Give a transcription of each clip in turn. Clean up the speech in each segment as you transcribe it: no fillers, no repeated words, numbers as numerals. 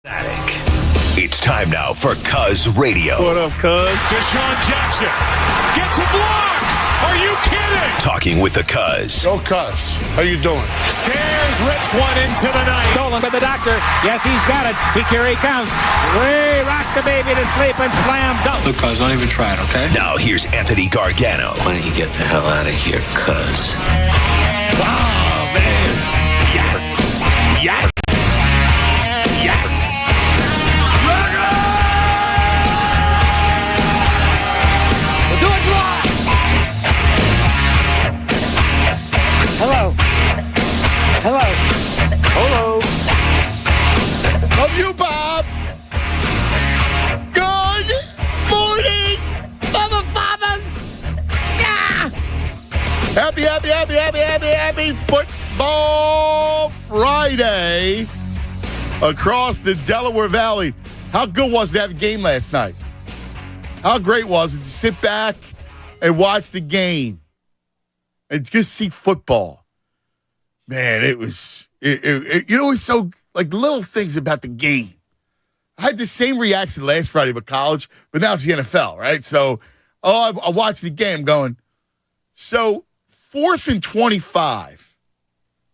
It's time now for Cuz Radio. What up, Cuz? Deshaun Jackson gets a block. Are you kidding? Talking with the Cuz. Go Cuz. How you doing? Stairs rips one into the night. Stolen by the doctor. Yes, he's got it. Here he comes. Way rock the baby to sleep and slam dunk. Look, Cuz, don't even try it, okay? Now here's Anthony Gargano. Why don't you get the hell out of here, Cuz? Oh, man. Yes. Yes. Yes. Hello. Hello. Hello. Love you, Bob. Good morning, mother fathers. Yeah. Happy Football Friday across the Delaware Valley. How good was that game last night? How great was it to sit back and watch the game and just see football? Man, it was, it's so, like, little things about the game. I had the same reaction last Friday with college, but now it's the NFL, right? So, I watched the game going, so 4th and 25.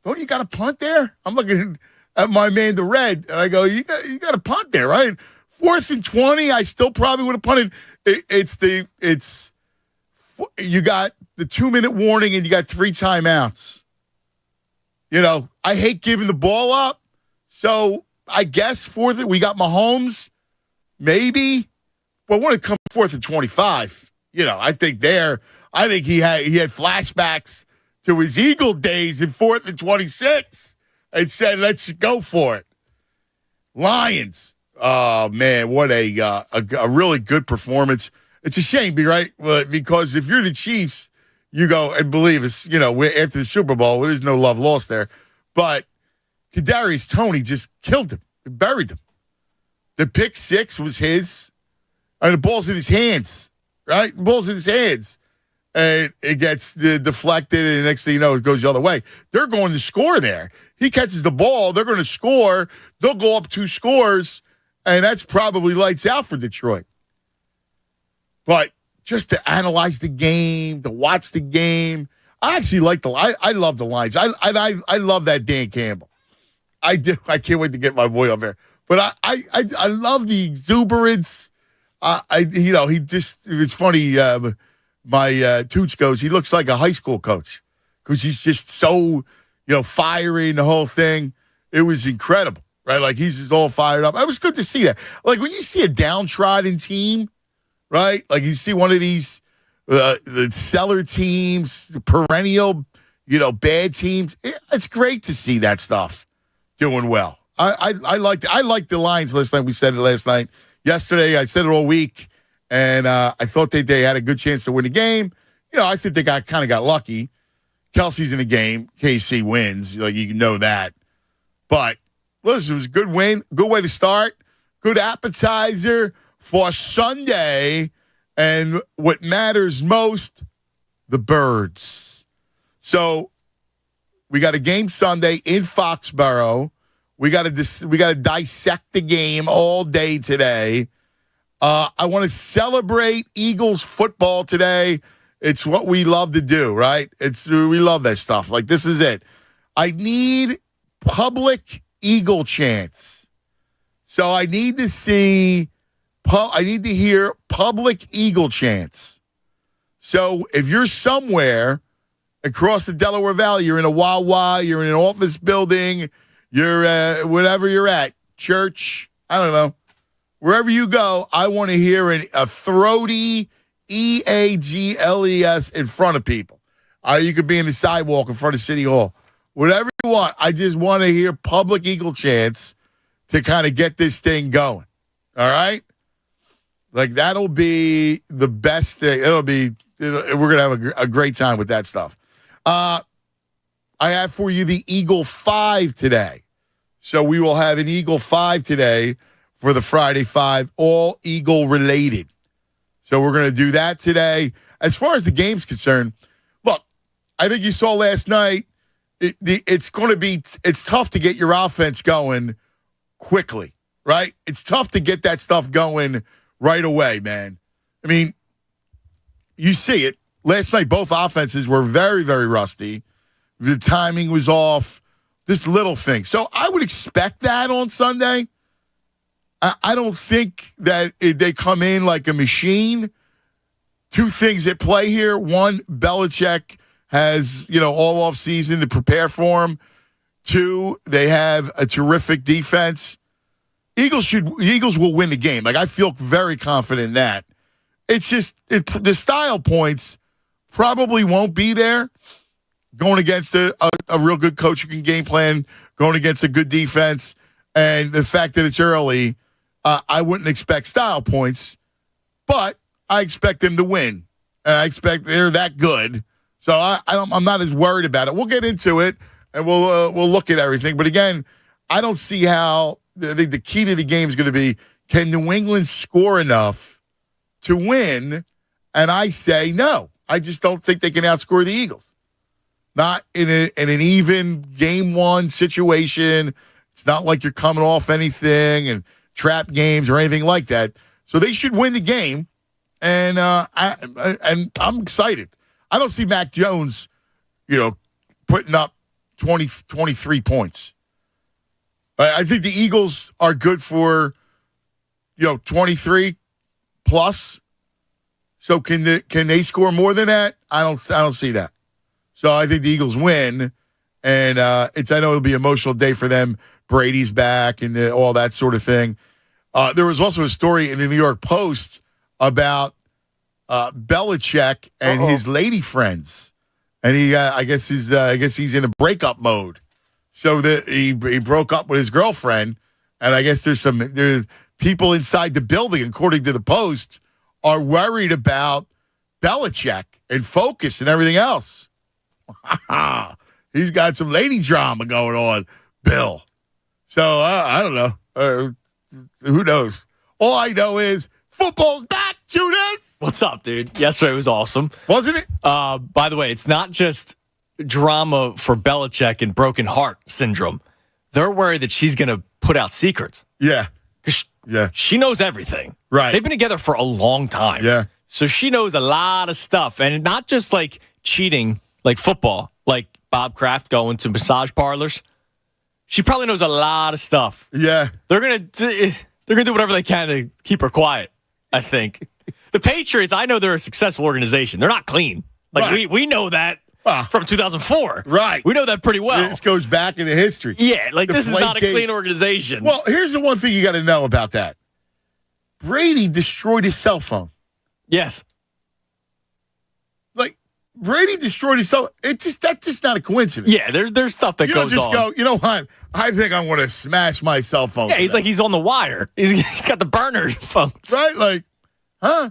Don't you got a punt there? I'm looking at my man, the Red, and I go, you got a punt there, right? 4th and 20, I still probably would have punted. You got the 2-minute warning and you got 3 timeouts. You know, I hate giving the ball up. So I guess we got Mahomes, maybe. But when it comes 4th and 25, I think he had flashbacks to his Eagle days in 4th and 26 and said, let's go for it. Lions. Oh, man, what a really good performance. It's a shame, right? Because if you're the Chiefs, you go and believe us, after the Super Bowl, there's no love lost there. But Kadarius Toney just killed him, buried him. The pick 6 was his, and the ball's in his hands, right? The ball's in his hands. And it gets deflected, and the next thing you know, it goes the other way. They're going to score there. He catches the ball, they're going to score. They'll go up 2 scores, and that's probably lights out for Detroit. But just to analyze the game, to watch the game, I actually like I love the Lions. I love that Dan Campbell. I do. I can't wait to get my boy up there. But I love the exuberance. He just, it's funny. My Toots goes, he looks like a high school coach because he's just so, fiery and the whole thing. It was incredible, right? Like he's just all fired up. It was good to see that. Like when you see a downtrodden team, right? Like you see one of these the seller teams, the perennial, bad teams. It's great to see that stuff doing well. I liked the Lions last night. We said it last night. Yesterday, I said it all week, and I thought they had a good chance to win the game. I think they kind of got lucky. Kelsey's in the game. KC wins. You know that. But listen, it was a good win. Good way to start. Good appetizer for Sunday, and what matters most, the Birds. So we got a game Sunday in Foxborough. We got to dissect the game all day today. I want to celebrate Eagles football today. It's what we love to do, right? We love that stuff. Like this is it. I need public Eagle chants. So I need to hear public Eagle chants. So if you're somewhere across the Delaware Valley, you're in a Wawa, you're in an office building, you're whatever you're at, church, I don't know. Wherever you go, I want to hear a throaty EAGLES in front of people. You could be in the sidewalk in front of City Hall. Whatever you want. I just want to hear public Eagle chants to kind of get this thing going. All right? Like, that'll be the best thing. We're going to have a great time with that stuff. I have for you the Eagle 5 today. So we will have an Eagle 5 today for the Friday 5, all Eagle related. So we're going to do that today. As far as the game's concerned, look, I think you saw last night, it's tough to get your offense going quickly, right? It's tough to get that stuff going right away, man. I mean, you see it. Last night, both offenses were very, very rusty. The timing was off. This little thing. So I would expect that on Sunday. I don't think that they come in like a machine. Two things at play here. One, Belichick has, all off season to prepare for him. Two, they have a terrific defense. Eagles will win the game. Like, I feel very confident in that. It's just the style points probably won't be there. Going against a real good coach who can game plan, going against a good defense, and the fact that it's early, I wouldn't expect style points, but I expect them to win. And I expect they're that good. So I'm not as worried about it. We'll get into it, and we'll look at everything. But again, I don't see how the key to the game is going to be, can New England score enough to win? And I say no. I just don't think they can outscore the Eagles. Not in an even game one situation. It's not like you're coming off anything and trap games or anything like that. So they should win the game, and I'm excited. I don't see Mac Jones, putting up 23 points. I think the Eagles are good for, 23 plus. So can they score more than that? I don't see that. So I think the Eagles win, and I know it'll be an emotional day for them. Brady's back and all that sort of thing. There was also a story in the New York Post about Belichick and his lady friends, and I guess he's in a breakup mode. So he broke up with his girlfriend, and I guess there's people inside the building, according to the Post, are worried about Belichick and focus and everything else. He's got some lady drama going on, Bill. So I don't know. Who knows? All I know is football's back, Judas. What's up, dude? Yesterday was awesome. Wasn't it? By the way, it's not just drama for Belichick and broken heart syndrome. They're worried that she's going to put out secrets. Yeah. Because she knows everything. Right. They've been together for a long time. Yeah. So she knows a lot of stuff. And not just like cheating, like football, like Bob Kraft going to massage parlors. She probably knows a lot of stuff. Yeah. They're gonna do whatever they can to keep her quiet, I think. The Patriots, I know they're a successful organization. They're not clean. Like, right. we know that from 2004. Right. We know that pretty well. This goes back into history. Yeah, like this is not a Deflategate. clean organization. Well, here's the one thing you got to know about that. Brady destroyed his cell phone. Yes. Like, Brady destroyed his cell phone. That's just not a coincidence. Yeah, there's stuff that You goes don't just on. go, you know what? I think I'm going to smash my cell phone. Yeah, he's today. like he's on the wire. He's got the burner phones. Right? Like, huh?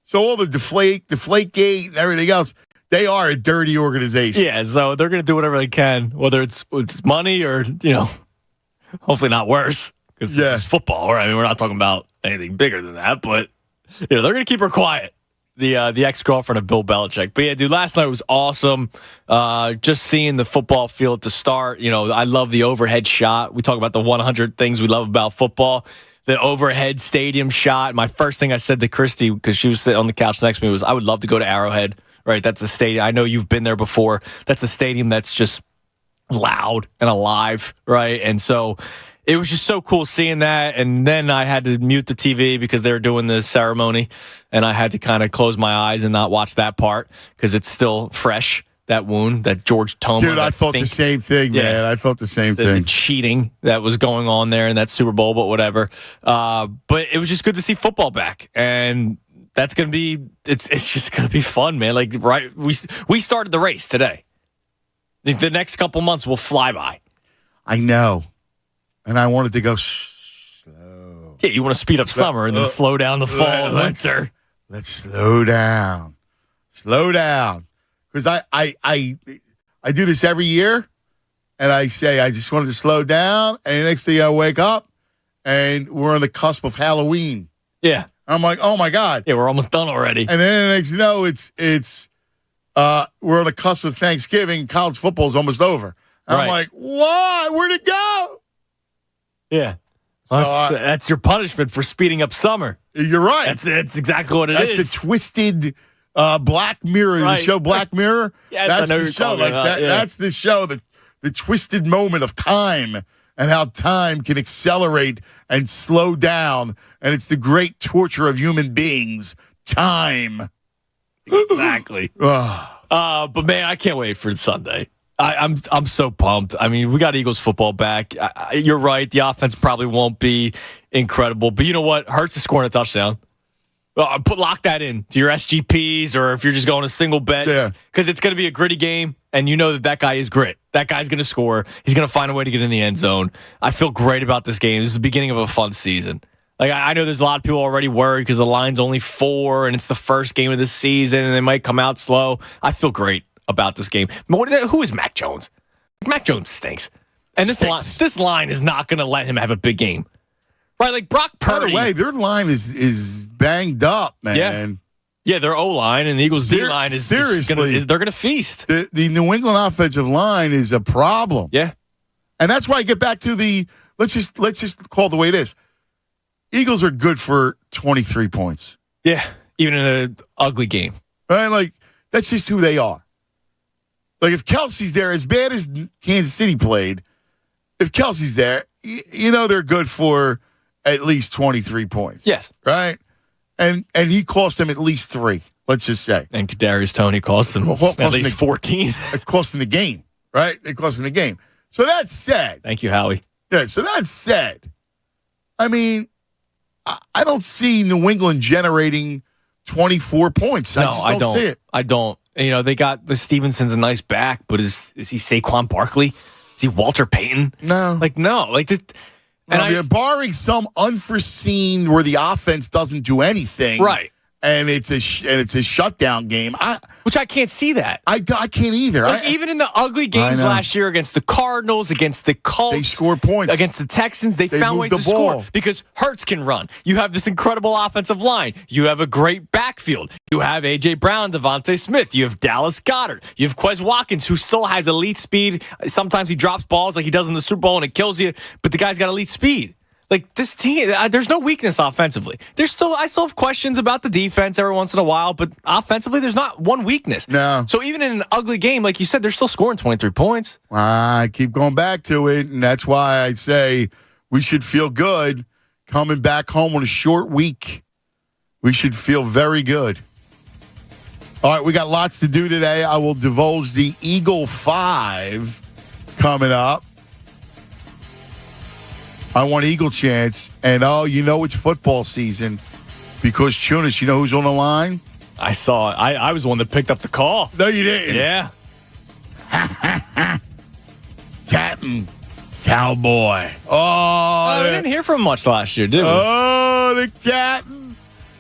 So all the Deflategate and everything else, they are a dirty organization. Yeah, so they're going to do whatever they can, whether it's money or, hopefully not worse, because this is football. Right? I mean, we're not talking about anything bigger than that, but they're going to keep her quiet. The ex-girlfriend of Bill Belichick. But yeah, dude, last night was awesome. Just seeing the football field to start. I love the overhead shot. We talk about the 100 things we love about football. The overhead stadium shot. My first thing I said to Christy, because she was sitting on the couch next to me, was I would love to go to Arrowhead. Right, that's a stadium. I know you've been there before. That's a stadium that's just loud and alive, right? And so it was just so cool seeing that. And then I had to mute the TV because they were doing the ceremony, and I had to kind of close my eyes and not watch that part because it's still fresh, that wound, that George Toma. Dude, I felt the same thing, man. I felt the same thing. The cheating that was going on there in that Super Bowl, but whatever. But it was just good to see football back. And that's going to be, it's just going to be fun, man. Like, right, we started the race today. The next couple months will fly by. I know. And I wanted to go slow. Yeah, you want to speed up summer and then slow down the fall and winter. Let's slow down. Slow down. Because I do this every year, and I say I just wanted to slow down, and the next day I wake up, and we're on the cusp of Halloween. Yeah. I'm like, oh my God. Yeah, we're almost done already. And then the next you know, we're on the cusp of Thanksgiving. College football is almost over. And I'm like, why? Where'd it go? Yeah. So, That's your punishment for speeding up summer. you're right. That's exactly what it is. That's a twisted Black Mirror. Right. The show Black Mirror. Yes, That's I know the you're show. talking Like about, that. yeah. That's the show. The twisted moment of time and how time can accelerate and slow down, and it's the great torture of human beings. Time. Exactly. Ugh. But man, I can't wait for Sunday. I'm so pumped. I mean, we got Eagles football back. You're right. The offense probably won't be incredible, but you know what? Hurts is scoring a touchdown. Lock that in to your SGPs, or if you're just going a single bet, because it's going to be a gritty game, and you know that guy is grit. That guy's going to score. He's going to find a way to get in the end zone. I feel great about this game. This is the beginning of a fun season. Like, I know there's a lot of people already worried because the line's only 4 and it's the first game of the season and they might come out slow. I feel great about this game. Who is Mac Jones? Mac Jones stinks. And this line is not going to let him have a big game. Right? Like Brock Purdy. By the way, their line is banged up, man. Yeah, their O-line and the Eagles' D-line is seriously they're going to feast. The New England offensive line is a problem. Yeah. And that's why I get back to let's just call it the way it is. Eagles are good for 23 points. Yeah, even in an ugly game. Right? Like, that's just who they are. Like, if Kelsey's there, as bad as Kansas City played, if Kelsey's there, you know they're good for at least 23 points. Yes. Right? And he cost them at least 3, let's just say. And Kadarius Toney cost them at least 14. It cost them the game, right? It cost them the game. So that said. Thank you, Howie. Yeah, so that said, I mean, I don't see New England generating 24 points. I don't see it. I don't. You know, they got the Stevenson's a nice back, but is he Saquon Barkley? Is he Walter Payton? No. No. Like this. And barring some unforeseen where the offense doesn't do anything, right? And it's a shutdown game. Which I can't see that. I can't either. Even in the ugly games last year against the Cardinals, against the Colts, they scored points. Against the Texans, they found ways to score because Hurts can run. You have this incredible offensive line. You have a great backfield. You have A.J. Brown, Devontae Smith. You have Dallas Goedert. You have Quez Watkins, who still has elite speed. Sometimes he drops balls like he does in the Super Bowl and it kills you, but the guy's got elite speed. Like, this team, there's no weakness offensively. I still have questions about the defense every once in a while, but offensively, there's not one weakness. No. So even in an ugly game, like you said, they're still scoring 23 points. I keep going back to it, and that's why I say we should feel good coming back home on a short week. We should feel very good. All right, we got lots to do today. I will divulge the Eagle 5 coming up. I want Eagle chance, and it's football season because Chunas, you know who's on the line? I saw it. I was the one that picked up the call. No, you didn't. Yeah. Captain Cowboy. I didn't hear from him much last year, did we? Oh, the captain.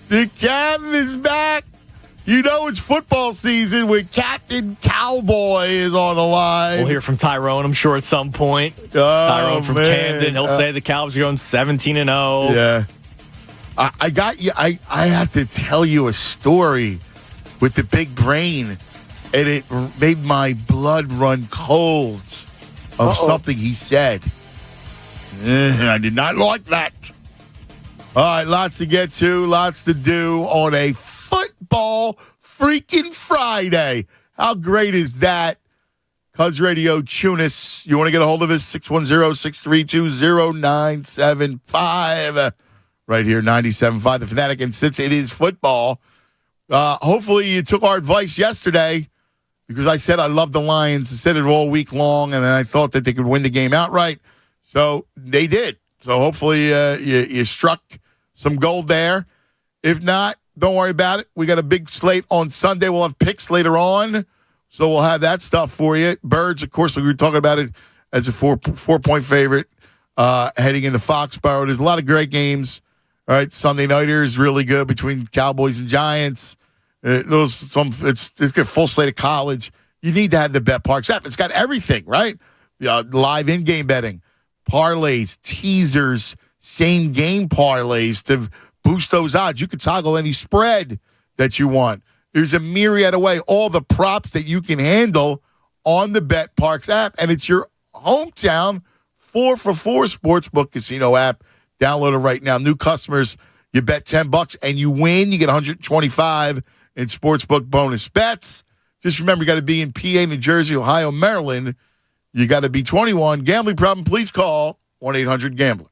The captain is back. You know it's football season when Captain Cowboy is on the line. We'll hear from Tyrone, I'm sure, at some point. Tyrone from Camden. He'll say the Cowboys are going 17-0. Yeah. I got you. I have to tell you a story with the big brain, and it made my blood run cold of something he said. I did not like that. All right, lots to get to, lots to do on a football freaking Friday. How great is that? Cuz Radio Chunas. You want to get a hold of us? 610-632-0975. Right here, 97.5 The Fanatic. And since it is football, hopefully you took our advice yesterday because I said I love the Lions. I said it all week long, and I thought that they could win the game outright. So they did. So hopefully you struck some gold there. If not, don't worry about it. We got a big slate on Sunday. We'll have picks later on, so we'll have that stuff for you. Birds, of course, we were talking about it as a four-point favorite heading into Foxborough. There's a lot of great games. All right, Sunday nighter is really good between Cowboys and Giants. It's got a full slate of college. You need to have the Bet Parks app. It's got everything, right? Live in-game betting, parlays, teasers, same game parlays to boost those odds. You can toggle any spread that you want. There's a myriad of ways, all the props that you can handle on the Bet Parks app, and it's your hometown 4for4 sportsbook casino app Download it right now. New customers, you bet $10 and you win. You get $125 in sportsbook bonus bets. Just remember, you got to be in PA, New Jersey, Ohio, Maryland. You got to be 21. Gambling problem, please call 1-800-GAMBLER.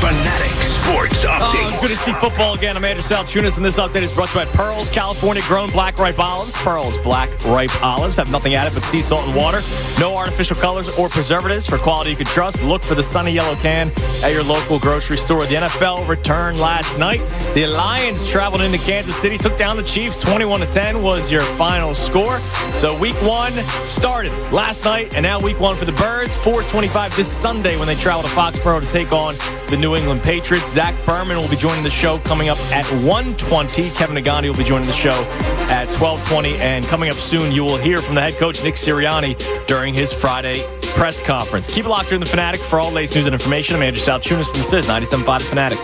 Fanatic Sports Updates. Good to see football again. I'm Andrew Salchunas, and this update is brought to you by Pearls, California-grown black ripe olives. Pearls black ripe olives have nothing added but sea salt and water. No artificial colors or preservatives. For quality you can trust, look for the sunny yellow can at your local grocery store. The NFL returned last night. The Lions traveled into Kansas City, took down the Chiefs. 21-10 was your final score. So week one started last night, and now week one for the Birds. 4:25 this Sunday when they travel to Foxborough to take on the New England Patriots. Zach Berman will be joining the show coming up at 1:20. Kevin Nagandi will be joining the show at 12:20. And coming up soon, you will hear from the head coach, Nick Siriani, during his Friday press conference. Keep it locked here in the Fanatic for all the latest news and information. I'm Andrew Salchunas, and this is 97.5 The Fanatic.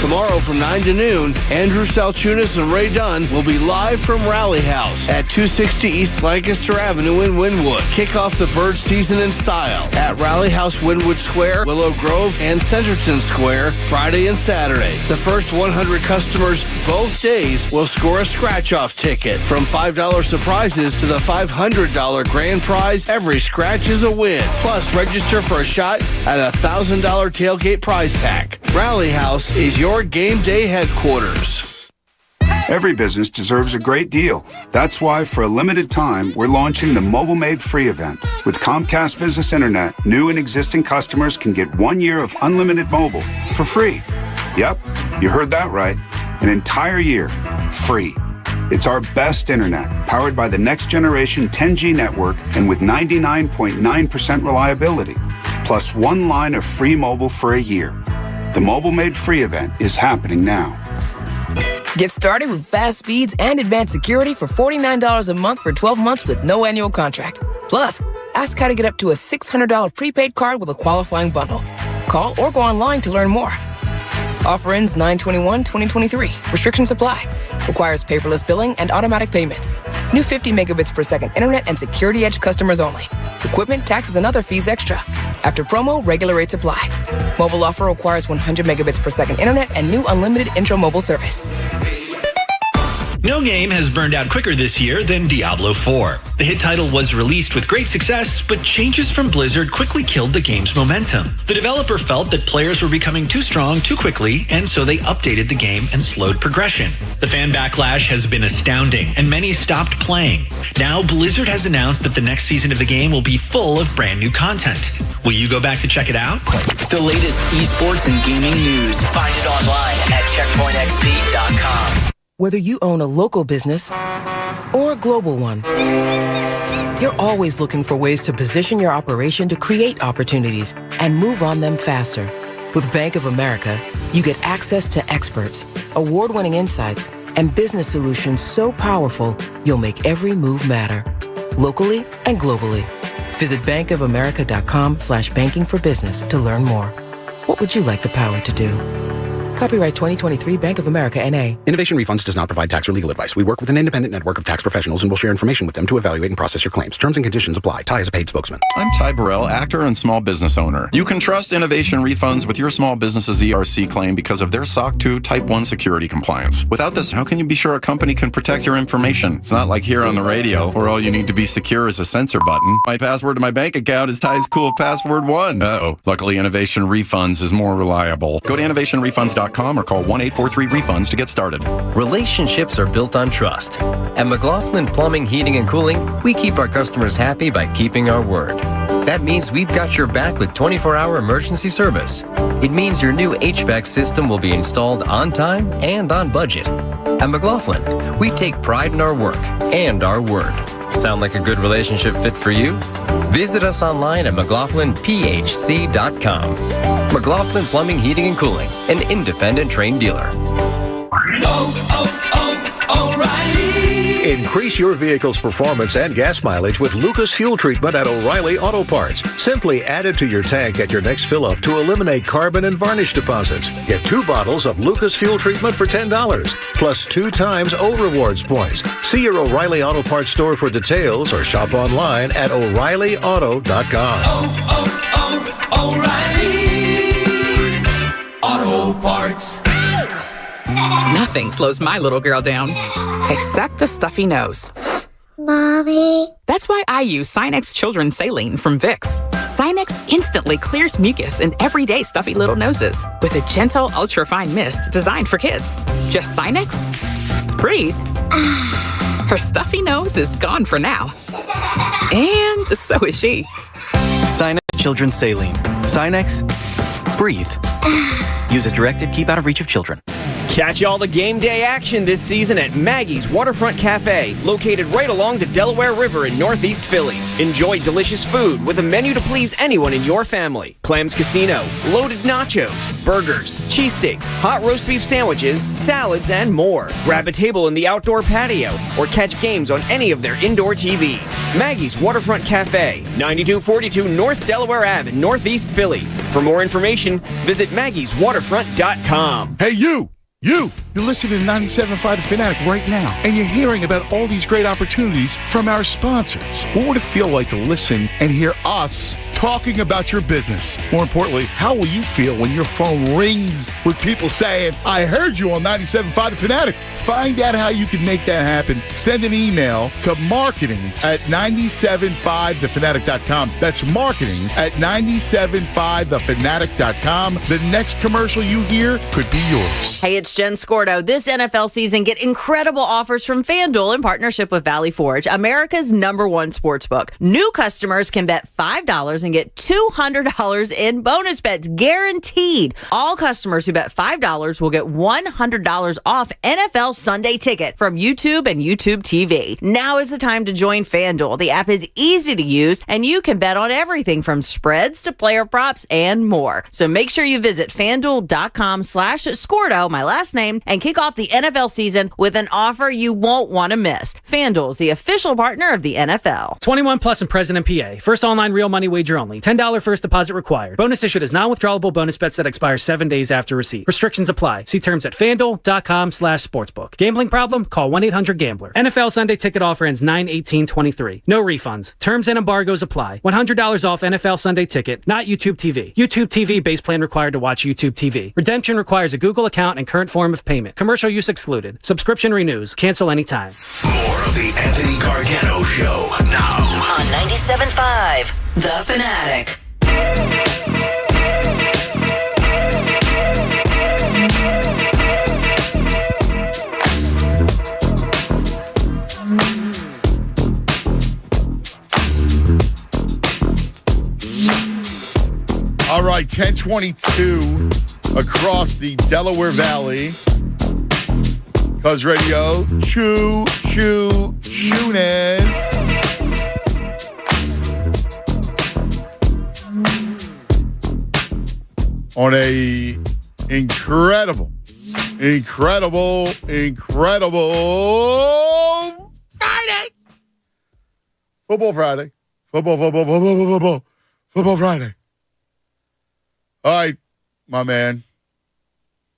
Tomorrow from 9 to noon, Andrew Salchunas and Ray Dunn will be live from Rally House at 260 East Lancaster Avenue in Wynwood. Kick off the bird season in style at Rally House, Wynwood Square, Willow Grove, and Centerton Square, Friday and Saturday. The first 100 customers both days will score a scratch-off ticket. From $5 surprises to the $500 grand prize, every scratch is a win. Plus, register for a shot at a $1,000 tailgate prize pack. Rally House is your game day headquarters. Every business deserves a great deal. That's why, for a limited time, we're launching the Mobile Made Free event. With Comcast Business Internet, new and existing customers can get 1 year of unlimited mobile for free. Yep, you heard that right. An entire year, free. It's our best internet, powered by the next generation 10G network and with 99.9% reliability. Plus 1 line of free mobile for a year. The Mobile Made Free event is happening now. Get started with fast speeds and advanced security for $49 a month for 12 months with no annual contract. Plus, ask how to get up to a $600 prepaid card with a qualifying bundle. Call or go online to learn more. Offer ends 9/21/2023. Restrictions apply. Requires paperless billing and automatic payments. New 50 megabits per second internet and Security Edge customers only. Equipment, taxes, and other fees extra. After promo, regular rates apply. Mobile offer requires 100 megabits per second internet and new unlimited intro mobile service. No game has burned out quicker this year than Diablo 4. The hit title was released with great success, but changes from Blizzard quickly killed the game's momentum. The developer felt that players were becoming too strong too quickly, and so they updated the game and slowed progression. The fan backlash has been astounding, and many stopped playing. Now, Blizzard has announced that the next season of the game will be full of brand new content. Will you go back to check it out? The latest esports and gaming news. Find it online at checkpointxp.com. Whether you own a local business or a global one, you're always looking for ways to position your operation to create opportunities and move on them faster. With Bank of America, you get access to experts, award-winning insights, and business solutions so powerful, you'll make every move matter. Locally and globally. Visit bankofamerica.com/banking for business to learn more. What would you like the power to do? Copyright 2023 Bank of America, N.A. Innovation Refunds does not provide tax or legal advice. We work with an independent network of tax professionals and will share information with them to evaluate and process your claims. Terms and conditions apply. Ty is a paid spokesman. I'm Ty Burrell, actor and small business owner. You can trust Innovation Refunds with your small business's ERC claim because of their SOC 2 Type 1 security compliance. Without this, how can you be sure a company can protect your information? It's not like here on the radio, where all you need to be secure is a censor button. My password to my bank account is Ty's cool password 1. Uh-oh. Luckily, Innovation Refunds is more reliable. Go to innovationrefunds.com or call 1-843-REFUNDS to get started. Relationships are built on trust. At McLaughlin Plumbing, Heating, and Cooling, we keep our customers happy by keeping our word. That means we've got your back with 24-hour emergency service. It means your new HVAC system will be installed on time and on budget. At McLaughlin, we take pride in our work and our word. Sound like a good relationship fit for you? Visit us online at McLaughlinPHC.com. McLaughlin Plumbing, Heating, and Cooling, an independent trained dealer. O'Reilly. Increase your vehicle's performance and gas mileage with Lucas Fuel Treatment at O'Reilly Auto Parts. Simply add it to your tank at your next fill-up to eliminate carbon and varnish deposits. Get 2 bottles of Lucas Fuel Treatment for $10, plus 2 times O Rewards points. See your O'Reilly Auto Parts store for details or shop online at O'Reilly Auto Parts. Nothing slows my little girl down, except the stuffy nose. Mommy. That's why I use Sinex Children's Saline from Vicks. Sinex instantly clears mucus in everyday stuffy little noses with a gentle, ultra-fine mist designed for kids. Just Sinex? Breathe. Her stuffy nose is gone for now. And so is she. Sinex Children's Saline. Sinex, breathe. Use as directed, keep out of reach of children. Catch all the game day action this season at Maggie's Waterfront Cafe, located right along the Delaware River in Northeast Philly. Enjoy delicious food with a menu to please anyone in your family. Clams Casino, loaded nachos, burgers, cheesesteaks, hot roast beef sandwiches, salads, and more. Grab a table in the outdoor patio or catch games on any of their indoor TVs. Maggie's Waterfront Cafe, 9242 North Delaware Ave in Northeast Philly. For more information, visit maggieswaterfront.com. Hey, you're listening to 97.5 The Fanatic right now, and you're hearing about all these great opportunities from our sponsors. What would it feel like to listen and hear us talking about your business? More importantly, how will you feel when your phone rings with people saying, I heard you on 97.5 The Fanatic? Find out how you can make that happen. Send an email to marketing@975thefanatic.com. That's marketing@975thefanatic.com. The next commercial you hear could be yours. Hey, it's Jen Scordo. This NFL season, get incredible offers from FanDuel in partnership with Valley Forge, America's #1 sportsbook. New customers can bet $5 and get $200 in bonus bets guaranteed. All customers who bet $5 will get $100 off NFL Sunday Ticket from YouTube and YouTube TV. Now is the time to join FanDuel. The app is easy to use, and you can bet on everything from spreads to player props and more. So make sure you visit FanDuel.com/Scordo, my last name, and kick off the NFL season with an offer you won't want to miss. FanDuel is the official partner of the NFL. 21 plus and present in PA. First online real money wager only. $10 first deposit required. Bonus issued as non-withdrawable bonus bets that expire 7 days after receipt. Restrictions apply. See terms at FanDuel.com/sportsbook. Gambling problem? Call 1-800-GAMBLER. NFL Sunday Ticket offer ends 9/18/23. No refunds. Terms and embargoes apply. $100 off NFL Sunday Ticket, not YouTube TV. YouTube TV base plan required to watch YouTube TV. Redemption requires a Google account and current form of payment. Commercial use excluded. Subscription renews. Cancel anytime. More of the Anthony Gargano Show now on 97.5 The Fanatic. All right, 1022 across the Delaware Valley. Cuz Radio, Chunes. On a incredible Friday. Football Friday. Football Friday. All right, my man.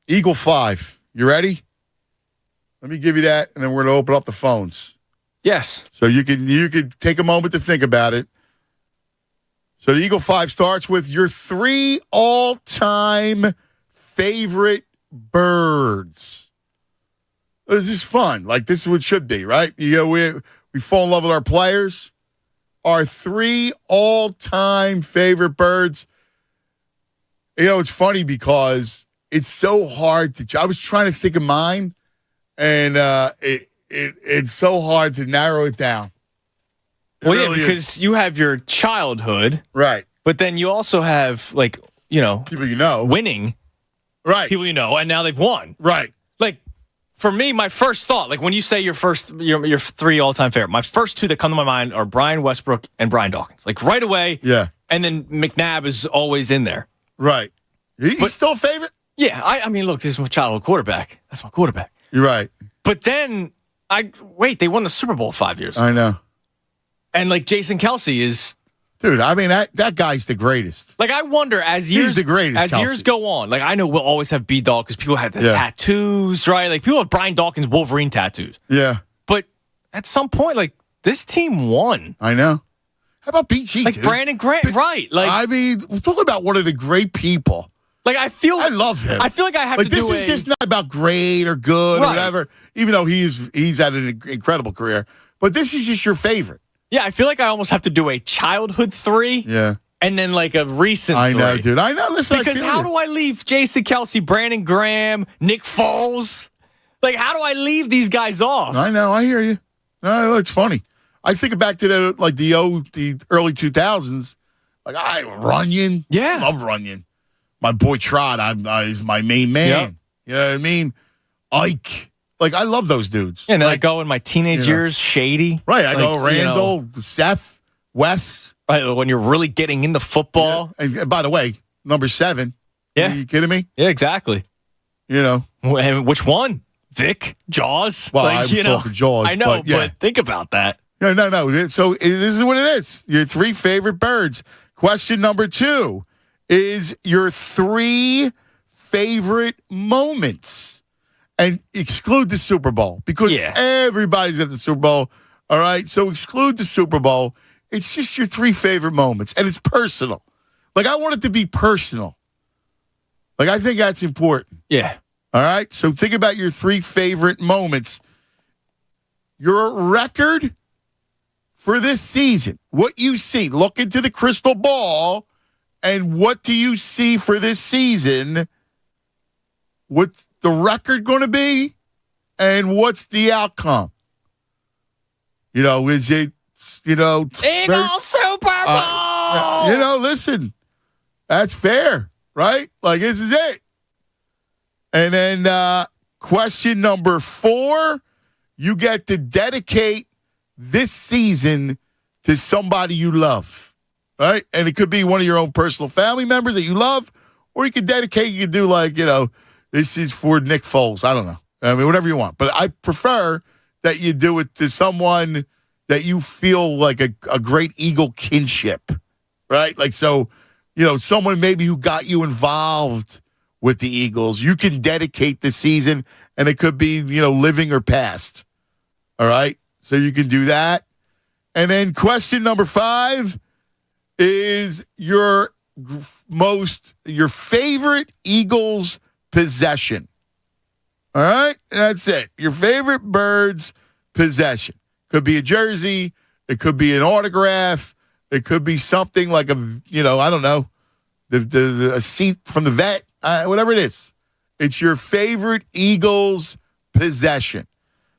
Eagle 5. You ready? Let me give you that, and then we're going to open up the phones. Yes. So you can take a moment to think about it. So the Eagle 5 starts with your 3 all-time favorite birds. This is fun. Like, this is what it should be, right? You know, we fall in love with our players. Our 3 all-time favorite birds. You know, it's funny because it's so hard to. I was trying to think of mine, and it's so hard to narrow it down. Well, really because you have your childhood, right? But then you also have, like, you know, people you know winning, right? People you know, and now they've won, right? Like, for me, my first thought, like when you say your 3 all-time favorite, my first 2 that come to my mind are Brian Westbrook and Brian Dawkins. Like right away, yeah. And then McNabb is always in there. Right. He's still a favorite? Yeah. I mean, look, this is my childhood quarterback. That's my quarterback. You're right. But then They won the Super Bowl 5 years. I know. And like Jason Kelce is. Dude, I mean, that guy's the greatest. Like, I wonder as years. He's the greatest. As years go on, like, I know we'll always have B-Dog because people have the tattoos, right? Like, people have Brian Dawkins Wolverine tattoos. Yeah. But at some point, like, this team won. I know. How about BG, like, dude? Brandon Grant, right. Like, I mean, we're talking about one of the great people. Like, I love him. I feel like I have to do this is just not about great or good or whatever, even though he's had an incredible career. But this is just your favorite. Yeah, I feel like I almost have to do a childhood 3. Yeah. And then like a recent 3. I know, dude. I know. Listen, because how do I leave Jason Kelce, Brandon Graham, Nick Foles? Like, how do I leave these guys off? I know. I hear you. No, it's funny. I think back to the early 2000s. Like, Runyon. Yeah. I love Runyon. My boy Trot is my main man. Yep. You know what I mean? Ike. Like, I love those dudes. Yeah, and then I go in my teenage years, Shady. Right, I go Randall, Seth, Wes. Right, when you're really getting into football. Yeah. And by the way, number 7. Yeah. Are you kidding me? Yeah, exactly. You know. And which one? Vic? Jaws? Well, I was talking Jaws. I know, but think about that. No. So this is what it is. Your 3 favorite birds. Question number 2 is your 3 favorite moments. And exclude the Super Bowl because everybody's at the Super Bowl. All right. So exclude the Super Bowl. It's just your 3 favorite moments. And it's personal. Like, I want it to be personal. Like, I think that's important. Yeah. All right. So think about your 3 favorite moments. Your record for this season. What you see. Look into the crystal ball. And what do you see for this season? What's the record going to be? And what's the outcome? You know, is it, Eagle Super Bowl! Listen, that's fair, right? Like, this is it. And then question number 4, you get to dedicate this season to somebody you love, right? And it could be one of your own personal family members that you love, or you could dedicate, you could do this is for Nick Foles. I don't know. I mean, whatever you want. But I prefer that you do it to someone that you feel like a great Eagle kinship, right? Like, so, someone maybe who got you involved with the Eagles. You can dedicate the season, and it could be, living or past. All right? So you can do that. And then question number 5 is your favorite Eagles possession. All right? And that's it. Your favorite Birds possession. Could be a jersey. It could be an autograph. It could be something like I don't know, a seat from the vet, whatever it is. It's your favorite Eagles possession.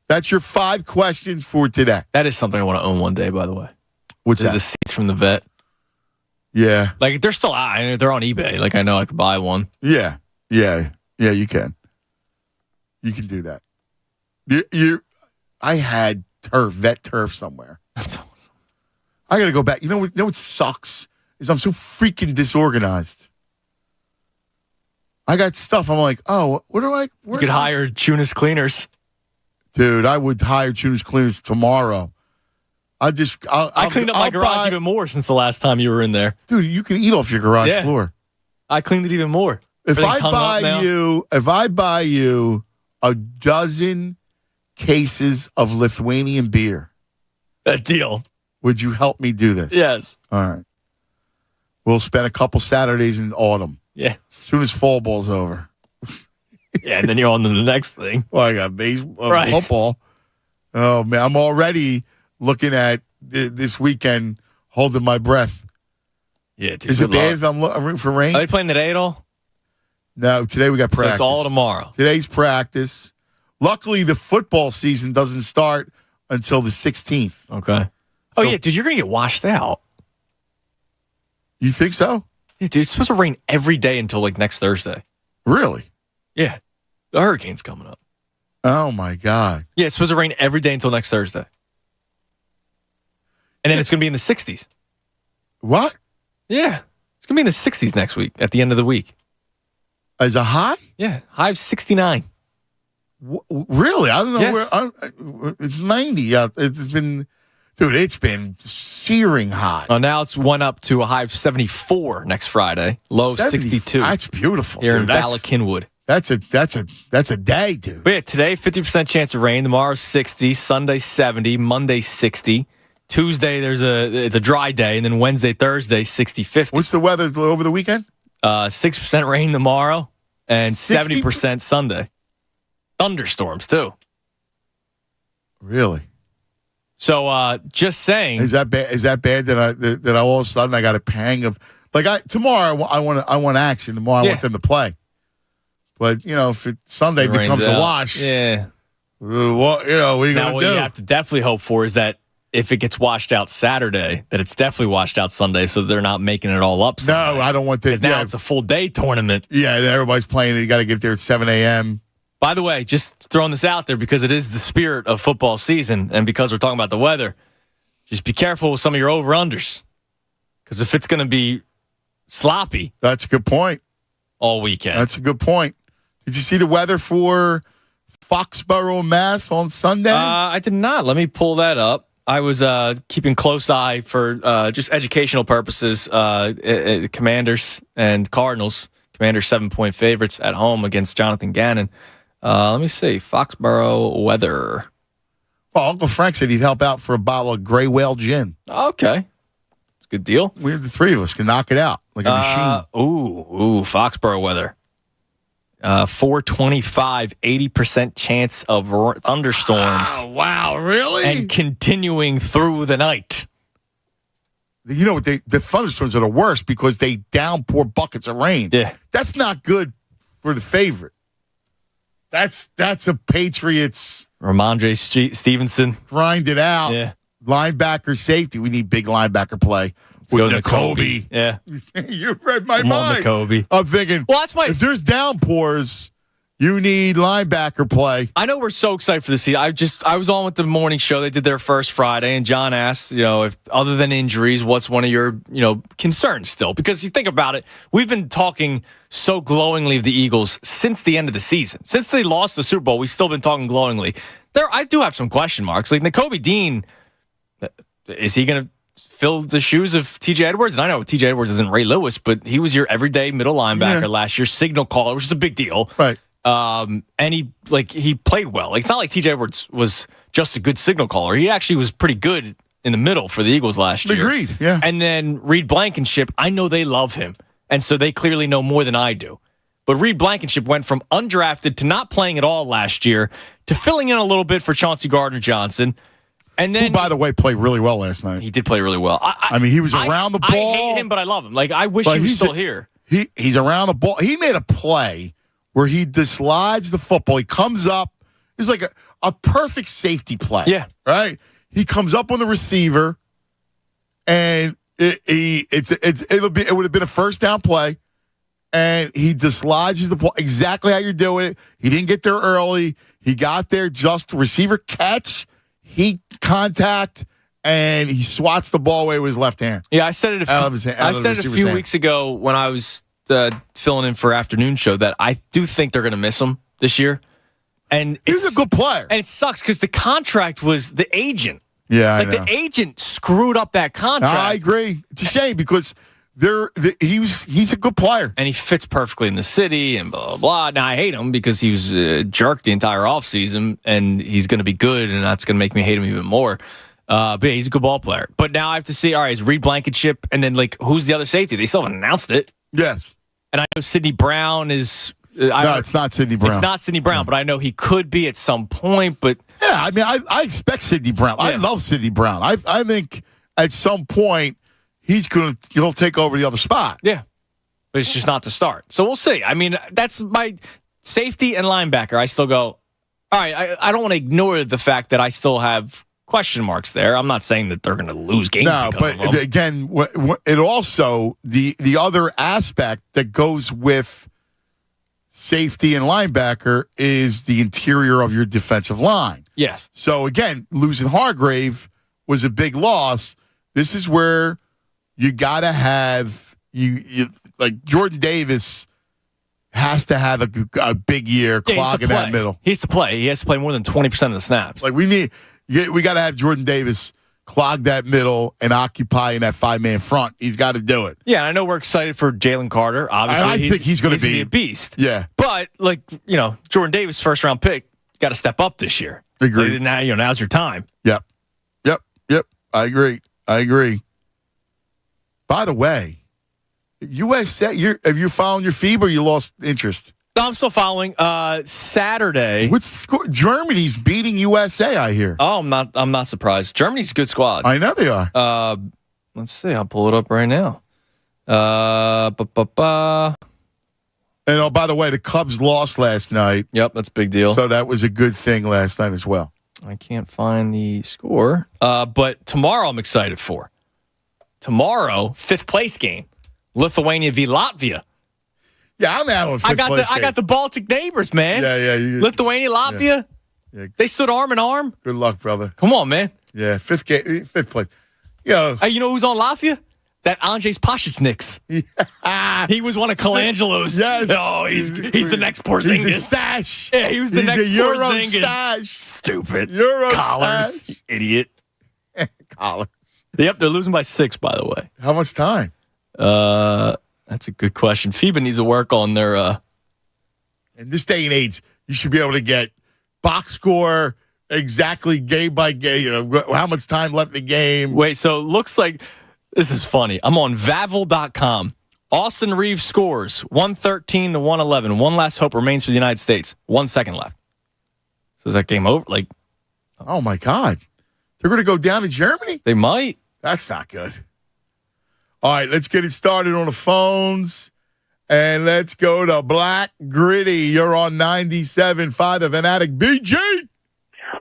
That's your 5 questions for today. That is something I want to own one day, by the way. What's that? The seats from the vet. Yeah. Like, they're still out. They're on eBay. Like, I know I could buy one. Yeah, you can. You can do that. I had vet turf somewhere. That's awesome. I got to go back. You know what sucks is I'm so freaking disorganized. I got stuff. I'm like, oh, you could hire Tunis cleaners. Dude, I would hire Tunis cleaners tomorrow. I cleaned up my garage even more since the last time you were in there. Dude, you can eat off your garage floor. I cleaned it even more. If I buy you a dozen cases of Lithuanian beer, a deal. Would you help me do this? Yes. All right. We'll spend a couple Saturdays in autumn. Yeah. As soon as fall ball's over. Yeah, and then you're on to the next thing. Well, I got baseball, football. Oh, man. I'm already looking at this weekend holding my breath. Yeah, dude. Is it bad if I'm rooting for rain? Are they playing today at all? No, today we got practice. So it's all tomorrow. Today's practice. Luckily, the football season doesn't start until the 16th. Okay. Oh, yeah, dude, you're going to get washed out. You think so? Yeah, dude, it's supposed to rain every day until, next Thursday. Really? Yeah. The hurricane's coming up. Oh, my God. Yeah, it's supposed to rain every day until next Thursday. And then it's going to be in the 60s. What? Yeah. It's going to be in the 60s next week, at the end of the week. As a high? Yeah, high of 69. Really? I don't know Yes. where. It's 90 out. It's been searing hot. Oh, now it's one up to a high of 74 next Friday. Low of 62. That's beautiful. Here dude. in Bala Cynwyd. That's a day, dude. But yeah, today 50% chance of rain. Tomorrow 60. Sunday 70. Monday 60. Tuesday it's a dry day, and then Wednesday, Thursday 60-50. What's the weather over the weekend? 6% rain tomorrow and 60? 70% Sunday. Thunderstorms too. Really? So just saying. Is that bad? Is that bad that I all of a sudden I got a pang of tomorrow I want action. Tomorrow I want them to play. But if Sunday becomes a wash, yeah. What are you now gonna what do? you have to definitely hope for is that if it gets washed out Saturday, that it's definitely washed out Sunday, so they're not making it all up Sunday. No, I don't want this. Now it's a full day tournament. Yeah, everybody's playing. You got to get there at 7 a.m. By the way, just throwing this out there because it is the spirit of football season, and because we're talking about the weather, just be careful with some of your over-unders. Because if it's going to be sloppy. That's a good point. All weekend. That's a good point. Did you see the weather for Foxborough, Mass on Sunday? I did not. Let me pull that up. I was keeping close eye for just educational purposes. Commanders and Cardinals. Commanders 7-point favorites at home against Jonathan Gannon. Let me see. Foxborough weather. Well, Uncle Frank said he'd help out for a bottle of Gray Whale gin. Okay. It's a good deal. The three of us can knock it out like a machine. Ooh, Foxborough weather. 425, 80% chance of thunderstorms. Wow, really? And continuing through the night. You know what? The thunderstorms are the worst because they downpour buckets of rain. Yeah. That's not good for the favorite. That's a Patriots. Ramondre Stevenson. Grind it out. Yeah. Linebacker safety. We need big linebacker play. With Nakobe. Yeah. You read my Come on, mind. Nakobe. I'm thinking, well, that's if there's downpours, you need linebacker play. I know we're so excited for this season. I was on with the morning show. They did their first Friday, and John asked, if other than injuries, what's one of your, concerns still? Because you think about it, we've been talking so glowingly of the Eagles since the end of the season. Since they lost the Super Bowl, we've still been talking glowingly. I do have some question marks. Like Nakobe Dean, is he going to fill the shoes of TJ Edwards? And I know TJ Edwards isn't Ray Lewis, but he was your everyday middle linebacker last year, signal caller, which is a big deal. Right. And he played well. It's not like TJ Edwards was just a good signal caller. He actually was pretty good in the middle for the Eagles last year. Agreed, yeah. And then Reed Blankenship, I know they love him. And so they clearly know more than I do. But Reed Blankenship went from undrafted to not playing at all last year to filling in a little bit for Chauncey Gardner-Johnson. And then, who, by the way, played really well last night. He did play really well. I mean, he was around the ball. I hate him, but I love him. I wish he was still here. He's around the ball. He made a play where he dislodged the football. He comes up. It's like a perfect safety play. Yeah. Right? He comes up on the receiver, and it would have been a first down play, and he dislodges the ball exactly how you're doing it. He didn't get there early. He got there just receiver catch, he contact, and he swats the ball away with his left hand. Yeah, I said it a few weeks ago when I was filling in for afternoon show that I do think they're going to miss him this year. And he's a good player. And it sucks because the contract was the agent. Yeah, the agent screwed up that contract. I agree. It's a shame because he's a good player. And he fits perfectly in the city and blah, blah, blah. Now, I hate him because he was jerked the entire offseason, and he's going to be good, and that's going to make me hate him even more. But yeah, he's a good ball player. But now I have to see, all right, is Reed Blankenship, and then, who's the other safety? They still haven't announced it. Yes. And I know Sidney Brown is... no, it's not Sidney Brown. It's not Sidney Brown, but I know he could be at some point. But yeah, I mean, I expect Sidney Brown. Yeah. I love Sidney Brown. I think at some point he'll take over the other spot. Yeah, but it's just not to start. So we'll see. I mean, that's my safety and linebacker. I still go, all right. I don't want to ignore the fact that I still have question marks there. I'm not saying that they're going to lose games. No, but again, it also the other aspect that goes with safety and linebacker is the interior of your defensive line. Yes. So, again, losing Hargrave was a big loss. This is where you got to have you like Jordan Davis has to have a big year clogging that middle. He has to play. He has to play more than 20% of the snaps. Like we got to have Jordan Davis clog that middle and occupy in that 5-man front. He's got to do it. Yeah, I know we're excited for Jalen Carter. Obviously, I think he's going to be a beast. Yeah, but Jordan Davis, first-round pick, got to step up this year. Agreed. Now's your time. Yep. I agree. By the way, USA, have you followed your FIBA or you lost interest? No, I'm still following. Saturday. What's score? Germany's beating USA, I hear. Oh, I'm not surprised. Germany's a good squad. I know they are. Let's see. I'll pull it up right now. And by the way, the Cubs lost last night. Yep, that's a big deal. So that was a good thing last night as well. I can't find the score. But tomorrow I'm excited for. Tomorrow, 5th place game. Lithuania v. Latvia. Yeah, I'm out on 5th place I got the Baltic neighbors, man. Yeah. Lithuania, Latvia. Yeah. They stood arm in arm. Good luck, brother. Come on, man. Yeah, 5th place. You know who's on Latvia? That Andrzej Pasicniks. Yeah. He was one of Colangelo's. Yes. Oh, he's the next Porzingis. He's a stash. Yeah, he was the next Euro Porzingis. stash. Stupid. Euro Collars. stash. Idiot. Collars. Yep, they're losing by 6, by the way. How much time? That's a good question. FIBA needs to work on their... In this day and age, you should be able to get box score exactly game by game. How much time left in the game. Wait, so it looks like... This is funny. I'm on Vavel.com. Austin Reeves scores 113 to 111. One last hope remains for the United States. 1 second left. So is that game over? Oh, my God. They're going to go down to Germany? They might. That's not good. All right, let's get it started on the phones. And let's go to Black Gritty. You're on 97.5 The Fanatic. BG!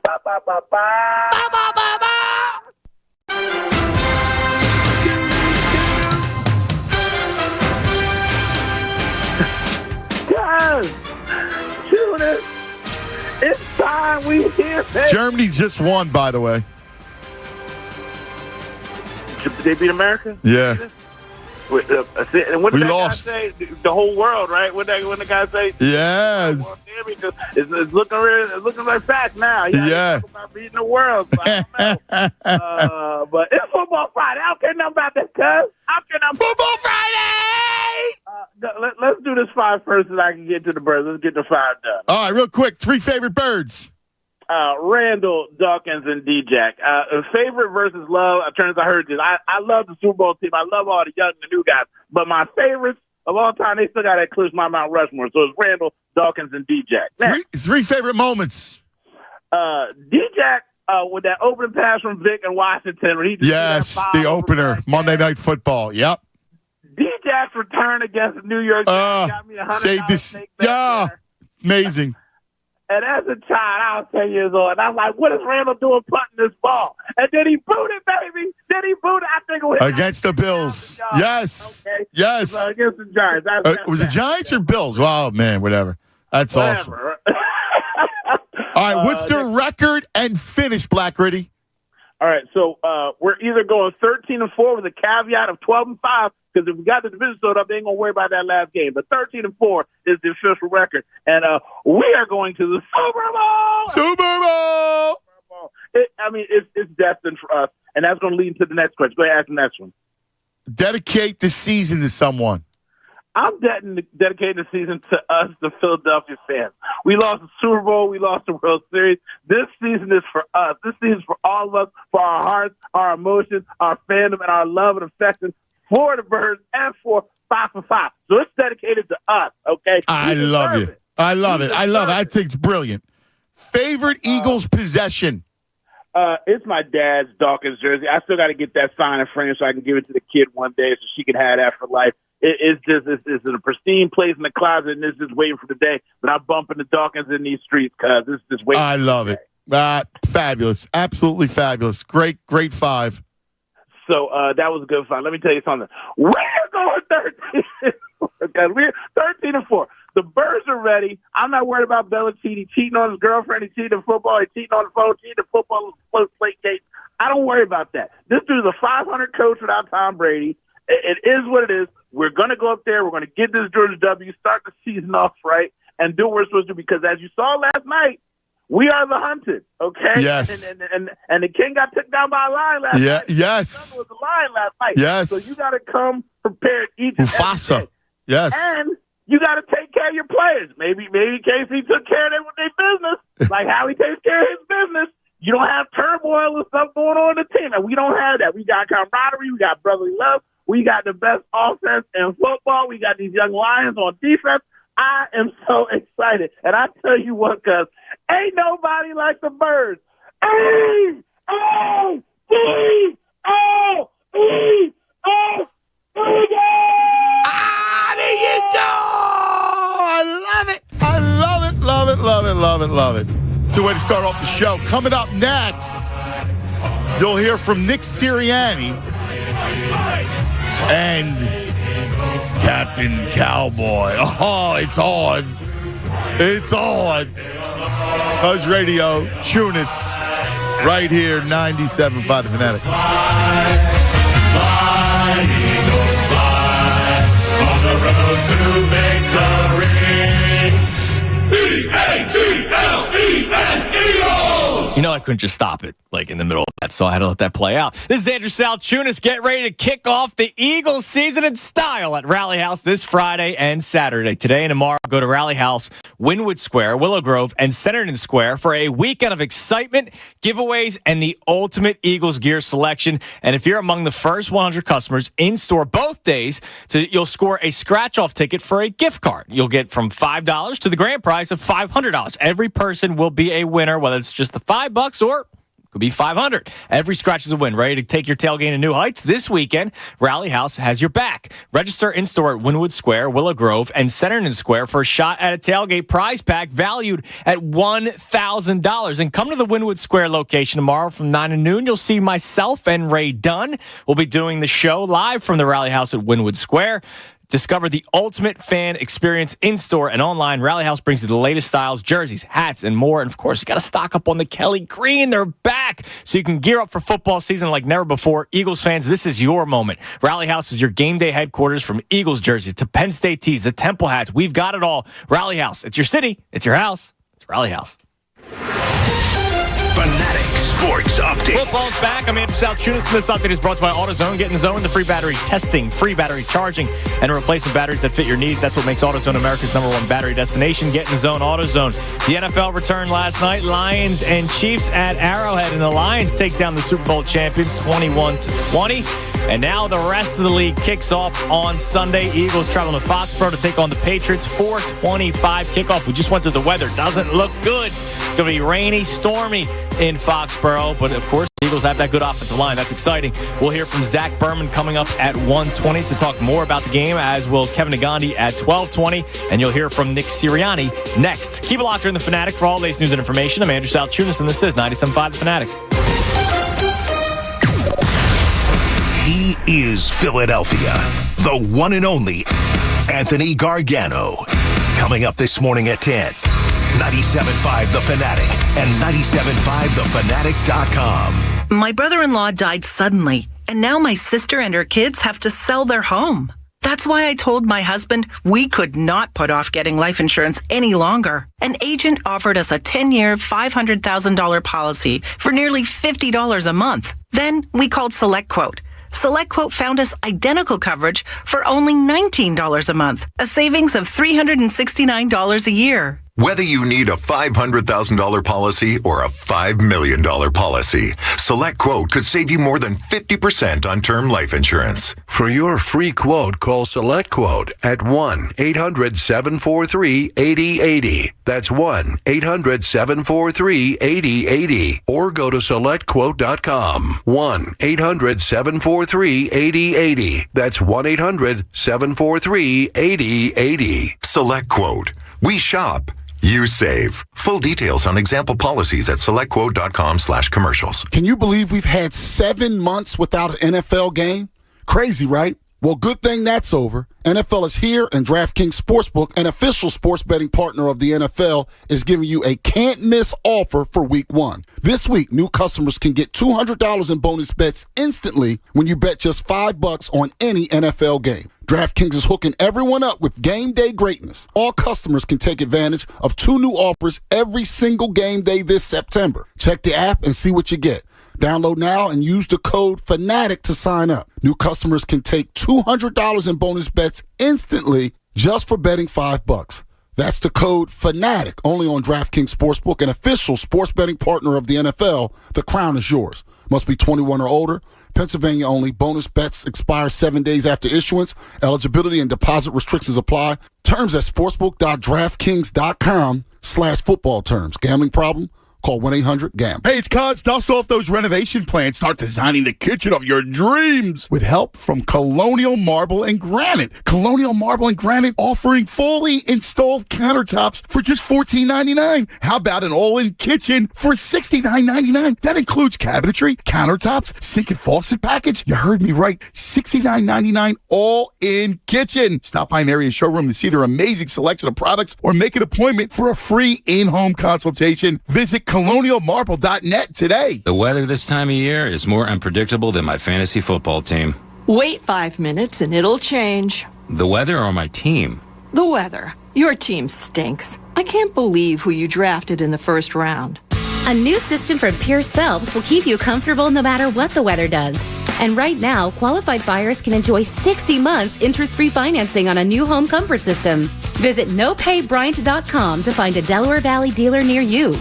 Ba, ba, ba, ba. Ba, ba, ba, ba. Guys, tune in. It's time we hear it. Germany just won, by the way. They beat America? Yeah. And what did We that lost. guy say? The whole world, right? When the guy say? Yes. It's looking like fact now. Yeah. About beating the world. So I don't know. But it's Football Friday. I don't care nothing about this, cuz. Football Friday! Let's do this 5 first so I can get to the birds. Let's get the 5 done. All right, real quick. 3 favorite birds. Randall, Dawkins, and D-Jack. Favorite versus love. I heard this. I love the Super Bowl team. I love all the young and the new guys. But my favorites of all time, they still got to eclipse my Mount Rushmore. So it's Randall, Dawkins, and D-Jack. Three favorite moments. D-Jack with that opening pass from Vic and Washington. Where he just the opener. Monday Night Football. Yep. D-Jack's return against the New York Giants got me $100. Amazing. And as a child, I was 10 years old, and I was like, what is Randall doing punting this ball? And then he booted, baby. Then he booted. I think it was against the Bills. Yes. Okay. Yes. So against the Giants. Was it Giants or Bills? Wow, man, whatever. That's awesome. All right, what's the record and finish, Black Gritty? All right, so we're either going 13-4 with a caveat of 12-5, because if we got the division stored up, they ain't going to worry about that last game. But 13-4 is the official record. And we are going to the Super Bowl! Super Bowl! It's destined for us. And that's going to lead into the next question. Go ahead, ask the next one. Dedicate the season to someone. I'm dedicating the season to us, the Philadelphia fans. We lost the Super Bowl. We lost the World Series. This season is for us. This season is for all of us, for our hearts, our emotions, our fandom, and our love and affection for the Birds and for 5 for 5. So it's dedicated to us, okay? I love it. I love it. I think it's brilliant. Favorite Eagles possession? It's my dad's Dawkins jersey. I still got to get that signed and framed so I can give it to the kid one day so she can have that for life. It's in a pristine place in the closet, and it's just waiting for the day. But I'm bumping the Dawkins in these streets because it's just waiting. I love it. Fabulous. Absolutely fabulous. Great 5. So that was a good fun. Let me tell you something. We're going 13. We're 13-4. The Birds are ready. I'm not worried about Belichick cheating on his girlfriend. He cheated in football. He cheating on the phone. Cheating in football. Plate gate. I don't worry about that. This dude's a 500 coach without Tom Brady. It is what it is. we're going to go up there. We're going to get this Georgia W, start the season off right, and do what we're supposed to do. Because as you saw last night, we are the hunted, okay? Yes. And the king got took down by a lion last night. Yes. The was a lion last night. Yes. So you got to come prepared each and every day. Yes. And you got to take care of your players. Maybe KC took care of their business, like how he takes care of his business. You don't have turmoil and stuff going on in the team, and we don't have that. We got camaraderie. We got brotherly love. We got the best offense in football. We got these young Lions on defense. I am so excited. And I tell you what, cuz ain't nobody like the Birds. A-O-D-O-E-O. There you go. I love it. I love it, love it, love it, love it, love it. It's a way to start off the show. Coming up next, you'll hear from Nick Siriani and Captain Cowboy. Oh, it's on. It's on. Buzz Radio, Tunis, right here, 97.5 The Fanatic. Fly, Eagles, fly, on the road to victory. E-A-T-L-E-S, Eagles! You know, I couldn't just stop it, like, in the middle of that, so I had to let that play out. This is Andrew Salchunas. Get ready to kick off the Eagles season in style at Rally House this Friday and Saturday. Today and tomorrow, go to Rally House, Wynwood Square, Willow Grove, and Centerton Square for a weekend of excitement, giveaways, and the ultimate Eagles gear selection. And if you're among the first 100 customers in-store both days, you'll score a scratch-off ticket for a gift card. You'll get from $5 to the grand prize of $500. Every person will be a winner, whether it's just the $5 or could be $500. Every scratch is a win. Ready to take your tailgate to new heights? This weekend, Rally House has your back. Register in-store at Wynwood Square, Willow Grove, and Centerton Square for a shot at a tailgate prize pack valued at $1,000. And come to the Wynwood Square location tomorrow from 9 to noon. You'll see myself and Ray Dunn. We'll be doing the show live from the Rally House at Wynwood Square. Discover the ultimate fan experience in-store and online. Rally House brings you the latest styles, jerseys, hats, and more. And, of course, you got to stock up on the Kelly Green. They're back, so you can gear up for football season like never before. Eagles fans, this is your moment. Rally House is your game day headquarters, from Eagles jerseys to Penn State tees, the Temple hats. We've got it all. Rally House. It's your city. It's your house. It's Rally House. Fanatic Sports Update. Football's back. I'm Andrew Salchunas. This update is brought to you by AutoZone. Get in the zone, the free battery testing, free battery charging, and replacement batteries that fit your needs. That's what makes AutoZone America's #1 battery destination. Get in the zone, AutoZone. The NFL returned last night. Lions and Chiefs at Arrowhead, and the Lions take down the Super Bowl champions 21-20. And now the rest of the league kicks off on Sunday. Eagles traveling to Foxborough to take on the Patriots. 4:25 kickoff. We just went through the weather. Doesn't look good. It's going to be rainy, stormy in Foxborough. But, of course, the Eagles have that good offensive line. That's exciting. We'll hear from Zach Berman coming up at 1:20 to talk more about the game, as will Kevin Nagandi at 12:20. And you'll hear from Nick Siriani next. Keep it locked here in The Fanatic for all latest news and information. I'm Andrew Salchunas, and this is 97.5 The Fanatic. He is Philadelphia, the one and only Anthony Gargano. Coming up this morning at 10, 97.5 The Fanatic and 97.5thefanatic.com. My brother-in-law died suddenly, and now my sister and her kids have to sell their home. That's why I told my husband we could not put off getting life insurance any longer. An agent offered us a 10-year, $500,000 policy for nearly $50 a month. Then we called SelectQuote. SelectQuote found us identical coverage for only $19 a month, a savings of $369 a year. Whether you need a $500,000 policy or a $5 million policy, SelectQuote could save you more than 50% on term life insurance. For your free quote, call SelectQuote at 1-800-743-8080. That's 1-800-743-8080. Or go to SelectQuote.com. 1-800-743-8080. That's 1-800-743-8080. SelectQuote. We shop. You save. Full details on example policies at SelectQuote.com/commercials. Can you believe we've had 7 months without an NFL game? Crazy, right? Well, good thing that's over. NFL is here, and DraftKings Sportsbook, an official sports betting partner of the NFL, is giving you a can't-miss offer for Week 1. This week, new customers can get $200 in bonus bets instantly when you bet just $5 on any NFL game. DraftKings is hooking everyone up with game day greatness. All customers can take advantage of 2 new offers every single game day this September. Check the app and see what you get. Download now and use the code FANATIC to sign up. New customers can take $200 in bonus bets instantly just for betting $5. That's the code FANATIC, only on DraftKings Sportsbook, an official sports betting partner of the NFL. The crown is yours. Must be 21 or older. Pennsylvania only. Bonus bets expire 7 days after issuance. Eligibility and deposit restrictions apply. Terms at sportsbook.draftkings.com/football terms. Gambling problem? Call 1-800-GAMBLE. Hey, it's Cuz. Dust off those renovation plans. Start designing the kitchen of your dreams with help from Colonial Marble and Granite. Colonial Marble and Granite offering fully installed countertops for just $14.99. How about an all-in kitchen for $69.99? That includes cabinetry, countertops, sink and faucet package. You heard me right. $69.99 all-in kitchen. Stop by an area showroom to see their amazing selection of products or make an appointment for a free in-home consultation. Visit colonialmarble.net today. The weather this time of year is more unpredictable than my fantasy football team. Wait 5 minutes and it'll change. The weather or my team? The weather. Your team stinks. I can't believe who you drafted in the first round. A new system from Pierce Phelps will keep you comfortable no matter what the weather does. And right now, qualified buyers can enjoy 60 months interest-free financing on a new home comfort system. Visit nopaybryant.com to find a Delaware Valley dealer near you.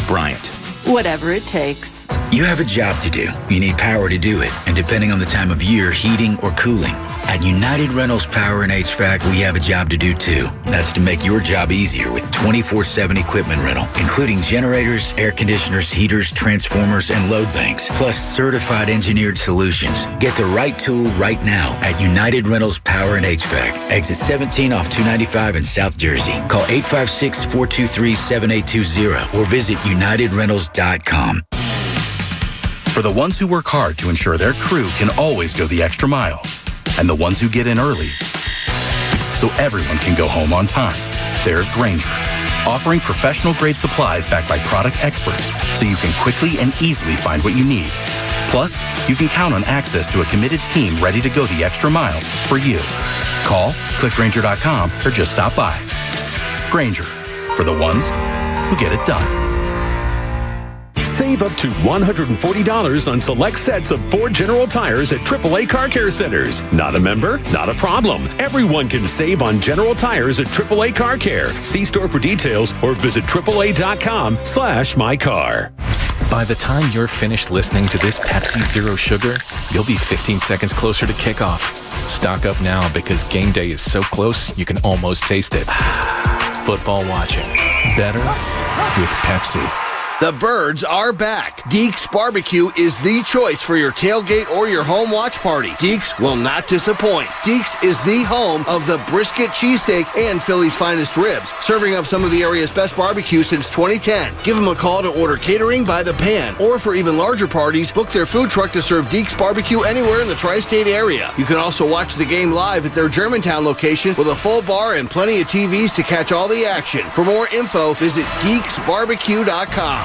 Bryant. Whatever it takes. You have a job to do. You need power to do it. And depending on the time of year, heating or cooling. At United Rentals Power and HVAC, we have a job to do too. That's to make your job easier with 24/7 equipment rental, including generators, air conditioners, heaters, transformers, and load banks, plus certified engineered solutions. Get the right tool right now at United Rentals Power and HVAC. Exit 17 off 295 in South Jersey. Call 856-423-7820 or visit UnitedRentals.com. For the ones who work hard to ensure their crew can always go the extra mile, and the ones who get in early so everyone can go home on time, there's Grainger, offering professional-grade supplies backed by product experts so you can quickly and easily find what you need. Plus, you can count on access to a committed team ready to go the extra mile for you. Call, click Grainger.com, or just stop by. Grainger, for the ones who get it done. Save up to $140 on select sets of Ford General Tires at AAA Car Care Centers. Not a member? Not a problem. Everyone can save on General Tires at AAA Car Care. See store for details or visit AAA.com/mycar. By the time you're finished listening to this Pepsi Zero Sugar, you'll be 15 seconds closer to kickoff. Stock up now because game day is so close you can almost taste it. Football watching. Better with Pepsi. The birds are back. Deeks Barbecue is the choice for your tailgate or your home watch party. Deeks will not disappoint. Deeks is the home of the brisket, cheesesteak, and Philly's finest ribs, serving up some of the area's best barbecue since 2010. Give them a call to order catering by the pan, or for even larger parties, book their food truck to serve Deeks Barbecue anywhere in the tri-state area. You can also watch the game live at their Germantown location with a full bar and plenty of TVs to catch all the action. For more info, visit DeeksBarbecue.com.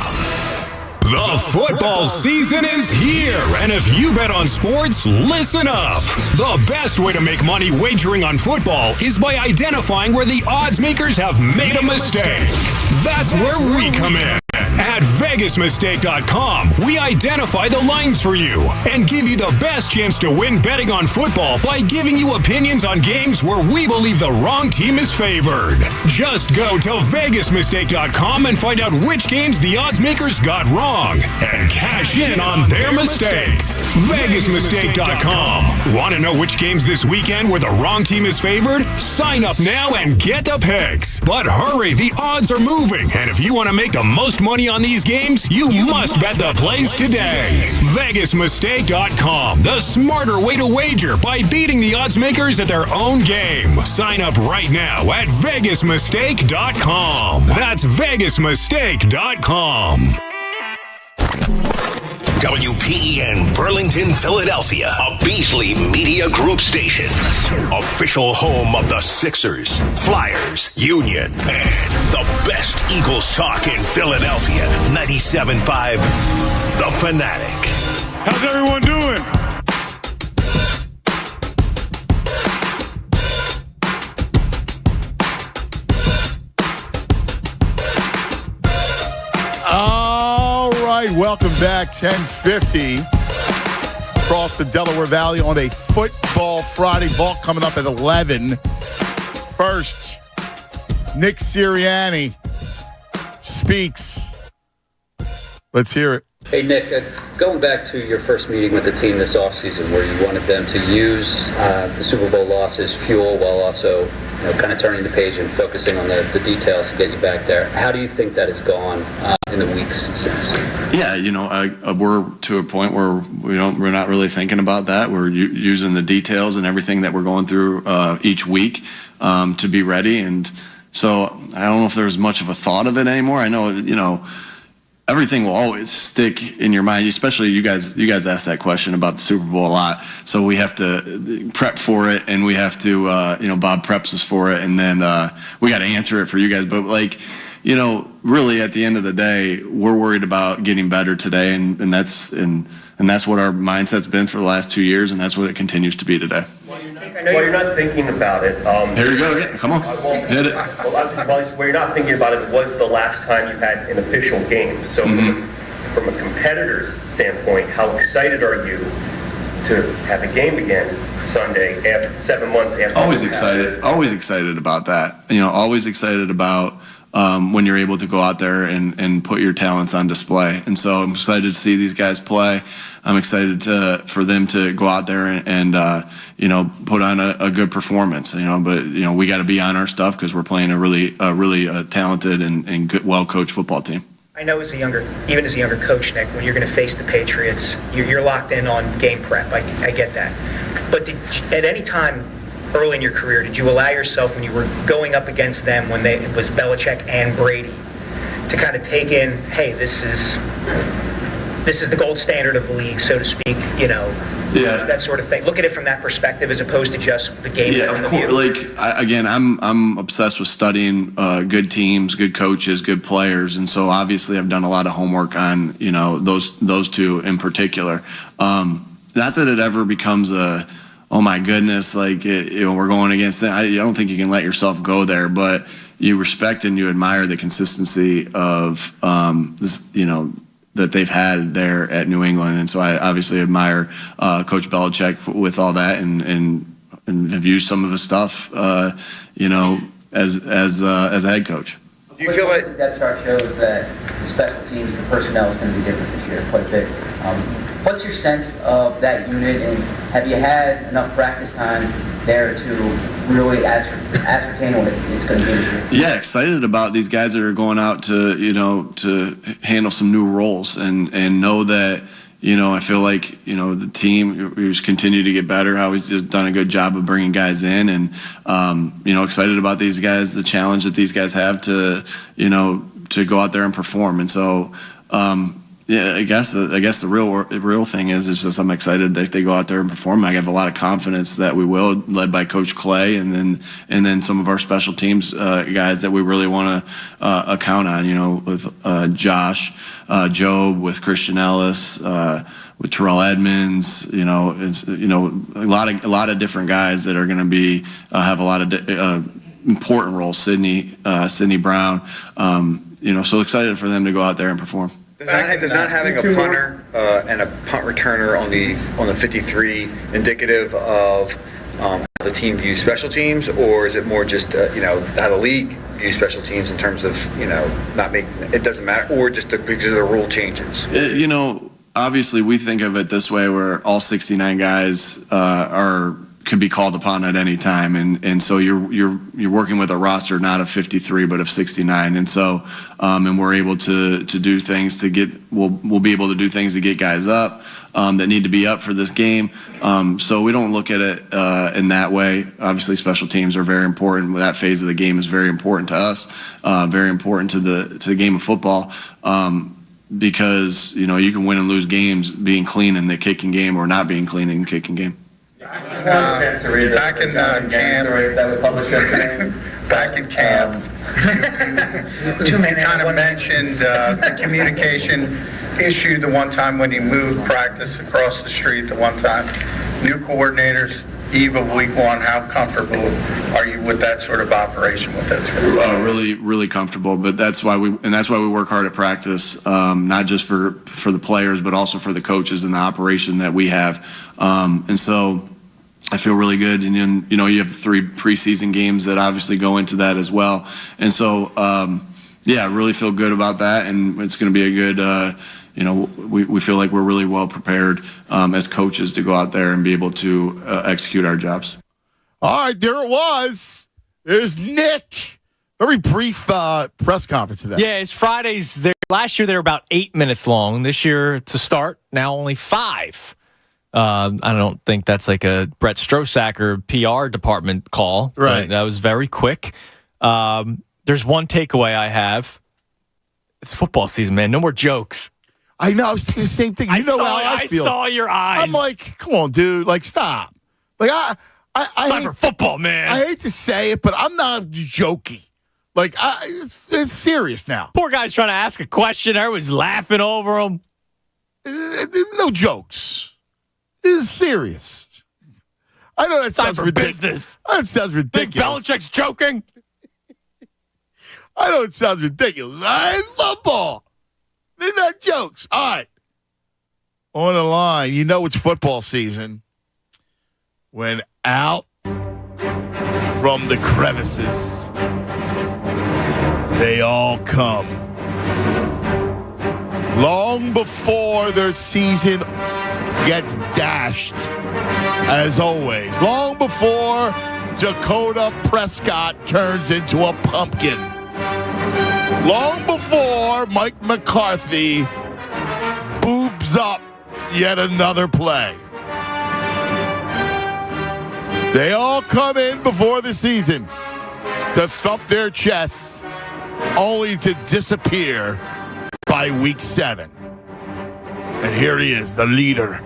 The football season is here, and if you bet on sports, listen up. The best way to make money wagering on football is by identifying where the odds makers have made a mistake. That's where we come in. At VegasMistake.com, we identify the lines for you and give you the best chance to win betting on football by giving you opinions on games where we believe the wrong team is favored. Just go to VegasMistake.com and find out which games the odds makers got wrong and cash in on their mistakes. VegasMistake.com. Want to know which games this weekend where the wrong team is favored? Sign up now and get the picks. But hurry, the odds are moving, and if you want to make the most money on these games, you must bet the plays today. VegasMistake.com, the smarter way to wager by beating the odds makers at their own game. Sign up right now at VegasMistake.com. That's VegasMistake.com. WPEN Burlington, Philadelphia, a Beasley Media Group station. Official home of the Sixers, Flyers, Union, and the best Eagles talk in Philadelphia. 97.5, The Fanatic. How's everyone doing? back, 10:50. Across the Delaware Valley on a football Friday. Ball coming up at 11. First, Nick Siriani speaks. Let's hear it. Hey, Nick, going back to your first meeting with the team this offseason where you wanted them to use the Super Bowl loss as fuel while also kind of turning the page and focusing on the details to get you back there. How do you think that has gone in the weeks since? Yeah, we're to a point where we're not really thinking about that. We're using the details and everything that we're going through each week to be ready. And so I don't know if there's much of a thought of it anymore. I know, everything will always stick in your mind, especially you guys asked that question about the Super Bowl a lot. So we have to prep for it, and we have to, Bob preps us for it, and then we got to answer it for you guys. But really at the end of the day, we're worried about getting better today, and that's what our mindset's been for the last 2 years, and that's what it continues to be today. I know you're not thinking about it. Here you go. Yeah, come on. Hit it. Where you're not thinking about it was the last time you had an official game. So from a competitor's standpoint, how excited are you to have a game again Sunday after 7 months after? Always excited about that. Always excited about when you're able to go out there and put your talents on display. And so I'm excited to see these guys play. I'm excited for them to go out there and put on a good performance. But we got to be on our stuff because we're playing a really talented and good, well-coached football team. I know even as a younger coach, Nick, when you're going to face the Patriots, you're locked in on game prep. I get that. But at any time early in your career, did you allow yourself, when you were going up against them, when it was Belichick and Brady, to kind of take in, hey, this is the gold standard of the league, so to speak, that sort of thing. Look at it from that perspective as opposed to just the game. Yeah, of course. I'm obsessed with studying good teams, good coaches, good players, and so obviously I've done a lot of homework on those two in particular. Not that it ever becomes oh my goodness, we're going against them. I don't think you can let yourself go there, but you respect and you admire the consistency of that they've had there at New England. And so I obviously admire Coach Belichick with all that and have used some of his stuff, as a head coach. Do you feel like the depth chart shows that the special teams, the personnel is going to be different this year quite a bit? What's your sense of that unit, and have you had enough practice time there to really ascertain what it's going to be this year? Yeah, excited about these guys that are going out to handle some new roles and know that I feel like the team we've continued to get better. How he's just done a good job of bringing guys in, and excited about these guys, the challenge that these guys have to go out there and perform. And so. Yeah, I guess the real thing is just I'm excited that they go out there and perform. I have a lot of confidence that we will, led by Coach Clay, and then some of our special teams guys that we really want to count on. With Josh, Job, with Christian Ellis, with Terrell Edmonds. A lot of different guys that are going to be have a lot of important roles. Sidney Brown. So excited for them to go out there and perform. Does not having a punter and a punt returner on the 53 indicative of how the team views special teams, or is it more just how the league views special teams in terms of not making it doesn't matter, or just because of the rule changes? Obviously we think of it this way, where all 69 guys could be called upon at any time, and so you're working with a roster not of 53 but of 69, and so and we're able to do things to get we'll be able to do things to get guys up that need to be up for this game. So we don't look at it in that way. Obviously special teams are very important. That phase of the game is very important to us, very important to the game of football. Because you can win and lose games being clean in the kicking game or not being clean in the kicking game. Back in camp, that was published yesterday. Back in camp, you kind of mentioned the communication issue the one time when you moved practice across the street the one time. New coordinators, eve of week one, how comfortable are you with that sort of operation with those guys? Really, really comfortable. But that's why we work hard at practice, not just for the players, but also for the coaches and the operation that we have. And so I feel really good. And then, you have 3 preseason games that obviously go into that as well. And so, I really feel good about that. And it's going to be a good, we feel like we're really well prepared as coaches to go out there and be able to execute our jobs. All right, there it was. There's Nick. Very brief press conference today. Yeah, it's Fridays. Last year they were about 8 minutes long. This year to start, now only 5. I don't think that's like a Brett Strosacker PR department call. Right. That was very quick. There's one takeaway I have. It's football season, man. No more jokes. I know. I was thinking the same thing. You know how I feel. I saw your eyes. I'm like, come on, dude. Like, stop. Like, it's time for football, man. I hate to say it, but I'm not joking. Like, it's serious now. Poor guy's trying to ask a question. Everyone's laughing over him. No jokes. This is serious. I know that sounds ridiculous. Business. That sounds ridiculous. Think Belichick's joking? I know it sounds ridiculous. It's football. They're not jokes. All right. On the line, it's football season when out from the crevices, they all come. Long before their season gets dashed, as always. Long before Dakota Prescott turns into a pumpkin. Long before Mike McCarthy boobs up yet another play. They all come in before the season to thump their chests, only to disappear by week 7. And here he is, the leader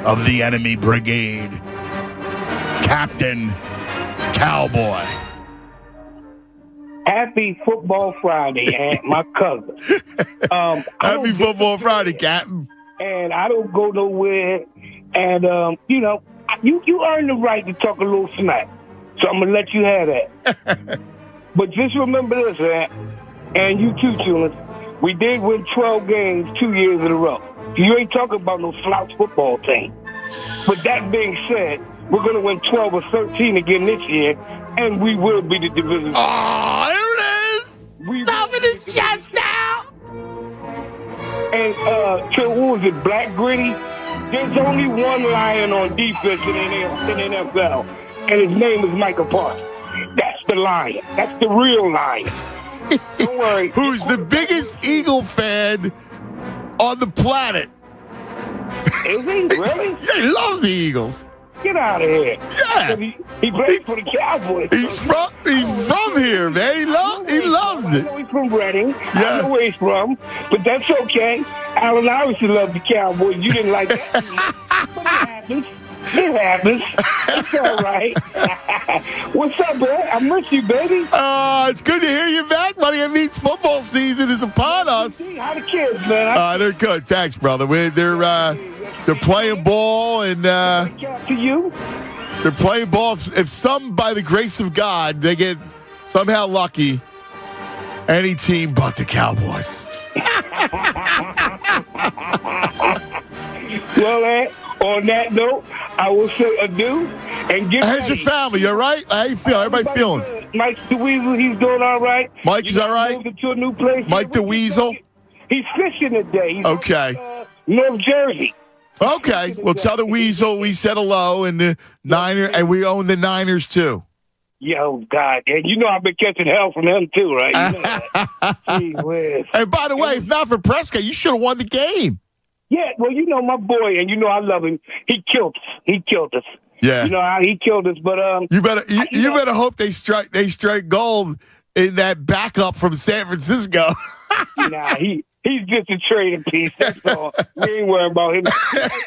of the enemy brigade, Captain Cowboy. Happy Football Friday, Aunt, my cousin. Happy Football Friday, Captain. And I don't go nowhere. And, you earn the right to talk a little smack. So I'm going to let you have that. But just remember this, Aunt, and you too, Tunis. We did win 12 games 2 years in a row. You ain't talking about no slouch football team. But that being said, we're going to win 12 or 13 again this year, and we will be the division. Oh, here it is! Stomping his chest now! And, what was it, Black Gritty? There's only one lion on defense in the NFL, and his name is Michael Parsons. That's the lion. That's the real lion. Don't worry. Who's the biggest Eagle fan on the planet? Is he? Really? Yeah, he loves the Eagles. Get out of here. Yeah. He plays for the Cowboys. He's from here, man. He loves it. I know he's from Reading. Yeah. I know where he's from, but that's okay. Allen Iverson loved the Cowboys. You didn't like that. But it happens. It happens. It's all right. What's up, man? I miss you, baby. It's good to hear you back, buddy. It means football season is upon us. How the kids, man? They're good. Thanks, brother. They're playing ball, and to you. They're playing ball. If some, by the grace of God, they get somehow lucky, any team but the Cowboys. Well, on that note, I will say adieu and get How's your family? You all right? How you feel? Everybody feeling? Mike the Weasel, he's doing all right. Mike's all right? Moved into a new place. Mike the Weasel? He's fishing today. He's okay. North Jersey. Okay. Well, tell the Weasel we said hello, and the Niners, and we own the Niners too. Yo, God, and I've been catching hell from him too, right? You know that. Gee whiz. And by the way, if not for Prescott, you should have won the game. Yeah, well, my boy, and I love him. He killed us. Yeah. He killed us, but you better hope they strike gold in that backup from San Francisco. Nah, he's just a trading piece. That's all. We ain't worrying about him.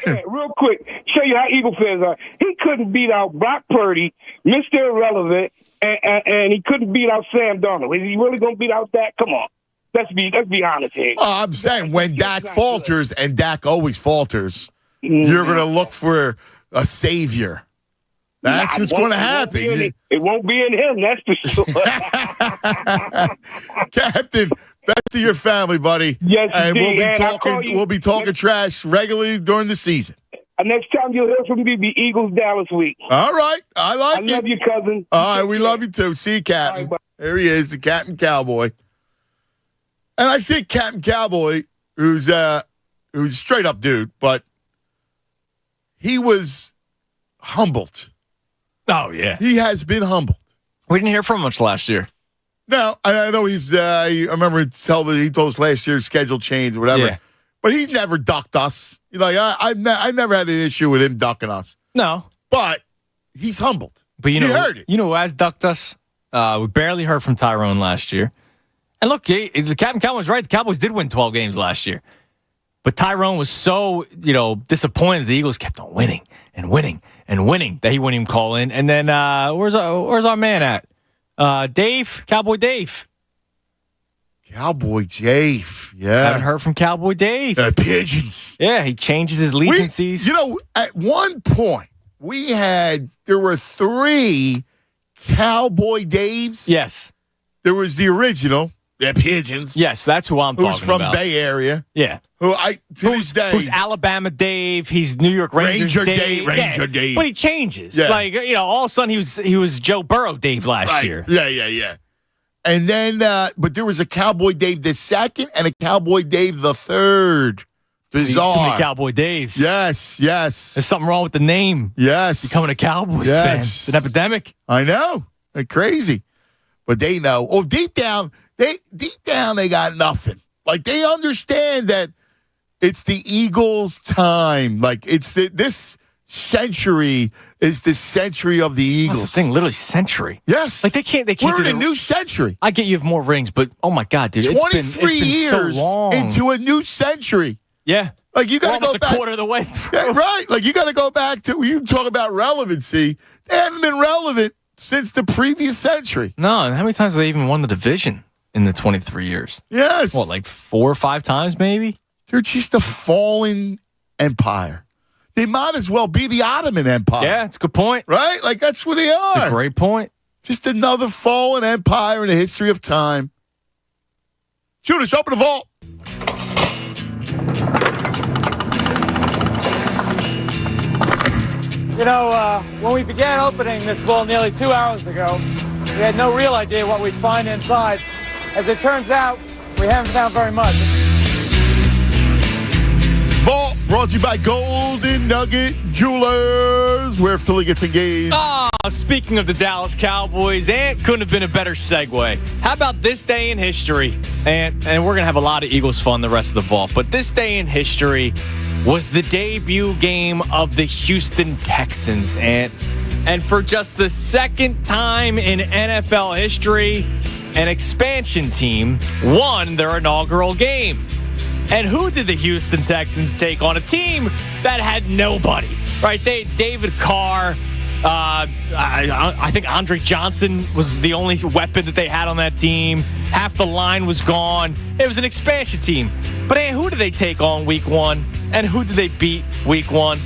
Hey, real quick, show you how Eagle fans are. He couldn't beat out Brock Purdy, Mr. Irrelevant, and he couldn't beat out Sam Darnold. Is he really going to beat out that? Come on. Let's be honest here. I'm saying when Dak falters, and Dak always falters, you're going to look for a savior. That's what's going to happen. It won't be in him, that's for sure. Captain, back to your family, buddy. Yes, and indeed. we'll be talking trash regularly during the season. Next time you'll hear from me, be Eagles Dallas week. All right. I like it. I love you, cousin. All right, we love you too. See you, Captain. Right, there he is, the Captain Cowboy. And I think Captain Cowboy, who's a straight up dude, but he was humbled. Oh, yeah. He has been humbled. We didn't hear from him much last year. No, I know he's. I remember he told us last year's schedule changed or whatever. Yeah. But he's never ducked us. You know, I've never had an issue with him ducking us. No, but he's humbled. But you heard it. You know who has ducked us? We barely heard from Tyrone last year. And look, the Captain Cowboys right. The Cowboys did win 12 games last year. But Tyrone was so, disappointed the Eagles kept on winning and winning and winning that he wouldn't even call in. And then where's our man at? Dave, Cowboy Dave. Cowboy Dave, yeah. Haven't heard from Cowboy Dave. Pigeons. Yeah, he changes his legencies. At one point, there were 3 Cowboy Daves. Yes. There was the original, Pigeons. Yes, that's who I'm talking about. Who's from Bay Area. Yeah. This day. Who's Alabama Dave. He's New York Rangers Dave. Ranger Dave. But he changes. Yeah. All of a sudden he was Joe Burrow Dave last year. Yeah. And then, but there was a Cowboy Dave the second and a Cowboy Dave the third. Bizarre. Too many Cowboy Daves. Yes. There's something wrong with the name. Yes. Becoming a Cowboys fan. It's an epidemic. I know. They're crazy. But they know. Oh, deep down, they got nothing. Like, they understand that it's the Eagles' time. Like, it's this century is the century of the Eagles. That's the thing, literally century. Yes. Like, they can't We're do in a new century. I get you have more rings, but oh my God, dude. 23 it's been years so long. into a new century. Yeah. Like, you got to go back. a quarter of the way through. Yeah, right. Like, you got to go back to, you talk about relevancy. They haven't been relevant since the previous century. No, and how many times have they even won the division in the 23 years? Yes. What, like 4 or 5 times maybe? They're just a fallen empire. They might as well be the Ottoman Empire. Yeah, it's a good point. Right? Like, that's what they are. It's a great point. Just another fallen empire in the history of time. Judas, open the vault. When we began opening this vault nearly 2 hours ago, we had no real idea what we'd find inside. As it turns out, we haven't found very much. Vault brought to you by Golden Nugget Jewelers, where Philly gets engaged. Speaking of the Dallas Cowboys, and couldn't have been a better segue. How about this day in history? And we're going to have a lot of Eagles fun the rest of the vault, but this day in history was the debut game of the Houston Texans. And for just the second time in NFL history, an expansion team won their inaugural game. And who did the Houston Texans take on? A team that had nobody, right? David Carr, I think Andre Johnson was the only weapon that they had on that team. Half the line was gone. It was an expansion team. But who did they take on week 1? And who did they beat week 1?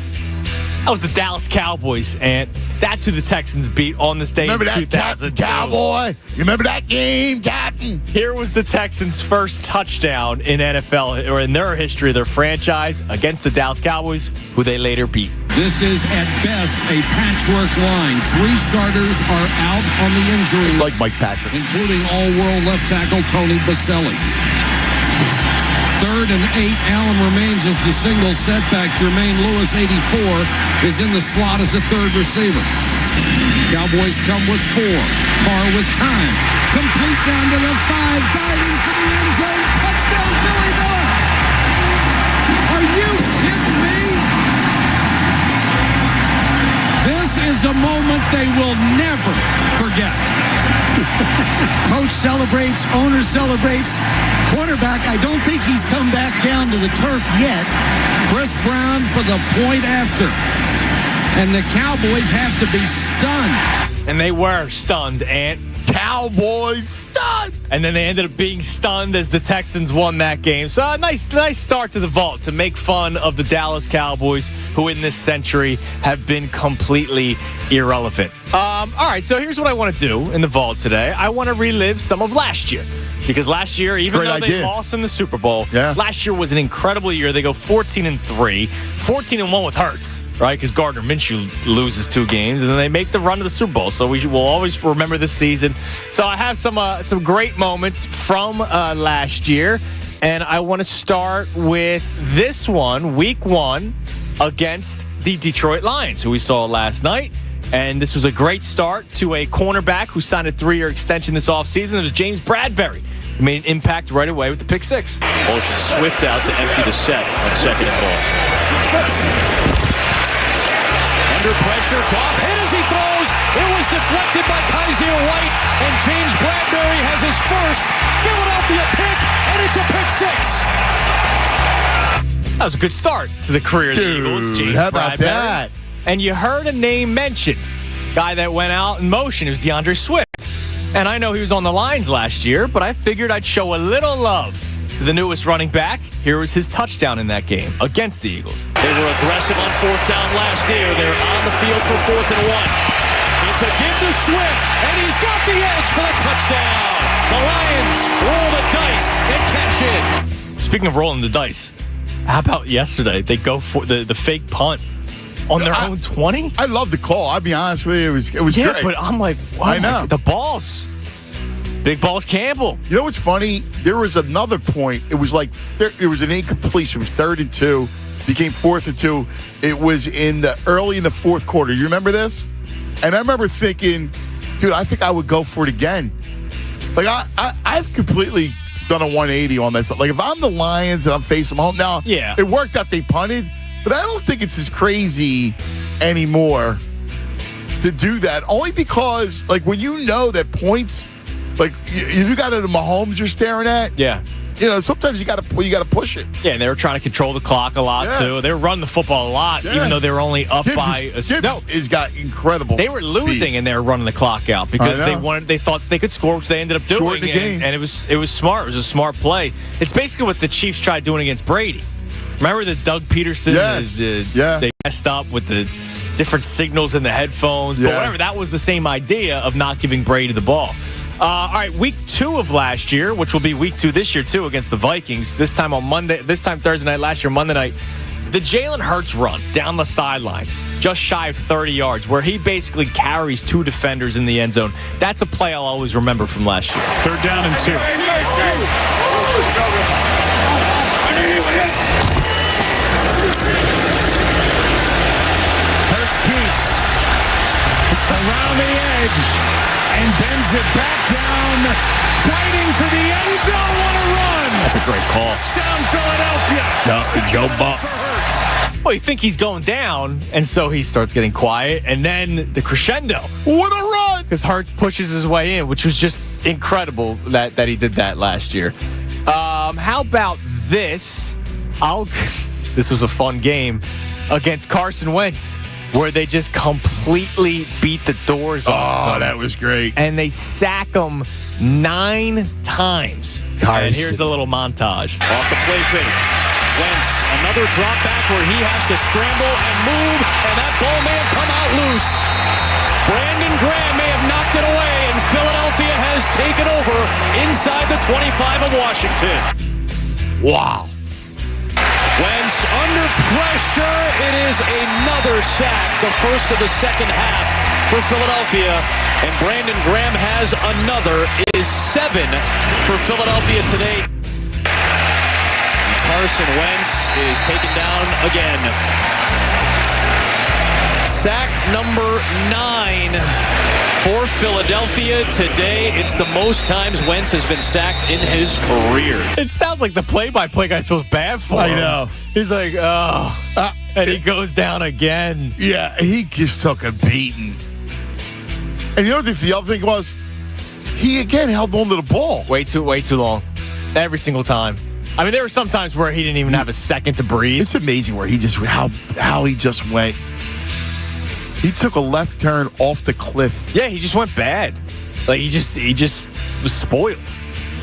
That was the Dallas Cowboys, and that's who the Texans beat on this day in 2002. Cowboy? You remember that game, Captain? Here was the Texans' first touchdown in NFL, or in their history, their franchise, against the Dallas Cowboys, who they later beat. This is, at best, a patchwork line. 3 starters are out on the injury list, like Mike Patrick, including all-world left tackle Tony Baselli. 3rd and 8, Allen remains as the single setback. Jermaine Lewis, 84, is in the slot as a 3rd receiver. Cowboys come with 4. Carr with time. Complete down to the 5. Diving for the end zone. Touchdown, Billy Miller. Are you kidding me? This is a moment they will never forget. Coach celebrates, owner celebrates. Quarterback, I don't think he's come back down to the turf yet. Chris Brown for the point after. And the Cowboys have to be stunned. And they were stunned, and Cowboys stunned. And then they ended up being stunned as the Texans won that game. So a nice start to the vault to make fun of the Dallas Cowboys, who in this century have been completely irrelevant. All right, so here's what I want to do in the vault today. I want to relive some of last year. Because last year, even though they lost in the Super Bowl, last year was an incredible year. They go 14-3, 14-1 with Hurts, right? Because Gardner Minshew loses 2 games, and then they make the run to the Super Bowl. So we will always remember this season. So I have some great moments from last year, and I want to start with this one, Week 1, against the Detroit Lions, who we saw last night. And this was a great start to a cornerback who signed a 3-year extension this offseason. It was James Bradbury. He made an impact right away with the pick 6. Motion Swift out to empty the set on 2nd and goal. Under pressure, Goff hit as he throws. It was deflected by Kaiser White, and James Bradbury has his first Philadelphia pick, and it's a pick 6. That was a good start to the career of the Eagles, James how about Bradbury. that? And you heard a name mentioned. Guy that went out in motion is DeAndre Swift. And I know he was on the Lions last year, but I figured I'd show a little love to the newest running back. Here was his touchdown in that game against the Eagles. They were aggressive on 4th down last year. They're on the field for 4th and 1. It's a give to Swift, and he's got the edge for the touchdown. The Lions roll the dice and catch it. Speaking of rolling the dice, how about yesterday? They go for the fake punt on their own 20? I love the call. I'll be honest with you. It was great. But I'm like, what? I know. The balls. Big balls Campbell. You know what's funny? There was another point. It was like it was an incompletion. It was 3rd and 2. Became 4th and 2. It was early in the 4th quarter. You remember this? And I remember thinking, dude, I think I would go for it again. Like I've completely done a 180 on that stuff. Like if I'm the Lions and I'm facing them home now, it worked out. They punted. But I don't think it's as crazy anymore to do that. Only because, like, when you know that points, like, you got the Mahomes you're staring at. Yeah. You know, sometimes you got to push it. Yeah, and they were trying to control the clock a lot, too. They were running the football a lot, even though they were only up by a... Gibbs has got incredible They were losing, and they were running the clock out because they thought they could score, which they ended up doing. The game. And it was smart. It was a smart play. It's basically what the Chiefs tried doing against Brady. Remember the Doug Peterson? They messed up with the different signals in the headphones. But whatever, that was the same idea of not giving Brady the ball. All right, week 2 of last year, which will be week 2 this year, too, against the Vikings. This time Thursday night, last year, Monday night. The Jalen Hurts run down the sideline, just shy of 30 yards, where he basically carries 2 defenders in the end zone. That's a play I'll always remember from last year. 3rd down and 2. Around the edge and bends it back down, fighting for the end zone. What a run! That's a great call. Touchdown, Philadelphia. Well, you think he's going down, and so he starts getting quiet, and then the crescendo. What a run! Because Hurts pushes his way in, which was just incredible that he did that last year. How about this? This was a fun game against Carson Wentz, where they just completely beat the doors off. Oh, that was great. And they sack him 9 times. And here's a little montage. Off the play fake. Wentz, another drop back where he has to scramble and move, and that ball may have come out loose. Brandon Graham may have knocked it away, and Philadelphia has taken over inside the 25 of Washington. Wow. Wentz under pressure. It is another sack, the first of the second half for Philadelphia. And Brandon Graham has another. It is 7 for Philadelphia today. Carson Wentz is taken down again. Sack number 9 for Philadelphia today. It's the most times Wentz has been sacked in his career. It sounds like the play-by-play guy feels bad for him. I know. He's like, oh. And he goes down again. Yeah, he just took a beating. And you know what the other thing was? He, again, held on to the ball. Way too long. Every single time. I mean, there were some times where he didn't even have a second to breathe. It's amazing where he just how he just went. He took a left turn off the cliff. Yeah, he just went bad. Like he just was spoiled.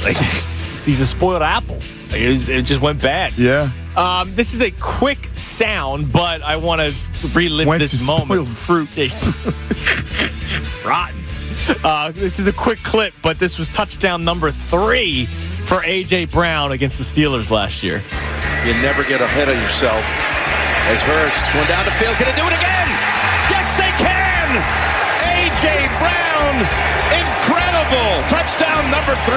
Like he's a spoiled apple. Like, it just went bad. Yeah. This is a quick sound, but I want to relive this moment. Fruit. Rotten. This is a quick clip, but this was touchdown number 3 for A.J. Brown against the Steelers last year. You never get ahead of yourself. As Hurts going down the field, can they do it again? Yes, they can! A.J. Brown, incredible! Touchdown number 3.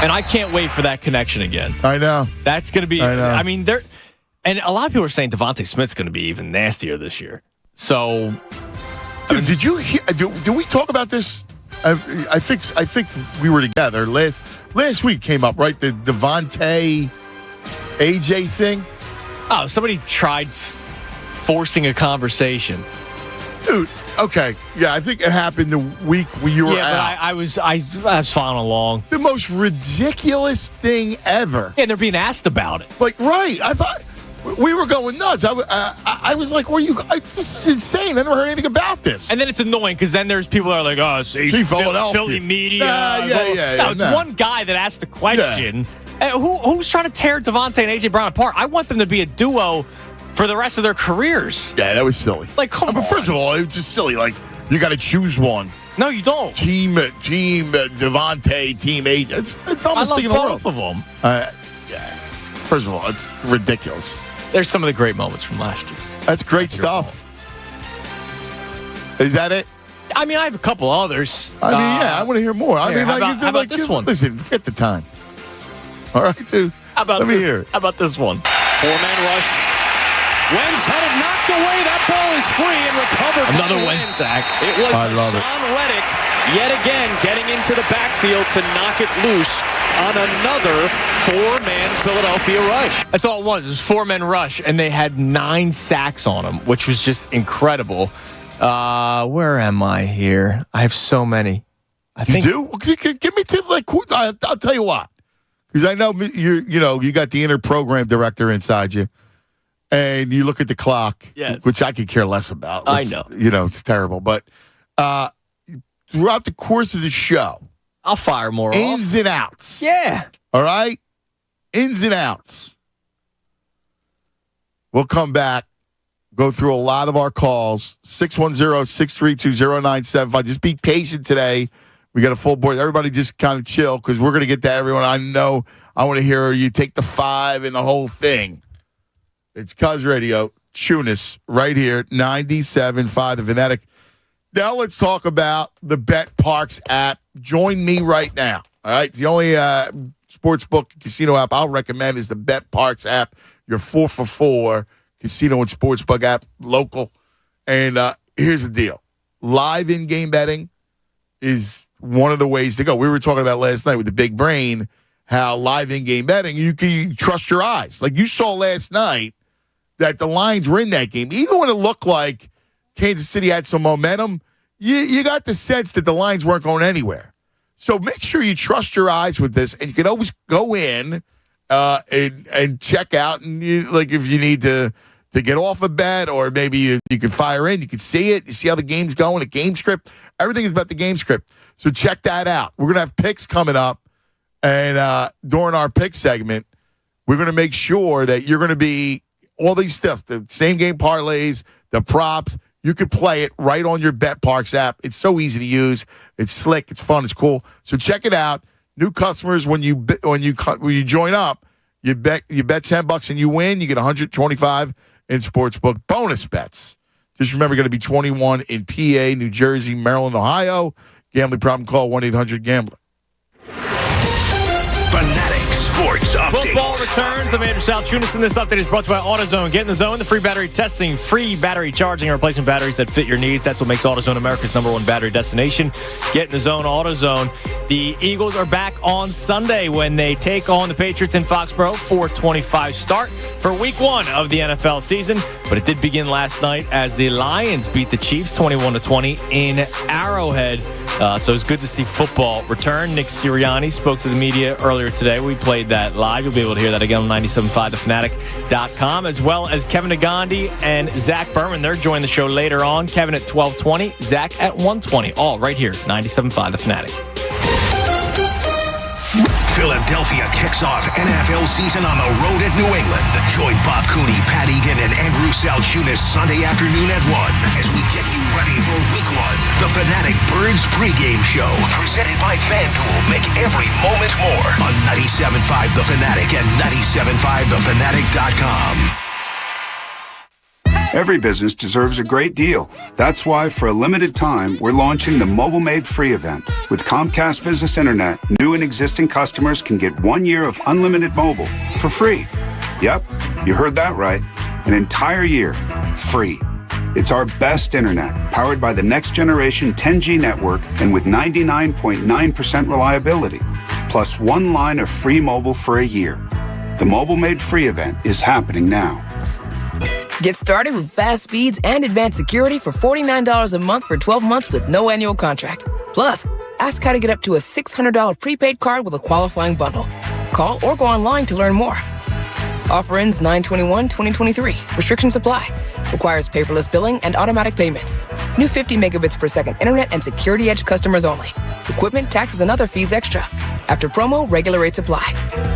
And I can't wait for that connection again. I know. That's going to be, I mean, and a lot of people are saying Devontae Smith's going to be even nastier this year. So, dude, did you hear? Did we talk about this? I think we were together last week. Came up right, the Devontae AJ thing. Oh, somebody tried forcing a conversation, dude. Okay, yeah, I think it happened the week when you were out. Yeah, but I was following along. The most ridiculous thing ever. Yeah, and they're being asked about it. Like, right? I thought. We were going nuts. I was like, "Were you? This is insane. I never heard anything about this." And then it's annoying because then there's people that are like, "Oh, see Philadelphia, Philly media." Yeah. It's one guy that asked the question. Yeah. Who's trying to tear Devontae and AJ Brown apart? I want them to be a duo for the rest of their careers. Yeah, that was silly. Like, come on. First of all, it was just silly. Like, you got to choose one. No, you don't. Team Devontae, Team AJ. It's the dumbest thing in the world. Both of them. Yeah. First of all, it's ridiculous. There's some of the great moments from last year. That's great stuff. Is that it? I mean, I have a couple others. I mean, I want to hear more. How about this one? Listen, forget the time. All right, dude. Let me hear it. How about this one? 4-man rush. Wentz had it knocked away. That ball is free and recovered. Another Wentz sack. It was Hassan Reddick yet again getting into the backfield to knock it loose on another 4-man Philadelphia rush. That's all it was. It was 4-man rush, and they had 9 sacks on them, which was just incredible. Where am I here? I have so many. I think you do? Give me tips. Like, I'll tell you what, because I know you got the inner program director inside you, and you look at the clock, which I could care less about. I know. It's terrible, but throughout the course of the show, I'll fire more ins and outs. Yeah. All right? Ins and outs. We'll come back, go through a lot of our calls. 610-632-0975. Just be patient today. We got a full board. Everybody just kind of chill because we're going to get to everyone. I know I want to hear you take the 5 and the whole thing. It's Cuz Radio, Tunis, right here, 97.5 The Fanatic. Now let's talk about the Bet Parks app. Join me right now. All right. The only sportsbook casino app I'll recommend is the Bet Parks app. Your 4 for 4 casino and sportsbook app, local. And here's the deal. Live in-game betting is one of the ways to go. We were talking about last night with the big brain how live in-game betting, you can trust your eyes. Like you saw last night that the lines were in that game. Even when it looked like Kansas City had some momentum, you got the sense that the lines weren't going anywhere. So make sure you trust your eyes with this, and you can always go in and check out. And if you need to get off a bet, or maybe you can fire in, you can see it. You see how the game's going, a game script. Everything is about the game script. So check that out. We're gonna have picks coming up, and during our pick segment, we're gonna make sure that you're gonna be all these stuff, the same game parlays, the props. You can play it right on your Bet Parks app. It's so easy to use. It's slick. It's fun. It's cool. So check it out. New customers, when you join up, you bet $10 and you win. You get $125 in sportsbook bonus bets. Just remember, you're going to be 21 in PA, New Jersey, Maryland, Ohio. Gambling problem? Call 1-800-GAMBLER. Fanatic Sports Updates. Football returns. I'm Andrew Salchunas, and this update is brought to you by AutoZone. Get in the zone. The free battery testing, free battery charging, and replacement batteries that fit your needs. That's what makes AutoZone America's #1 battery destination. Get in the zone, AutoZone. The Eagles are back on Sunday when they take on the Patriots in Foxborough. 4:25 start for Week 1 of the NFL season. But it did begin last night as the Lions beat the Chiefs 21-20 in Arrowhead. So it's good to see football return. Nick Siriani spoke to the media earlier today. We played that live. You'll be able to hear that again on 97.5thefanatic.com, as well as Kevin Nagandi and Zach Berman. They're joining the show later on. Kevin at 12:20, Zach at 1:20. All right here, 97.5 The Fanatic. Philadelphia kicks off NFL season on the road at New England. Join Bob Cooney, Pat Egan, and Andrew Salchunas Sunday afternoon at 1 as we get you ready for Week 1. The Fanatic Birds pregame show, presented by FanDuel. Make every moment more on 97.5 The Fanatic and 97.5thefanatic.com. Every business deserves a great deal. That's why, for a limited time, we're launching the Mobile Made Free event. With Comcast Business Internet, new and existing customers can get 1 year of unlimited mobile for free. Yep, you heard that right. An entire year, free. It's our best internet, powered by the next generation 10G network and with 99.9% reliability. Plus 1 line of free mobile for a year. The Mobile Made Free event is happening now. Get started with fast speeds and advanced security for $49 a month for 12 months with no annual contract. Plus, ask how to get up to a $600 prepaid card with a qualifying bundle. Call or go online to learn more. Offer ends 9/21/2023. Restrictions apply. Requires paperless billing and automatic payments. New 50 megabits per second internet and Security Edge customers only. Equipment, taxes, and other fees extra. After promo, regular rates apply.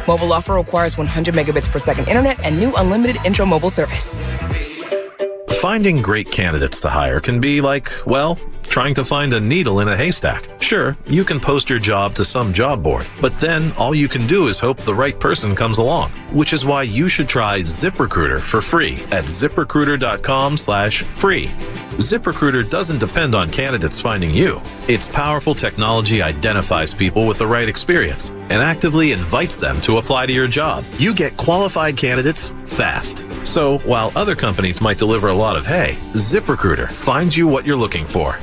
Mobile offer requires 100 megabits per second internet and new unlimited intro mobile service. Finding great candidates to hire can be like, well, trying to find a needle in a haystack. Sure, you can post your job to some job board, but then all you can do is hope the right person comes along, which is why you should try ZipRecruiter for free at ZipRecruiter.com/free. ZipRecruiter doesn't depend on candidates finding you. Its powerful technology identifies people with the right experience and actively invites them to apply to your job. You get qualified candidates fast. So while other companies might deliver a lot of hay, ZipRecruiter finds you what you're looking for.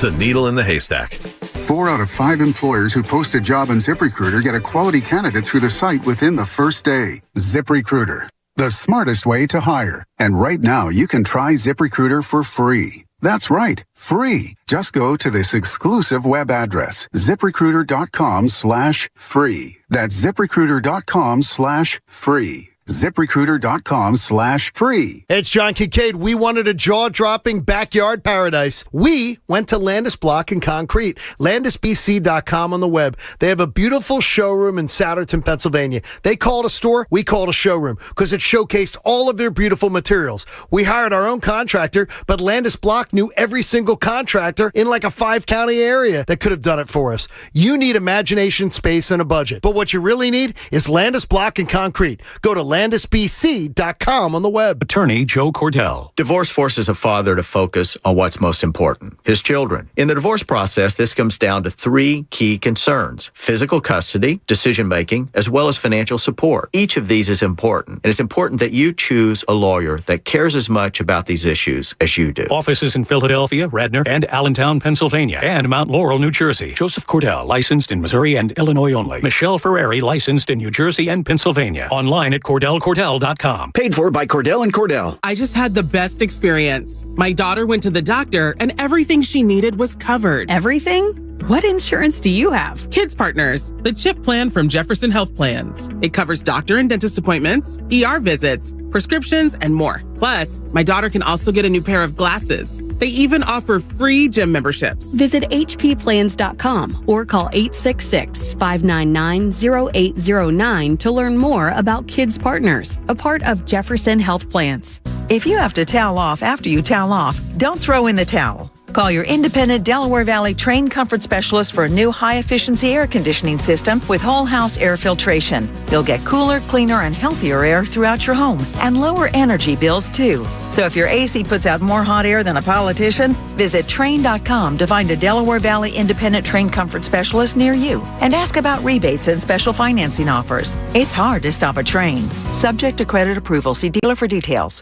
The needle in the haystack. 4 out of 5 employers who post a job on ZipRecruiter get a quality candidate through the site within the first day. ZipRecruiter, the smartest way to hire. And right now, you can try ZipRecruiter for free. That's right, free. Just go to this exclusive web address, ZipRecruiter.com/free. That's ZipRecruiter.com/free. ZipRecruiter.com/free. It's John Kincaid. We wanted a jaw-dropping backyard paradise. We went to Landis Block and Concrete. LandisBC.com on the web. They have a beautiful showroom in Souderton, Pennsylvania. They call it a store. We call it a showroom because it showcased all of their beautiful materials. We hired our own contractor, but Landis Block knew every single contractor in like a 5-county area that could have done it for us. You need imagination, space, and a budget. But what you really need is Landis Block and Concrete. Go to LandisBC.com on the web. Attorney Joe Cordell. Divorce forces a father to focus on what's most important, his children. In the divorce process, this comes down to 3 key concerns: physical custody, decision-making, as well as financial support. Each of these is important, and it's important that you choose a lawyer that cares as much about these issues as you do. Offices in Philadelphia, Radnor, and Allentown, Pennsylvania, and Mount Laurel, New Jersey. Joseph Cordell, licensed in Missouri and Illinois only. Michelle Ferrari, licensed in New Jersey and Pennsylvania. Online at CordellCordell.com. Paid for by Cordell and Cordell. I just had the best experience. My daughter went to the doctor and everything she needed was covered. Everything? What insurance do you have? Kids Partners, the CHIP plan from Jefferson Health Plans. It covers doctor and dentist appointments, ER visits, prescriptions, and more. Plus, my daughter can also get a new pair of glasses. They even offer free gym memberships. Visit hpplans.com or call 866-599-0809 to learn more about Kids Partners, a part of Jefferson Health Plans. If you have to towel off after you towel off, don't throw in the towel. Call your independent Delaware Valley trained comfort specialist for a new high-efficiency air conditioning system with whole-house air filtration. You'll get cooler, cleaner, and healthier air throughout your home and lower energy bills, too. So if your AC puts out more hot air than a politician, visit Train.com to find a Delaware Valley independent trained comfort specialist near you and ask about rebates and special financing offers. It's hard to stop a train. Subject to credit approval. See dealer for details.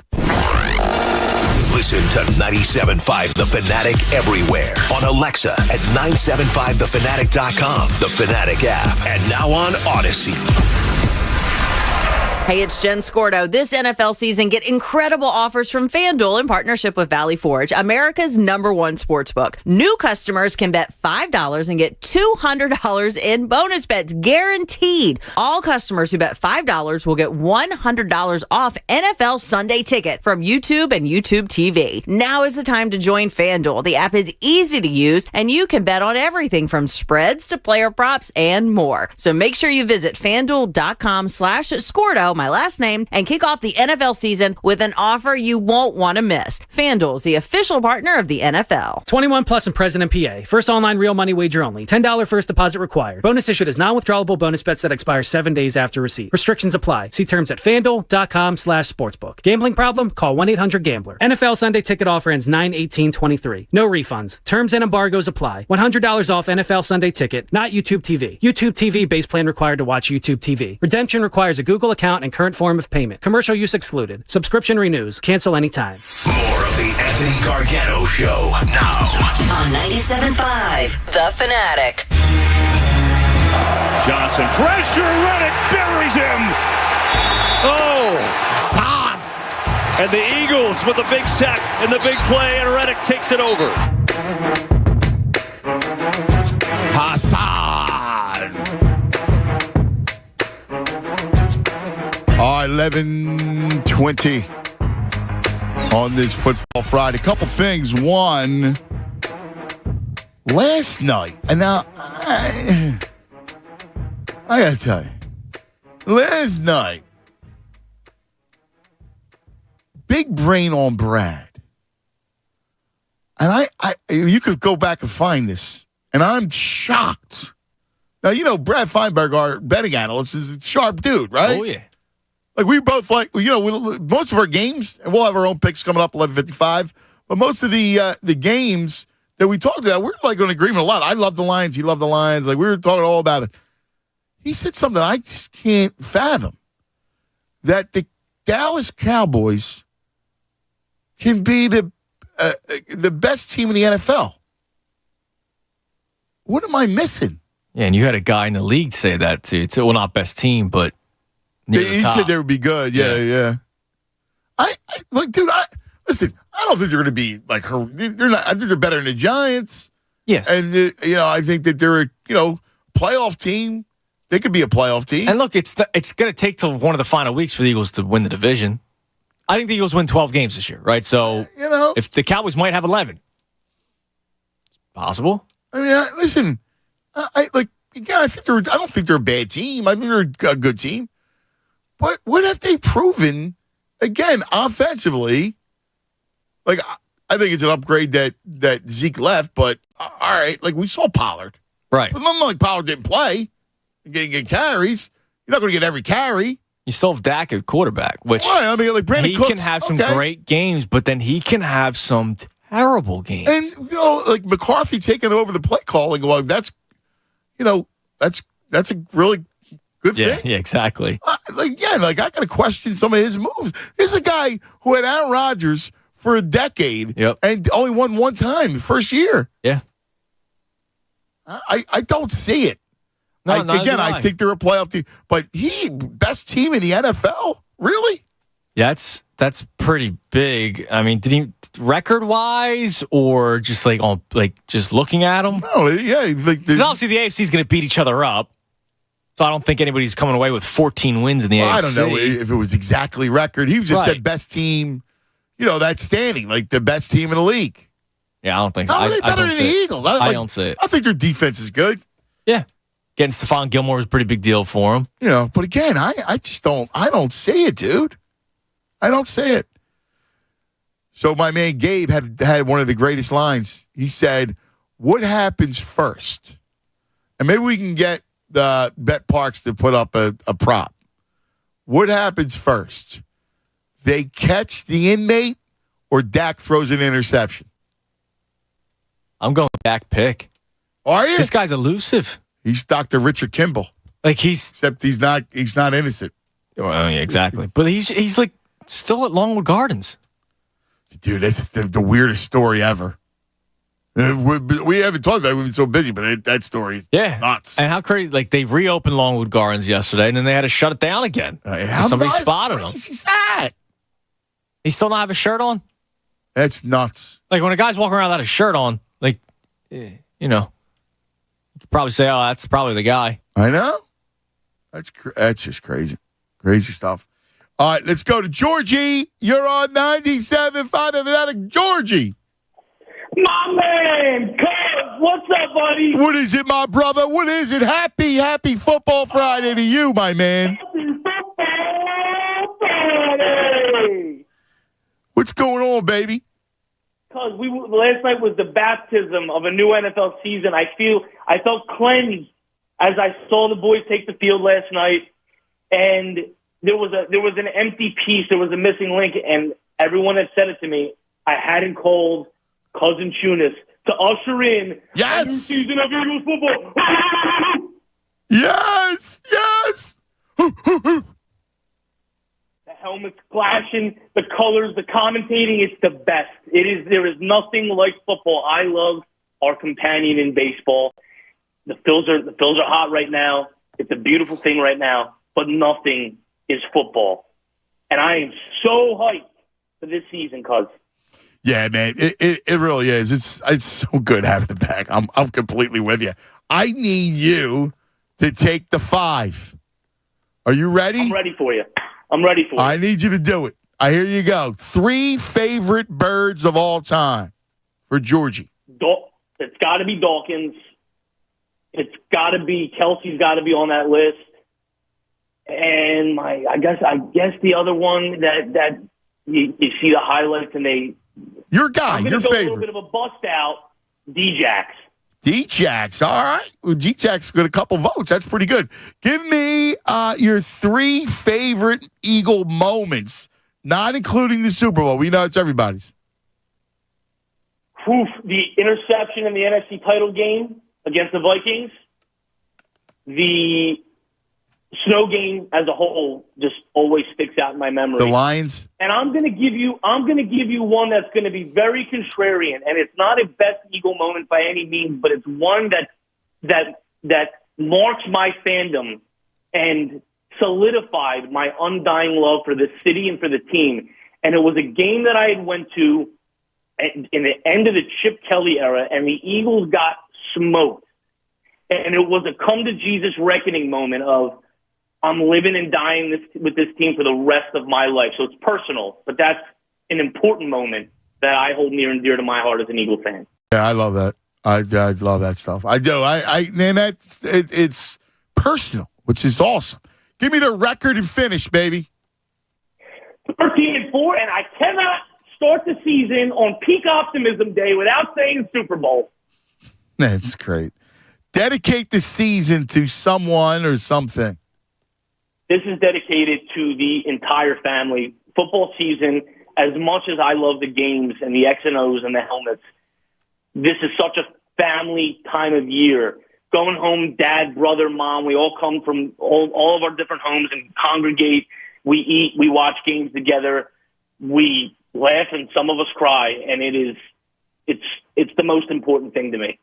Listen to 97.5 The Fanatic everywhere. On Alexa at 975thefanatic.com, the Fanatic app, and now on Odyssey. Hey, it's Jen Scordo. This NFL season, get incredible offers from FanDuel in partnership with Valley Forge, America's #1 sportsbook. New customers can bet $5 and get $200 in bonus bets guaranteed. All customers who bet $5 will get $100 off NFL Sunday Ticket from YouTube and YouTube TV. Now is the time to join FanDuel. The app is easy to use, and you can bet on everything from spreads to player props and more. So make sure you visit FanDuel.com/Scordo, my last name, and kick off the NFL season with an offer you won't want to miss. FanDuel is the official partner of the NFL. 21 plus and present in PA. First online real money wager only. $10 first deposit required. Bonus issued as non-withdrawable bonus bets that expire 7 days after receipt. Restrictions apply. See terms at FanDuel.com/sportsbook. Gambling problem? Call 1-800-GAMBLER. NFL Sunday Ticket offer ends 9/18/23. No refunds. Terms and embargoes apply. $100 off NFL Sunday Ticket, not YouTube TV. YouTube TV base plan required to watch YouTube TV. Redemption requires a Google account and current form of payment. Commercial use excluded. Subscription renews. Cancel anytime. More of the Anthony Gargano Show now on 97.5 The Fanatic. Johnson, pressure, Reddick buries him. Oh, Hassan. And the Eagles with a big sack and the big play, and Reddick takes it over. Hassan. All right, 11:20 on this Football Friday. A couple things. One, last night, and now I got to tell you, last night, big brain on Brad. And you could go back and find this, and I'm shocked. Now, you know, Brad Feinberg, our betting analyst, is a sharp dude, right? Oh, yeah. Like, we both most of our games, and we'll have our own picks coming up 11:55, but most of the games that we talked about, we're like in agreement a lot. I love the Lions. He loved the Lions. Like, we were talking all about it. He said something I just can't fathom, that the Dallas Cowboys can be the best team in the NFL. What am I missing? Yeah, and you had a guy in the league say that too. Well, not best team, but he said they would be good. Yeah. Dude, listen, I don't think they're going to be like her. They're not. I think they're better than the Giants. Yes. And, I think that they're a, playoff team. They could be a playoff team. And look, it's going to take till one of the final weeks for the Eagles to win the division. I think the Eagles win 12 games this year, right? So, if the Cowboys might have 11, it's possible. I mean, listen, I don't think they're a bad team. I think they're a good team. But what have they proven, again, offensively? Like, I think it's an upgrade that Zeke left, but all right, like we saw Pollard. Right. But not like Pollard didn't play. Get carries. You're not going to get every carry. You still have Dak at quarterback, which Brandon he Cooks, can have some great games, but then he can have some terrible games. And like McCarthy taking over the play calling, well, that's a really good thing. Yeah, exactly. I got to question some of his moves. This is a guy who had Aaron Rodgers for a decade and only won one time the first year. Yeah. I don't see it. No, I think they're a playoff team, but best team in the NFL? Really? Yeah, that's pretty big. I mean, did he record-wise or just just looking at them? No, yeah. Because obviously the AFC is going to beat each other up. So I don't think anybody's coming away with 14 wins in the AFC. I don't know if it was exactly record. He just said best team, that's standing, like the best team in the league. Yeah, I don't think so. How are they better than the Eagles? I don't see it. I think their defense is good. Yeah. Getting Stephon Gilmore was a pretty big deal for him. But again, I just don't see it, dude. I don't see it. So my man Gabe had one of the greatest lines. He said, "What happens first?" And maybe we can get the Bet Parks to put up a prop. What happens first? They catch the inmate or Dak throws an interception? I'm going Dak pick. Are you? This guy's elusive. He's Dr. Richard Kimball. Except he's not innocent. Well, yeah, exactly. But he's like still at Longwood Gardens. Dude, that's the weirdest story ever. We haven't talked about it. We've been so busy, but that story is nuts. And how crazy, like they reopened Longwood Gardens yesterday, and then they had to shut it down again. Somebody spotted him. Crazy is that? He still not have a shirt on? That's nuts. Like when a guy's walking around without a shirt on, like, you know, you could probably say, oh, that's probably the guy. I know. That's just crazy. Crazy stuff. All right, let's go to Georgie. You're on 97.5 Fanatic. Georgie. My man, Cuz, what's up, buddy? What is it, my brother? What is it? Happy Football Friday to you, my man. Happy Football Friday. What's going on, baby? Cuz, last night was the baptism of a new NFL season. I felt cleansed as I saw the boys take the field last night, and there was an empty piece. There was a missing link, and everyone had said it to me. I hadn't called Cousin Tunis to usher in a new season of Eagles football. Yes. The helmets flashing, the colors, the commentating, it's the best. There is nothing like football. I love our companion in baseball. The Phils are hot right now. It's a beautiful thing right now, but nothing is football. And I am so hyped for this season, cuz. Yeah, man, it really is. It's so good having it back. I'm completely with you. I need you to take the 5. Are you ready? I'm ready for you. I need you to do it. Here you go. 3 favorite birds of all time for Georgie. It's got to be Dawkins. It's got to be Kelsey's. Got to be on that list. And I guess the other one that you see the highlights and they. Your guy, your favorite. A little bit of a bust out, D-Jax. D-Jax, all right. Well, D-Jax got a couple votes. That's pretty good. Give me your 3 favorite Eagle moments, not including the Super Bowl. We know it's everybody's. The interception in the NFC title game against the Vikings. The snow game as a whole just always sticks out in my memory. The Lions. And I'm going to give you one that's going to be very contrarian, and it's not a best Eagle moment by any means, but it's one that marks my fandom and solidified my undying love for the city and for the team. And it was a game that I had went to in the end of the Chip Kelly era, and the Eagles got smoked. And it was a come-to-Jesus reckoning moment of, I'm living and dying with this team for the rest of my life. So it's personal, but that's an important moment that I hold near and dear to my heart as an Eagle fan. Yeah, I love that. I love that stuff. I do. Man, it's personal, which is awesome. Give me the record and finish, baby. 13-4, and I cannot start the season on peak optimism day without saying Super Bowl. That's great. Dedicate the season to someone or something. This is dedicated to the entire family. Football season, as much as I love the games and the X and O's and the helmets, this is such a family time of year. Going home, dad, brother, mom, we all come from all of our different homes and congregate. We eat, we watch games together, we laugh, and some of us cry, and it's the most important thing to me.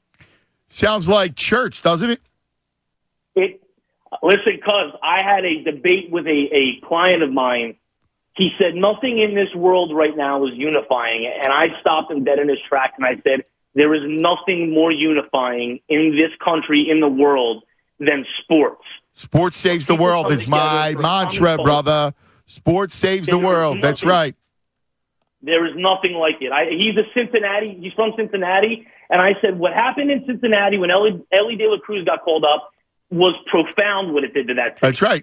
Sounds like church, doesn't it? Listen, cuz I had a debate with a client of mine. He said nothing in this world right now is unifying, and I stopped him dead in his tracks, and I said there is nothing more unifying in this country, in the world, than sports. Sports saves the world. It's my mantra, brother. Sports saves the world. That's right. There is nothing like it. He's from Cincinnati, and I said what happened in Cincinnati when Ellie De La Cruz got called up was profound what it did to that team. That's right.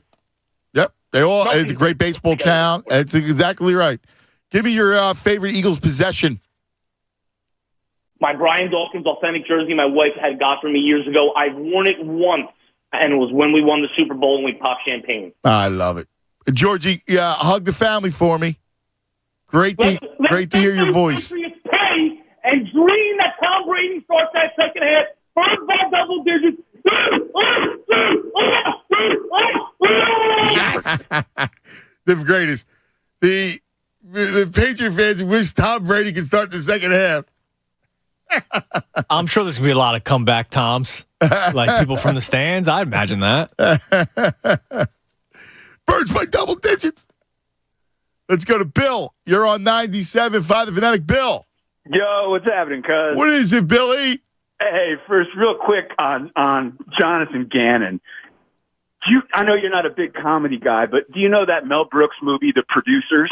Yep. It's a great baseball town. That's exactly right. Give me your favorite Eagles possession. My Brian Dawkins authentic jersey my wife had got for me years ago. I've worn it once, and it was when we won the Super Bowl and we popped champagne. I love it. Georgie, hug the family for me. Great to hear your voice. Pay and dream that Tom Brady starts that second half. First by double digits. Yes. The greatest. The Patriot fans wish Tom Brady could start the second half. I'm sure there's going to be a lot of comeback Toms, like people from the stands. I imagine that. Birds by double digits. Let's go to Bill. You're on 97.5 The Fanatic. Bill. Yo, what's happening, cuz? What is it, Billy? Hey, first, real quick on Jonathan Gannon. I know you're not a big comedy guy, but do you know that Mel Brooks movie, The Producers?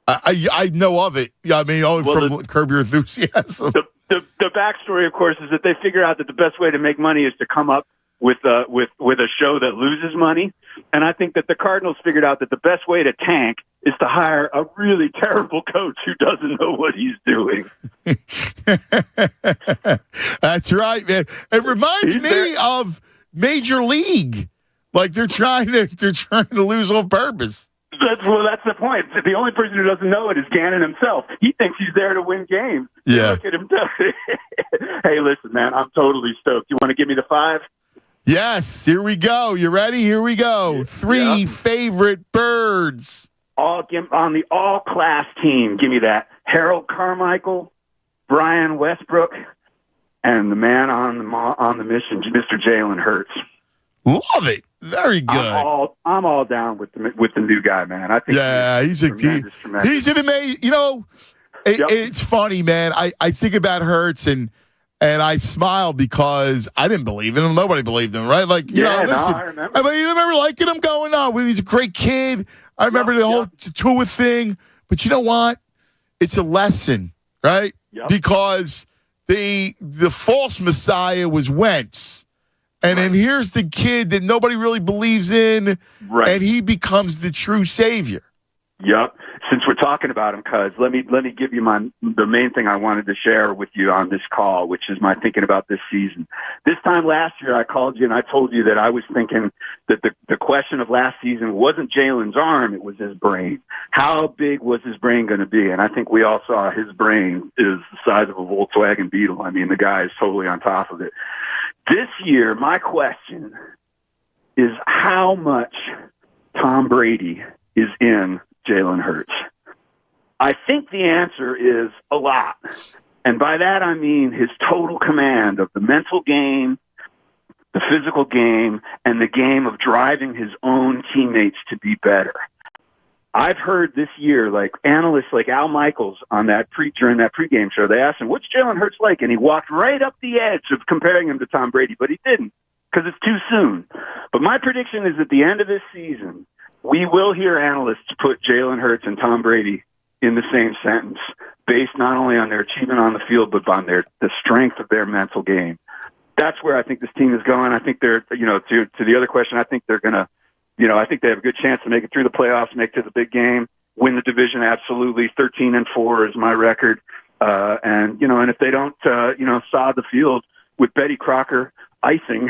I know of it. Yeah, I mean, from Curb Your Enthusiasm. The backstory, of course, is that they figure out that the best way to make money is to come up with a show that loses money. And I think that the Cardinals figured out that the best way to tank is to hire a really terrible coach who doesn't know what he's doing. That's right, man. It reminds me of Major League. Like they're trying to lose on purpose. That's the point. The only person who doesn't know it is Gannon himself. He thinks he's there to win games. Yeah. Look at him. Hey, listen, man, I'm totally stoked. You want to give me the 5? Yes. Here we go. You ready? Here we go. 3 favorite birds. On the all-class team, give me that. Harold Carmichael, Brian Westbrook, and the man on the mission, Mr. Jalen Hurts. Love it. Very good. I'm all down with the new guy, man. I think he's an amazing. You know, it's funny, man. I think about Hurts and I smile because I didn't believe in him. Nobody believed in him, right? Like listen. I remember. I mean, you remember liking him going on. He's a great kid. I remember the whole Tua thing. But you know what? It's a lesson, right? Yep. Because the false Messiah was Wentz. And then here's the kid that nobody really believes in, and he becomes the true savior. Yep. Since we're talking about him, cuz let me give you the main thing I wanted to share with you on this call, which is my thinking about this season. This time last year, I called you and I told you that I was thinking that the question of last season wasn't Jalen's arm, it was his brain. How big was his brain going to be? And I think we all saw his brain is the size of a Volkswagen Beetle. I mean, the guy is totally on top of it. This year, my question is how much Tom Brady is in Jalen Hurts. I think the answer is a lot. And by that, I mean his total command of the mental game, the physical game, and the game of driving his own teammates to be better. I've heard this year, like analysts like Al Michaels on during that pregame show, they asked him, what's Jalen Hurts like? And he walked right up the edge of comparing him to Tom Brady, but he didn't because it's too soon. But my prediction is at the end of this season, we will hear analysts put Jalen Hurts and Tom Brady in the same sentence based not only on their achievement on the field, but on the strength of their mental game. That's where I think this team is going. I think they're, to the other question, I think they're going to, I think they have a good chance to make it through the playoffs, make it to the big game, win the division. Absolutely. 13-4 is my record. And if they don't, sod the field with Betty Crocker icing,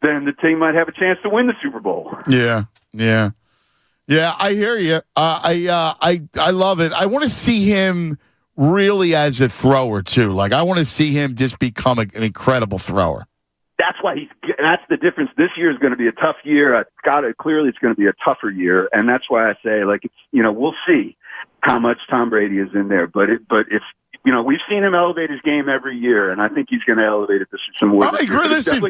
then the team might have a chance to win the Super Bowl. Yeah. I hear you. I love it. I want to see him really as a thrower too. Like I want to see him just become an incredible thrower. That's the difference. This year is going to be a tough year. Clearly it's going to be a tougher year. And that's why I say, we'll see how much Tom Brady is in there. But if we've seen him elevate his game every year, and I think he's going to elevate it some more. I agree. Listen,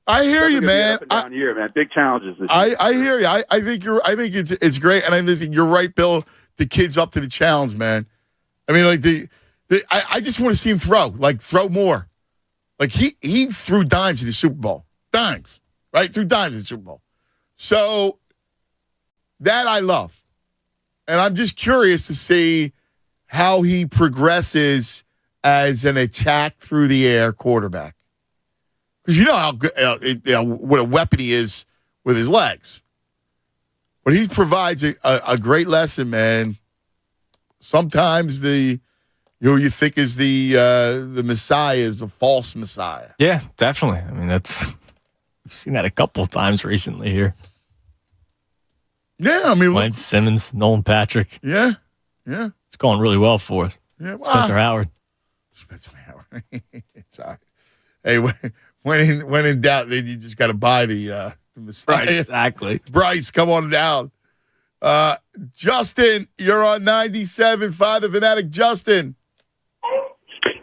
I hear you, man. Year, man. Big challenges this year. I hear you. I think it's great, and I think you're right, Bill. The kid's up to the challenge, man. I mean, I just want to see him throw more. Like he threw dimes in the Super Bowl. Dimes, right? Threw dimes in the Super Bowl. So that I love. And I'm just curious to see how he progresses as an attack through the air quarterback. Because you know how good, what a weapon he is with his legs. But he provides a great lesson, man. Sometimes who you think is the Messiah is the false Messiah. Yeah, definitely. I mean, we've seen that a couple of times recently here. Yeah, I mean, Lance Simmons, Nolan Patrick. Yeah. It's going really well for us. Yeah, Spencer Howard. It's all right. Hey, when in doubt, then you just got to buy the Messiah. Right, exactly. Bryce, come on down. Justin, you're on 97.5 The Fanatic. Justin.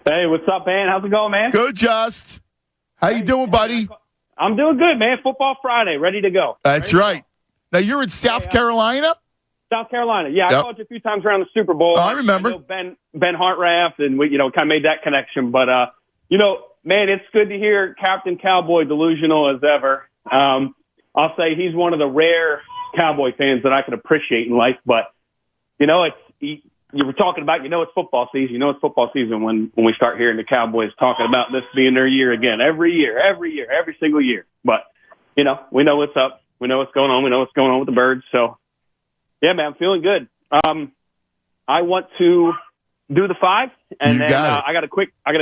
Hey, what's up, man? How's it going, man? Good, Just. How you doing, buddy? I'm doing good, man. Football Friday, ready to go. That's right. Now, you're in South Carolina? South Carolina. Yeah, I called you a few times around the Super Bowl. Oh, I remember. I know Ben Hartraft, and we, kind of made that connection. But, man, it's good to hear Captain Cowboy delusional as ever. I'll say he's one of the rare Cowboy fans that I can appreciate in life. But, you were talking about, it's football season. It's football season when we start hearing the Cowboys talking about this being their year again, every single year. But, we know what's up. We know what's going on. We know what's going on with the Birds. So, yeah, man, I'm feeling good. I want to do the 5, and then I got a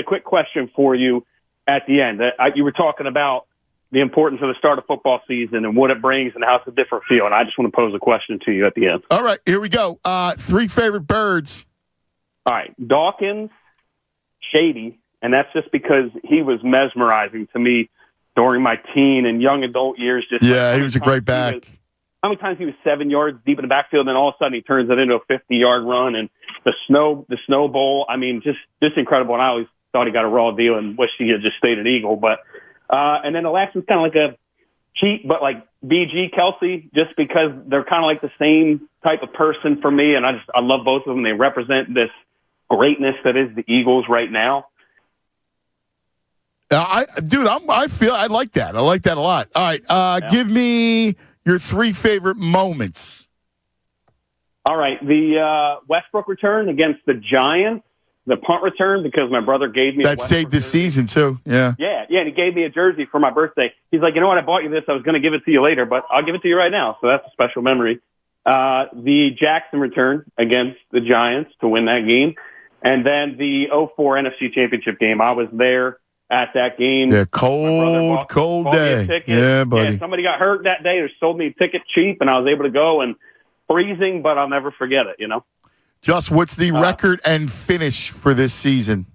quick question for you at the end. You were talking about the importance of the start of football season and what it brings and how it's a different feel. And I just want to pose a question to you at the end. All right, here we go. 3 favorite Birds. All right, Dawkins, Shady, and that's just because he was mesmerizing to me during my teen and young adult years. He was a great back. How many times he was 7 yards deep in the backfield, and then all of a sudden he turns it into a 50-yard run, and the snow bowl. I mean, just incredible. And I always thought he got a raw deal and wished he had just stayed an Eagle. But and then the last one's kind of like a cheat, but like BG Kelsey, just because they're kind of like the same type of person for me, and I love both of them. They represent this greatness that is the Eagles right now. I like that. I like that a lot. All right, give me your 3 favorite moments. All right, the Westbrook return against the Giants, the punt return, because my brother gave me that saved the season too. Yeah, and he gave me a jersey for my birthday. He's like, you know what? I bought you this. I was going to give it to you later, but I'll give it to you right now. So that's a special memory. The Jackson return against the Giants to win that game, and then the 2004 NFC Championship game. I was there at that game. Yeah, cold day. Yeah, buddy. Yeah, somebody got hurt that day. They sold me a ticket cheap, and I was able to go, and freezing, but I'll never forget it, Just what's the record and finish for this season?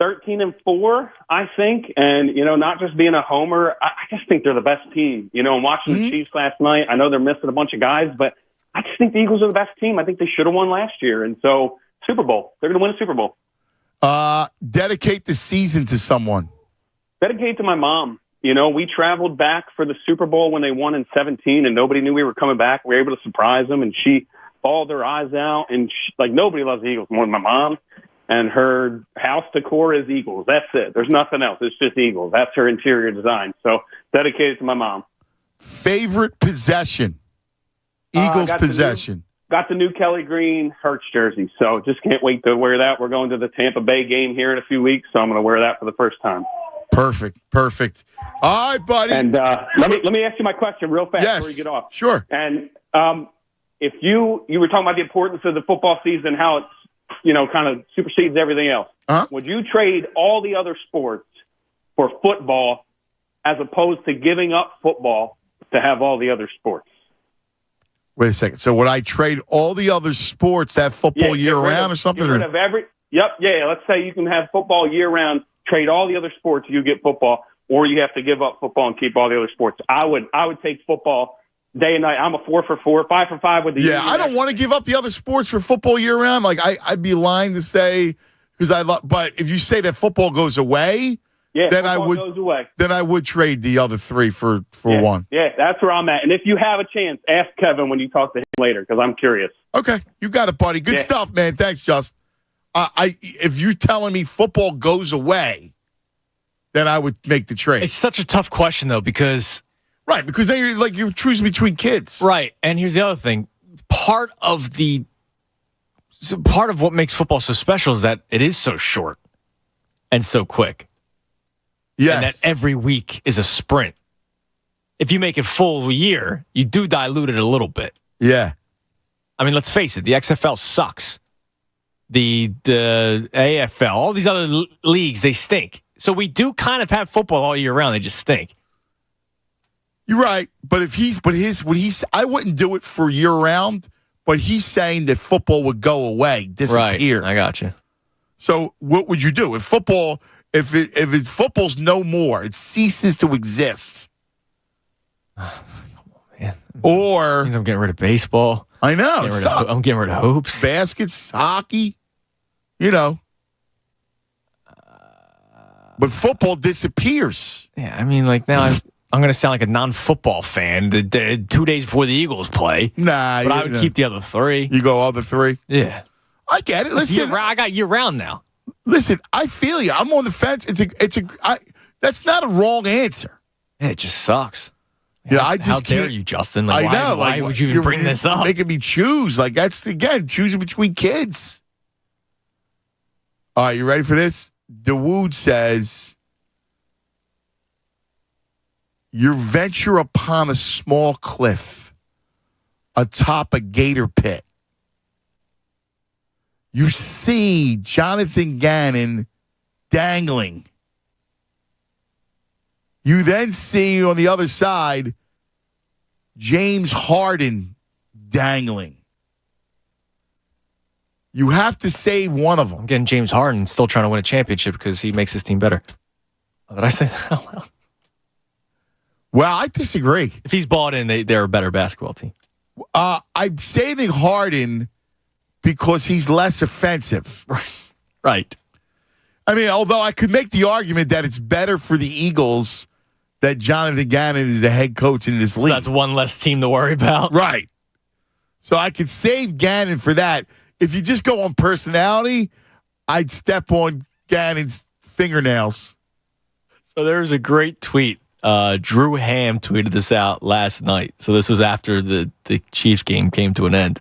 13-4, I think. And, not just being a homer, I just think they're the best team. I'm watching the Chiefs last night. I know they're missing a bunch of guys, but I just think the Eagles are the best team. I think they should have won last year. And so, Super Bowl. They're going to win a Super Bowl. Dedicate the season to someone. Dedicate to my mom. We traveled back for the Super Bowl when they won in 2017, and nobody knew we were coming back. We were able to surprise them, and she bawled her eyes out. And nobody loves the Eagles more than my mom. And her house decor is Eagles. That's it. There's nothing else. It's just Eagles. That's her interior design. So dedicated to my mom. Favorite possession? Eagles possession. Got the new Kelly Green Hurts jersey, so just can't wait to wear that. We're going to the Tampa Bay game here in a few weeks, so I'm going to wear that for the first time. Perfect. All right, buddy. And let me ask you my question real fast before you get off. Sure. And if you were talking about the importance of the football season, how it's kind of supersedes everything else. Would you trade all the other sports for football as opposed to giving up football to have all the other sports? Wait a second. So would I trade all the other sports to have football year-round or something? Get rid of let's say you can have football year-round, trade all the other sports, you get football, or you have to give up football and keep all the other sports. I would take football day and night. I'm a 4 for 4, 5 for 5 with the Yeah, I don't want to give up the other sports for football year-round. I'd be lying to say, because I love, but if you say that football goes away, then I would trade the other 3 for one. Yeah, that's where I'm at. And if you have a chance, ask Kevin when you talk to him later, because I'm curious. Okay, you got it, buddy. Good stuff, man. Thanks, Just. If you're telling me football goes away, then I would make the trade. It's such a tough question, though, because... Right, because then you're choosing between kids. Right, and here's the other thing. Part of what makes football so special is that it is so short and so quick. Yes. And that every week is a sprint. If you make it full year, you do dilute it a little bit. Yeah. I mean, let's face it, the XFL sucks. The AFL, all these other leagues, they stink. So we do kind of have football all year round. They just stink. You're right, but I wouldn't do it for year round. But he's saying that football would go away, disappear. Right, I got you. So what would you do if football's no more? It ceases to exist. Oh, man. Or means I'm getting rid of baseball. I know. I'm getting rid of hoops, baskets, hockey. But football disappears. Yeah, I mean, like now I'm going to sound like a non-football fan. The 2 days before the Eagles play. Nah. But I would keep the other 3. You go other 3? Yeah. I get it. Listen, I got year-round now. Listen, I feel you. I'm on the fence. That's not a wrong answer. Yeah, it just sucks. Yeah, How dare you, Justin? Like, I know. Why would you even bring this up? Making me choose. Like, that's, again, choosing between kids. All right, you ready for this? Dawood says, you venture upon a small cliff atop a gator pit. You see Jonathan Gannon dangling. You then see on the other side James Harden dangling. You have to save one of them. I'm getting James Harden still trying to win a championship because he makes his team better. Did I say that? Well, I disagree. If he's bought in, they're a better basketball team. I'm saving Harden because he's less offensive. Right. I mean, although I could make the argument that it's better for the Eagles that Jonathan Gannon is the head coach in this league. So that's one less team to worry about. Right. So I could save Gannon for that. If you just go on personality, I'd step on Gannon's fingernails. So there's a great tweet. Drew Ham tweeted this out last night. So this was after the Chiefs game came to an end.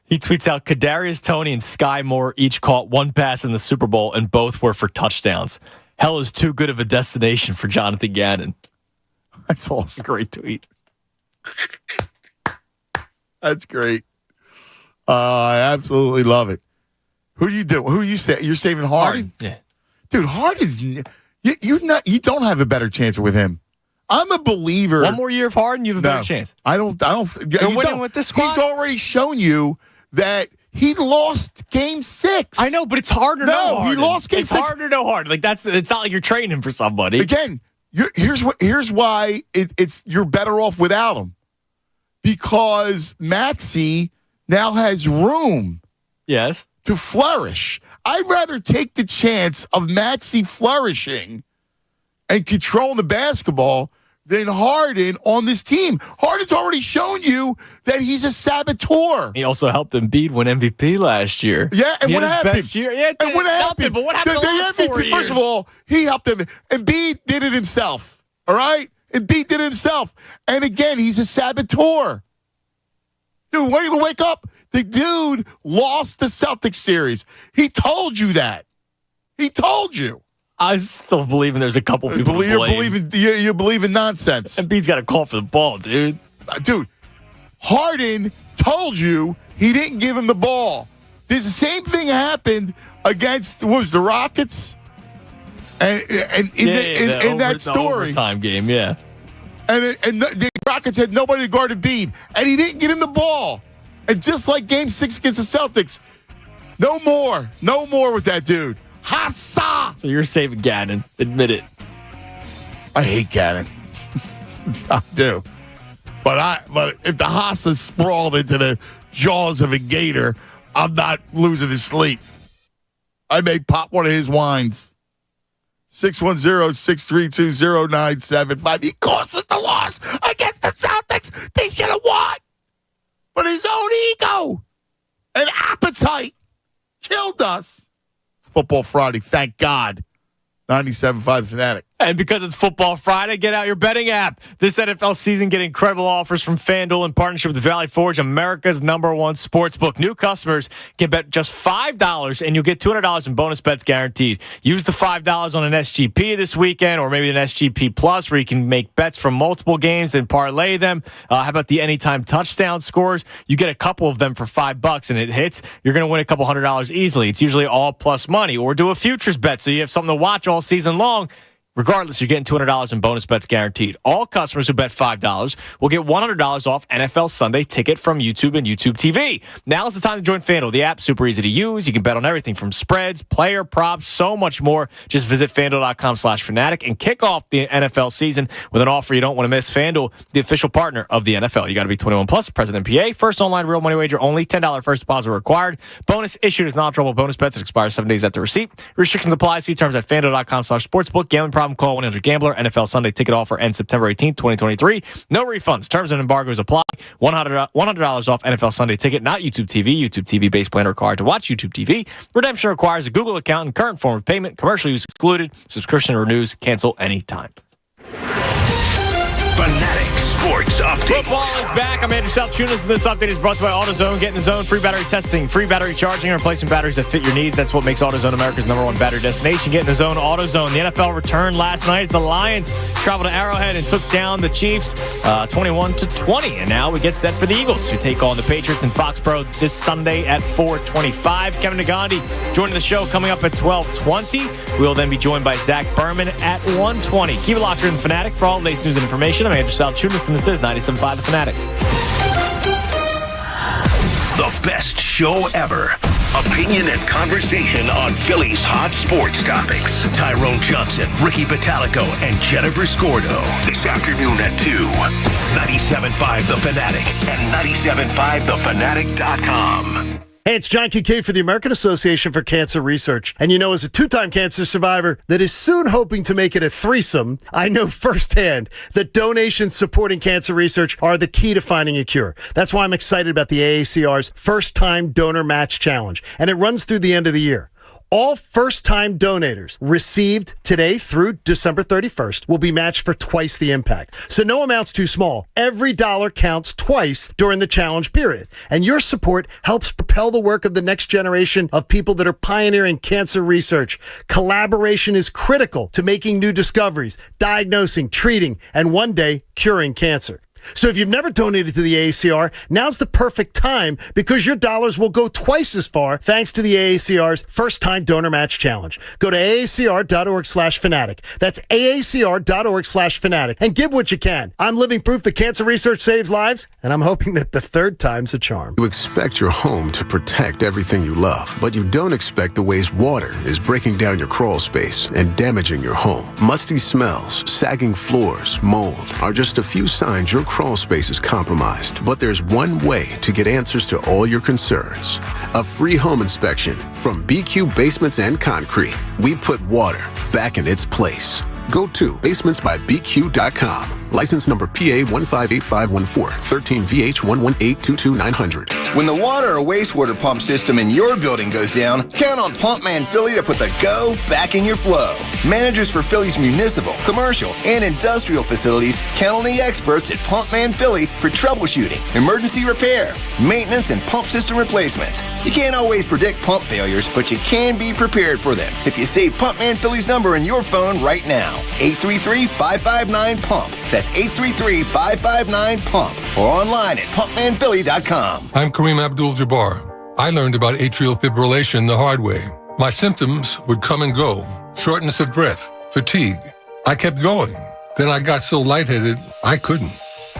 He tweets out, Kadarius Toney and Sky Moore each caught one pass in the Super Bowl, and both were for touchdowns. Hell is too good of a destination for Jonathan Gannon. That's awesome. Great tweet. That's great. I absolutely love it. Who do you do? Who you say? You're saving Harden? Yeah. Dude, Harden's you don't have a better chance with him. I'm a believer. One more year of Harden, you have a better chance. I don't. You're winning with this squad. He's already shown you that he lost Game 6. I know, but it's harder. No, he lost Game 6. It's harder, no hard. Like it's not like you're trading him for somebody. Again, here's why it's you're better off without him, because Maxey now has room. Yes. To flourish. I'd rather take the chance of Maxey flourishing and controlling the basketball than Harden on this team. Harden's already shown you that he's a saboteur. He also helped Embiid win MVP last year. Yeah, and what happened? Best year. Yeah, and what happened? But what happened the last 4 years? First of all, he helped him. Embiid did it himself. All right? Embiid did it himself. And again, he's a saboteur. Dude, when you wake up, the dude lost the Celtics series. He told you that. He told you. I'm still believing there's a couple people to blame. You believe in nonsense. Embiid's got a call for the ball, dude. Dude, Harden told you he didn't give him the ball. The same thing happened against the Rockets, and in that story, overtime game, yeah. And the Rockets had nobody to guard Embiid, and he didn't get him the ball. And just like Game 6 against the Celtics, no more with that dude. Hassa! So you're saving Gannon. Admit it. I hate Gannon. I do. But if the Hassa sprawled into the jaws of a gator, I'm not losing his sleep. I may pop one of his wines. 610-632-0975. He caused us the loss against the Celtics. They should have won. But his own ego and appetite killed us. It's Football Friday, thank God. 97.5 Fanatic. And because it's Football Friday, get out your betting app. This NFL season, get incredible offers from FanDuel in partnership with Valley Forge, America's #1 sportsbook. New customers can bet just $5, and you'll get $200 in bonus bets guaranteed. Use the $5 on an SGP this weekend, or maybe an SGP Plus, where you can make bets from multiple games and parlay them. How about the anytime touchdown scores? You get a couple of them for $5, and it hits. You're going to win a couple $100 easily. It's usually all plus money. Or do a futures bet, so you have something to watch all season long. Regardless, you're getting $200 in bonus bets guaranteed. All customers who bet $5 will get $100 off NFL Sunday Ticket from YouTube and YouTube TV. Now's the time to join FanDuel. The app's super easy to use. You can bet on everything from spreads, player props, so much more. Just visit FanDuel.com/fanatic and kick off the NFL season with an offer you don't want to miss. FanDuel, the official partner of the NFL. You got to be 21 plus, present in PA. First online real money wager only. $10 first deposit required. Bonus issued as non-trouble bonus bets that expires 7 days after receipt. Restrictions apply. See terms at FanDuel.com/sportsbook. Gambling problem? Call 1-800-GAMBLER. NFL Sunday Ticket offer ends September 18th, 2023. No refunds. Terms and embargoes apply. $100 off NFL Sunday Ticket, not YouTube TV. YouTube TV base plan required to watch YouTube TV. Redemption requires a Google account and current form of payment. Commercial use excluded. Subscription renews. Cancel anytime. Fanatic Sports Updates. Football is back. I'm Andrew Salchunas, and this update is brought to you by AutoZone. Get in the zone. Free battery testing, free battery charging, and replacing batteries that fit your needs. That's what makes AutoZone America's #1 battery destination. Get in the zone. AutoZone. The NFL returned last night. The Lions traveled to Arrowhead and took down the Chiefs 21-20. And now we get set for the Eagles, who take on the Patriots in Foxborough this Sunday at 4:25. Kevin Nagandi joining the show coming up at 12:20. We will then be joined by Zach Berman at 1:20. Keep it locked here in the Fanatic for all the latest news and information. I'm Andrew Salchunas, and this is 97.5 The Fanatic. The best show ever. Opinion and conversation on Philly's hot sports topics. Tyrone Johnson, Ricky Batalico, and Jennifer Scordo. This afternoon at 2. 97.5 The Fanatic and 97.5thefanatic.com. Hey, it's John Kincaid for the American Association for Cancer Research. And you know, as a two-time cancer survivor that is soon hoping to make it a threesome, I know firsthand that donations supporting cancer research are the key to finding a cure. That's why I'm excited about the AACR's First Time Donor Match Challenge. And it runs through the end of the year. All first-time donators received today through December 31st will be matched for twice the impact. So no amount's too small. Every dollar counts twice during the challenge period. And your support helps propel the work of the next generation of people that are pioneering cancer research. Collaboration is critical to making new discoveries, diagnosing, treating, and one day curing cancer. So if you've never donated to the AACR, now's the perfect time because your dollars will go twice as far thanks to the AACR's First Time Donor Match Challenge. Go to aacr.org/fanatic. That's aacr.org/fanatic and give what you can. I'm living proof that cancer research saves lives, and I'm hoping that the third time's a charm. You expect your home to protect everything you love, but you don't expect the ways water is breaking down your crawl space and damaging your home. Musty smells, sagging floors, mold are just a few signs your crawl space is compromised. But there's one way to get answers to all your concerns. A free home inspection from BQ Basements and Concrete. We put water back in its place. Go to basementsbybq.com. License number PA 158514, 13VH11822900. When the water or wastewater pump system in your building goes down, count on Pump Man Philly to put the go back in your flow. Managers for Philly's municipal, commercial, and industrial facilities count on the experts at Pump Man Philly for troubleshooting, emergency repair, maintenance, and pump system replacements. You can't always predict pump failures, but you can be prepared for them if you save Pump Man Philly's number in your phone right now. 833-559-PUMP. That's 833-559-PUMP. Or online at pumpmanphilly.com. I'm Kareem Abdul-Jabbar. I learned about atrial fibrillation the hard way. My symptoms would come and go. Shortness of breath, fatigue. I kept going. Then I got so lightheaded, I couldn't.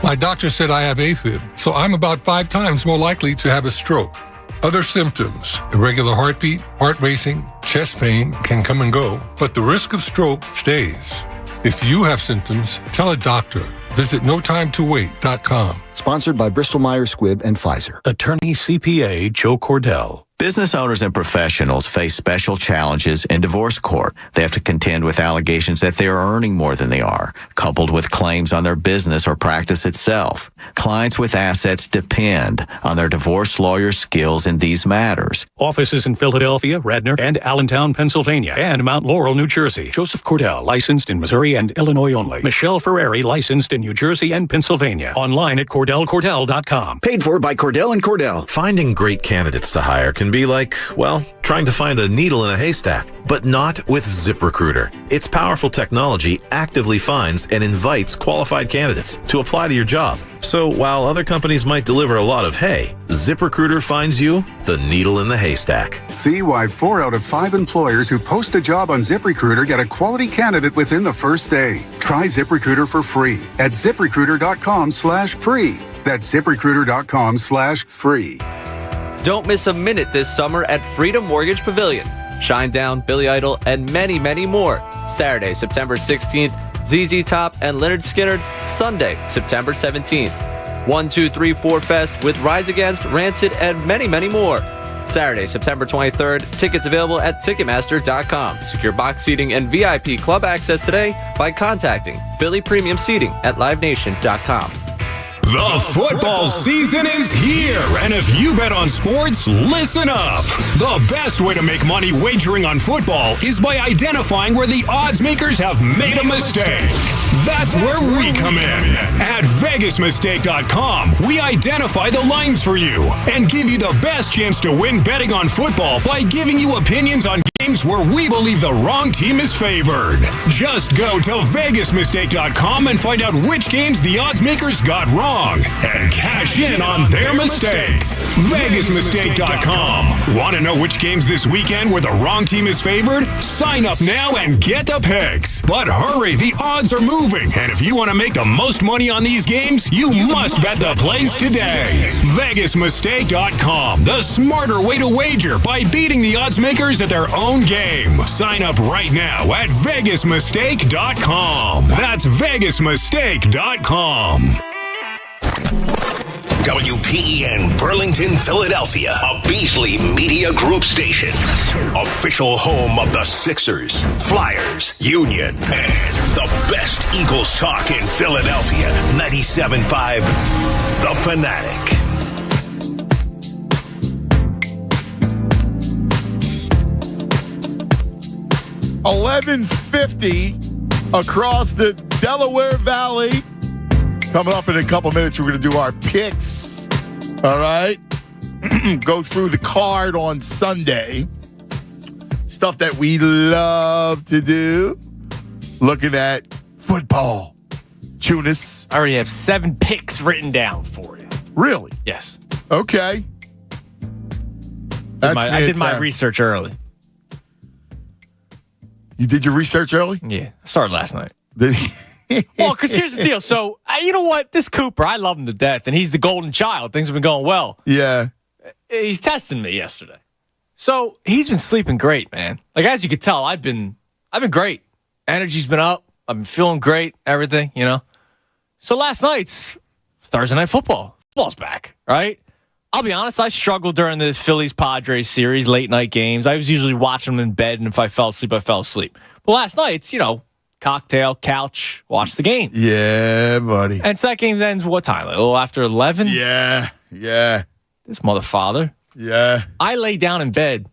My doctor said I have AFib, so I'm about 5 times more likely to have a stroke. Other symptoms, irregular heartbeat, heart racing, chest pain can come and go, but the risk of stroke stays. If you have symptoms, tell a doctor. Visit notimetowait.com. Sponsored by Bristol-Myers Squibb and Pfizer. Attorney CPA Joe Cordell. Business owners and professionals face special challenges in divorce court. They have to contend with allegations that they are earning more than they are, coupled with claims on their business or practice itself. Clients with assets depend on their divorce lawyer's skills in these matters. Offices in Philadelphia, Radnor, and Allentown, Pennsylvania, and Mount Laurel, New Jersey. Joseph Cordell, licensed in Missouri and Illinois only. Michelle Ferreri, licensed in New Jersey and Pennsylvania. Online at CordellCordell.com. Paid for by Cordell & Cordell. Finding great candidates to hire can be like, well, trying to find a needle in a haystack, but not with ZipRecruiter. Its powerful technology actively finds and invites qualified candidates to apply to your job. So while other companies might deliver a lot of hay, ZipRecruiter finds you the needle in the haystack. See why 4 out of 5 employers who post a job on ZipRecruiter get a quality candidate within the first day. Try ZipRecruiter for free at ZipRecruiter.com/free. That's ZipRecruiter.com/free. Don't miss a minute this summer at Freedom Mortgage Pavilion. Shinedown, Billy Idol, and many, many more. Saturday, September 16th, ZZ Top and Leonard Skinner. Sunday, September 17th. 1, 2, 3, 4 Fest with Rise Against, Rancid, and many, many more. Saturday, September 23rd. Tickets available at Ticketmaster.com. Secure box seating and VIP club access today by contacting Philly Premium Seating at LiveNation.com. The football season is here, and if you bet on sports, listen up. The best way to make money wagering on football is by identifying where the odds makers have made a mistake. That's where we come in. At VegasMistake.com, we identify the lines for you and give you the best chance to win betting on football by giving you opinions on games where we believe the wrong team is favored. Just go to VegasMistake.com and find out which games the odds makers got wrong and cash in on their mistakes. VegasMistake.com. Want to know which games this weekend where the wrong team is favored? Sign up now and get the picks. But hurry, the odds are moving, and if you want to make the most money on these games, you must bet the plays today. VegasMistake.com. The smarter way to wager by beating the odds makers at their own game. Sign up right now at VegasMistake.com. That's VegasMistake.com. WPEN Burlington, Philadelphia, a Beasley Media Group station. Official home of the Sixers, Flyers, Union, and the best Eagles talk in Philadelphia. 97.5, The Fanatic. $11.50 across the Delaware Valley. Coming up in a couple minutes, we're going to do our picks. All right? Go through the card on Sunday. Stuff that we love to do. Looking at football. Tunis. I already have 7 picks written down for you. Really? Yes. Okay. I did my research early. You did your research early? Yeah. I started last night. Well, because here's the deal. So, you know what? This Cooper, I love him to death, and he's the golden child. Things have been going well. Yeah. He's testing me yesterday. So, he's been sleeping great, man. Like, as you could tell, I've been great. Energy's been up. I've been feeling great, everything, you know. So, last night's Thursday Night Football. Football's back, right? I'll be honest, I struggled during the Phillies-Padres series, late-night games. I was usually watching them in bed, and if I fell asleep, I fell asleep. But last night's, you know, cocktail, couch, watch the game. Yeah, buddy. And so that game ends what time? Like a little after 11? Yeah. This motherfather. Yeah. I lay down in bed,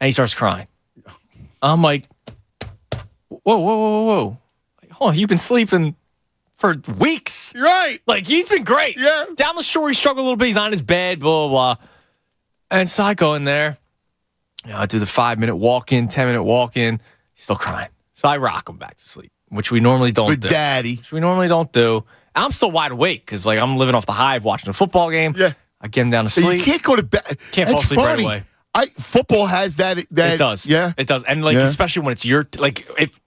and he starts crying. I'm like, whoa. Like, oh, you've been sleeping for weeks. You're right. Like, he's been great. Yeah. Down the shore, he struggled a little bit. He's on his bed, blah, blah, blah. And so I go in there. You know, I do the 5-minute walk-in, 10-minute walk-in. He's still crying. So I rock him back to sleep, which we normally don't do. With daddy. Which we normally don't do. And I'm still wide awake because, like, I'm living off the high of watching a football game. Yeah. I get him down to sleep. You can't go to bed. Can't fall asleep right away. Football has that. It does. Yeah. It does. And, like, especially when it's if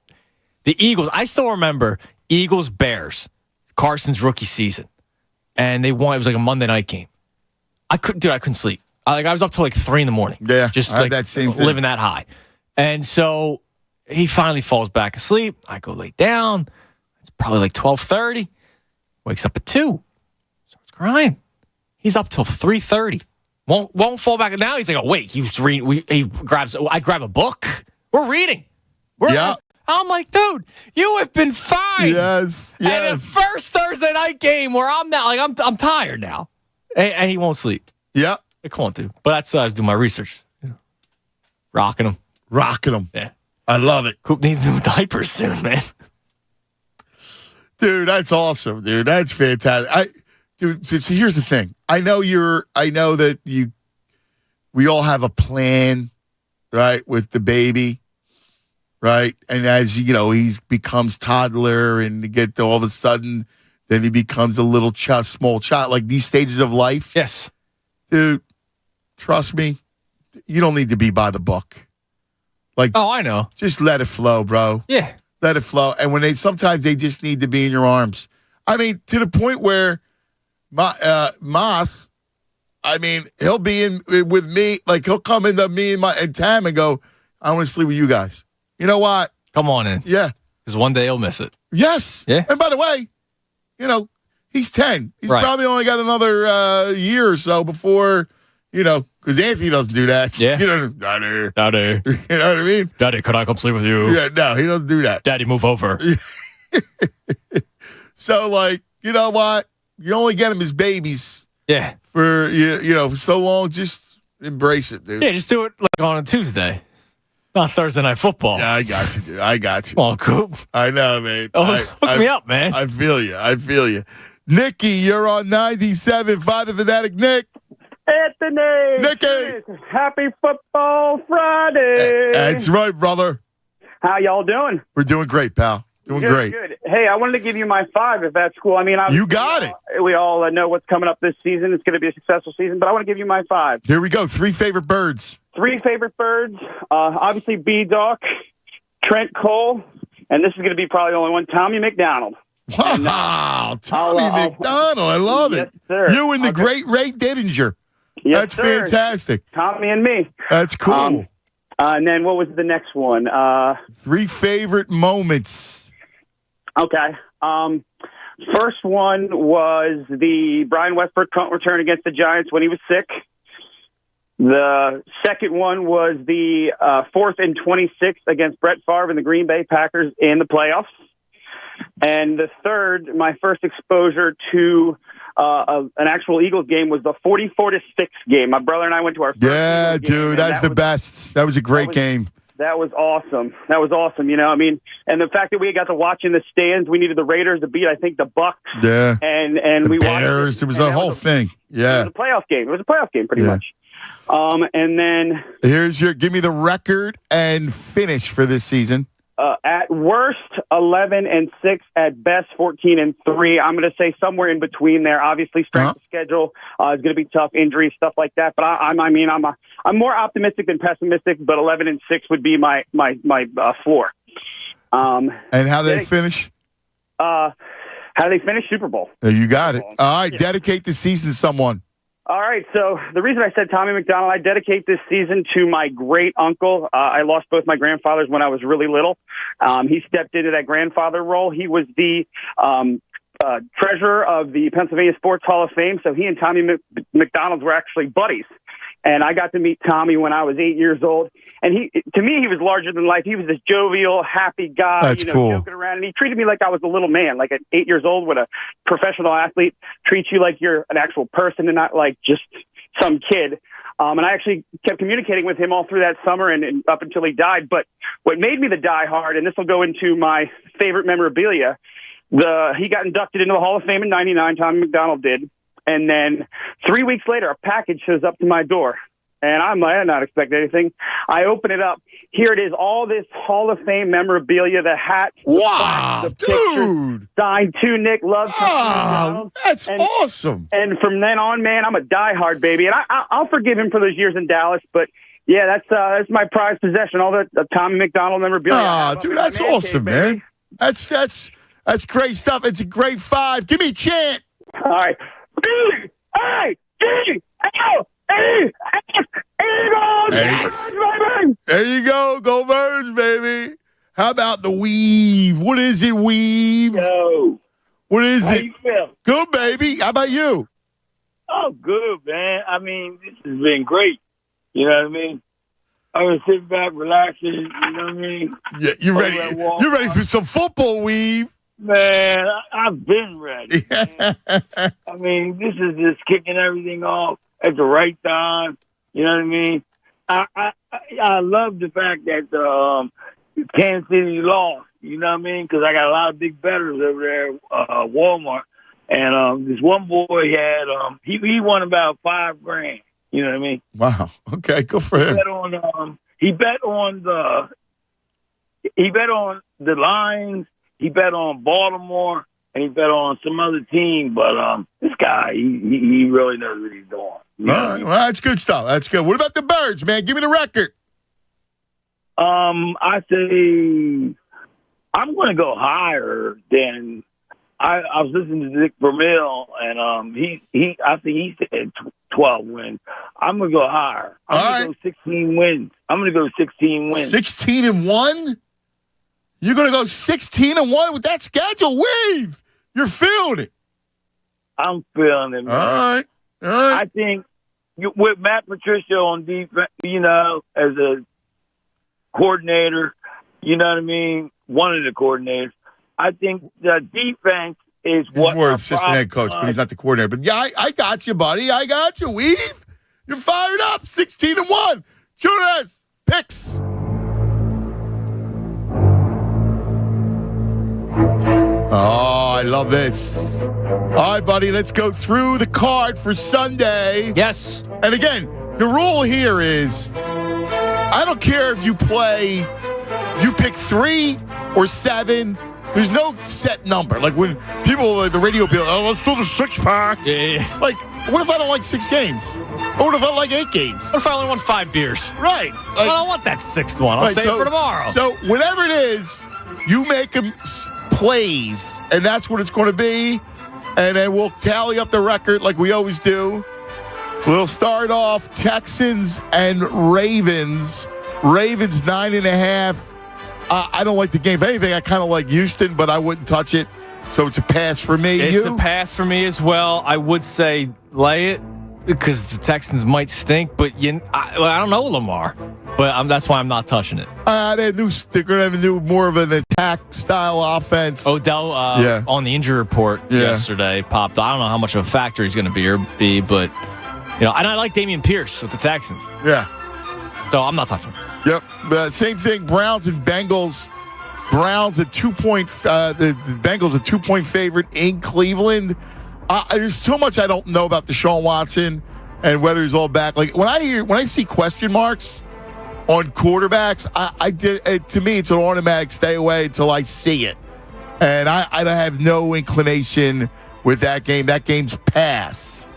the Eagles, I still remember Eagles-Bears, Carson's rookie season. And they won. It was like a Monday night game. I couldn't sleep. I was up till like 3 a.m. Yeah. Just I like that same thing. living that high. And so he finally falls back asleep. I go lay down. It's probably like 12:30. Wakes up at 2. Starts crying. He's up till 3:30. Won't fall back. Now he's like awake. He grabs. I grab a book. We're reading. I'm like, dude, you have been fine. Yes. And the first Thursday night game where I'm not like I'm tired now, and he won't sleep. Yeah. Come on, dude. But that's I was doing my research. Rocking him. Yeah. I love it. Coop needs new diapers soon, man. Dude, that's awesome, dude. That's fantastic. So here's the thing. I know that we all have a plan, right, with the baby, right? And as he becomes toddler and all of a sudden, then he becomes a little small child. Like these stages of life. Yes. Dude, trust me, you don't need to be by the book. Like, oh, I know. Just let it flow, bro. Yeah. Let it flow. And when sometimes they just need to be in your arms. I mean, to the point where Moss, I mean, he'll be in with me. Like, he'll come into me and Tam and go, I want to sleep with you guys. You know what? Come on in. Yeah. Because one day he'll miss it. Yes. Yeah. And by the way, he's 10. He's probably only got another year or so before, because Anthony doesn't do that. Yeah. Daddy. You know what I mean? Daddy, could I come sleep with you? Yeah, no, he doesn't do that. Daddy, move over. So, like, you know what? You only get him as babies. Yeah. For, for so long, just embrace it, dude. Yeah, just do it like on a Tuesday. Not Thursday Night Football. Yeah, I got you, dude. I got you. Come on, Coop. I know, man. Hook me up, man. I feel you. Nikki, you're on 97.5 The Fanatic. Nick. Anthony. Nikki. Happy Football Friday. That's right, brother. How y'all doing? We're doing great, pal. Doing great. Good. Hey, I wanted to give you my 5 if that's cool. I mean, you got it. We all know what's coming up this season. It's going to be a successful season, but I want to give you my 5. Here we go. 3 favorite birds. 3 favorite birds. Obviously, B-Doc, Trent Cole, and this is going to be probably the only one, Tommy McDonald. Wow, Tommy McDonald. I love it. Yes, sir. You and the great Ray Didinger. Yes, That's sir. fantastic. Tommy and me. That's cool. And then what was the next one? 3 favorite moments. Okay. First one was the Brian Westbrook punt return against the Giants when he was sick. The second one was the 4th and 26 against Brett Favre and the Green Bay Packers in the playoffs. And the third, my first exposure to an actual Eagles game was the 44-6 game. My brother and I went to our first Yeah, Eagles game, dude, that's the best. That was a great game. That was awesome. And the fact that we got to watch in the stands, we needed the Raiders to beat, I think, the Bucks. Yeah. And we Bears. watched It was a whole thing. Yeah. It was a playoff game. It was a playoff game, pretty much. And then give me the record and finish for this season. At worst, 11-6. At best, 14-3. I'm going to say somewhere in between there. Obviously, strength of schedule is going to be tough, injuries, stuff like that. But I'm more optimistic than pessimistic. But 11-6 would be my floor. And how they finish? How do they finish? Super Bowl. You got it. All right, dedicate the season to someone. All right, so the reason I said Tommy McDonald, I dedicate this season to my great uncle. I lost both my grandfathers when I was really little. He stepped into that grandfather role. He was the treasurer of the Pennsylvania Sports Hall of Fame, so he and Tommy McDonald were actually buddies. And I got to meet Tommy when I was 8 years old. And to me, he was larger than life. He was this jovial, happy guy, That's cool. joking around. And he treated me like I was a little man. Like at 8 years old, when a professional athlete treats you like you're an actual person and not like just some kid. And I actually kept communicating with him all through that summer and up until he died. But what made me the diehard, and this will go into my favorite memorabilia, he got inducted into the Hall of Fame in '99. Tommy McDonald did. And then 3 weeks later, a package shows up to my door. And I did not expect anything. I open it up. Here it is, all this Hall of Fame memorabilia, the hat, the picture, signed to Nick Love. Wow, that's awesome. And from then on, man, I'm a diehard, baby. And I'll forgive him for those years in Dallas, but yeah, that's my prized possession, all the Tommy McDonald memorabilia. Oh, dude, that's awesome, man. That's great stuff. It's a great 5. Give me a chant. All right. There you go. Go Birds, baby. How about the weave? What is it, weave? Yo. What is How it? you feel? Good, baby. How about you? Oh, good, man. I mean, this has been great. You know what I mean? I was sitting back, relaxing. You know what I mean? Yeah, you ready? You ready for some football, weave? Man, I've been ready. I mean, this is just kicking everything off at the right time. You know what I mean? I love the fact that Kansas City lost. You know what I mean? Because I got a lot of big bettors over there at Walmart. And this one boy had, he won about $5,000. You know what I mean? Wow. Okay, good for him. He bet on the Lions. He bet on Baltimore, and he bet on some other team. But this guy, he really knows what he's doing. All right. Well, that's good stuff. That's good. What about the Birds, man? Give me the record. I say I'm going to go higher than I was listening to Dick Vermeil, and I think he said 12 wins. I'm going to go higher. I'm going to go 16 wins. I'm going to go 16 wins. 16-1? You're going to go 16-1 with that schedule? Weave! You're feeling it. I'm feeling it, man. All right. I think with Matt Patricia on defense, as a coordinator, you know what I mean? One of the coordinators. I think the defense is He's what more assistant head coach, but he's not the coordinator. But yeah, I got you, buddy. I got you. Weave. You're fired up. 16-1. Judas. Picks. Oh, I love this. All right, buddy, let's go through the card for Sunday. Yes. And again, the rule here is I don't care if you pick 3 or 7. There's no set number. Like when people, the radio people, let's do the 6-pack. Yeah. Like, what if I don't like 6 games? Or what if I like 8 games? What if I only want 5 beers? Right. I don't want that 6th one. I'll save it for tomorrow. So whatever it is, you make them plays, and that's what it's going to be. And then we'll tally up the record like we always do. We'll start off Texans and Ravens. Ravens 9.5. I don't like the game. If anything, I kind of like Houston, but I wouldn't touch it. So it's a pass for me. It's a pass for me as well. I would say lay it because the Texans might stink, but I don't know Lamar. But that's why I'm not touching it. They're going to have a more of an attack-style offense. Odell on the injury report yesterday popped. I don't know how much of a factor he's going to be, but and I like Dameon Pierce with the Texans. Yeah. So I'm not touching him. Yep. Same thing. Browns and Bengals. Browns a 2-point. The Bengals a 2-point favorite in Cleveland. There's so much I don't know about Deshaun Watson and whether he's all back. Like when I see question marks on quarterbacks, to me it's an automatic stay away until I see it. And I have no inclination with that game. That game's pass.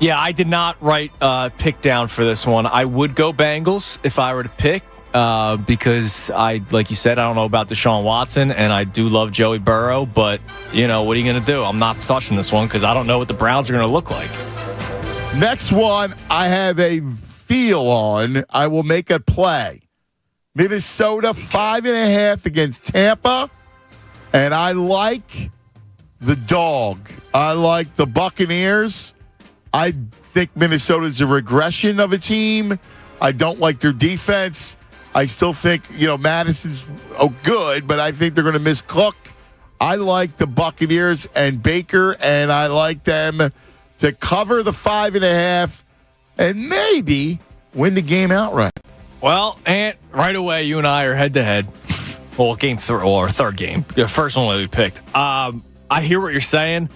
Yeah, I did not write pick down for this one. I would go Bengals if I were to pick because like you said, I don't know about Deshaun Watson, and I do love Joey Burrow, but, what are you going to do? I'm not touching this one because I don't know what the Browns are going to look like. Next one, I have a feel on. I will make a play. Minnesota 5.5 against Tampa, and I like the dog. I like the Buccaneers. I think Minnesota's a regression of a team. I don't like their defense. I still think, Madison's good, but I think they're going to miss Cook. I like the Buccaneers and Baker, and I like them to cover the 5.5 and maybe win the game outright. Well, Ant, right away, you and I are head-to-head. Well, game 3 or third game. The first one that we picked. I hear what you're saying.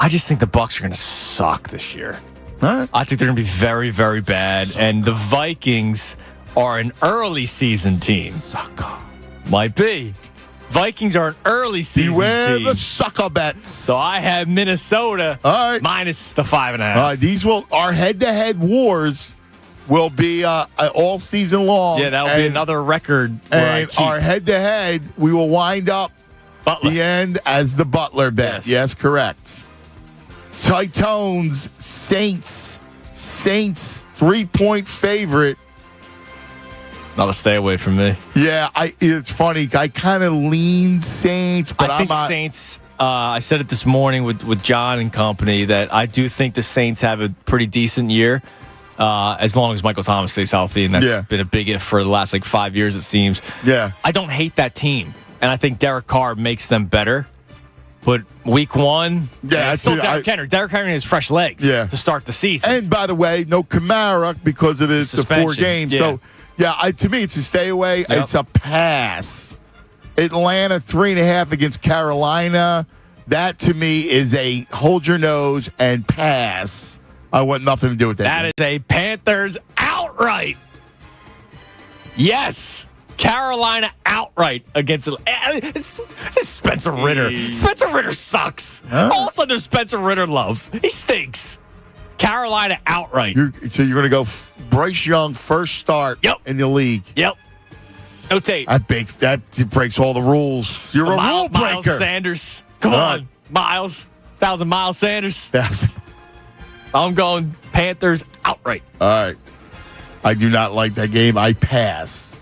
I just think the Bucs are going to suck this year. Right. I think they're going to be very, very bad. And the Vikings are an early season team. Sucker. Might be. Vikings are an early season Beware team. the sucker bets. So I have Minnesota minus the 5.5. These our head-to-head wars will be all season long. Yeah, that will be another record. And our head-to-head, we will wind up the end as the Butler bet. Yes, correct. Titans, Saints 3-point favorite. That'll stay away from me. Yeah, it's funny. I kind of lean Saints, but I think Saints. I said it this morning with John and company that I do think the Saints have a pretty decent year, as long as Michael Thomas stays healthy, and that's been a big if for the last 5 years it seems. Yeah, I don't hate that team, and I think Derek Carr makes them better. But week 1, it's still Derrick Henry. Derrick Henry has fresh legs to start the season. And by the way, no Kamara because it is the 4 games. Yeah. So, to me, it's a stay away. Yep. It's a pass. Atlanta 3.5 against Carolina. That, to me, is a hold your nose and pass. I want nothing to do with that. That is a Panthers outright. Yes. Carolina outright against it's Spencer Ritter. Spencer Ritter sucks. All of a sudden, there's Spencer Ritter love. He stinks. Carolina outright. So you're going to go Bryce Young first start in the league. Yep. No tape. That breaks all the rules. You're a rule breaker. Miles Sanders. Come on, Miles. 1,000 Miles Sanders. Yes. I'm going Panthers outright. All right. I do not like that game. I pass.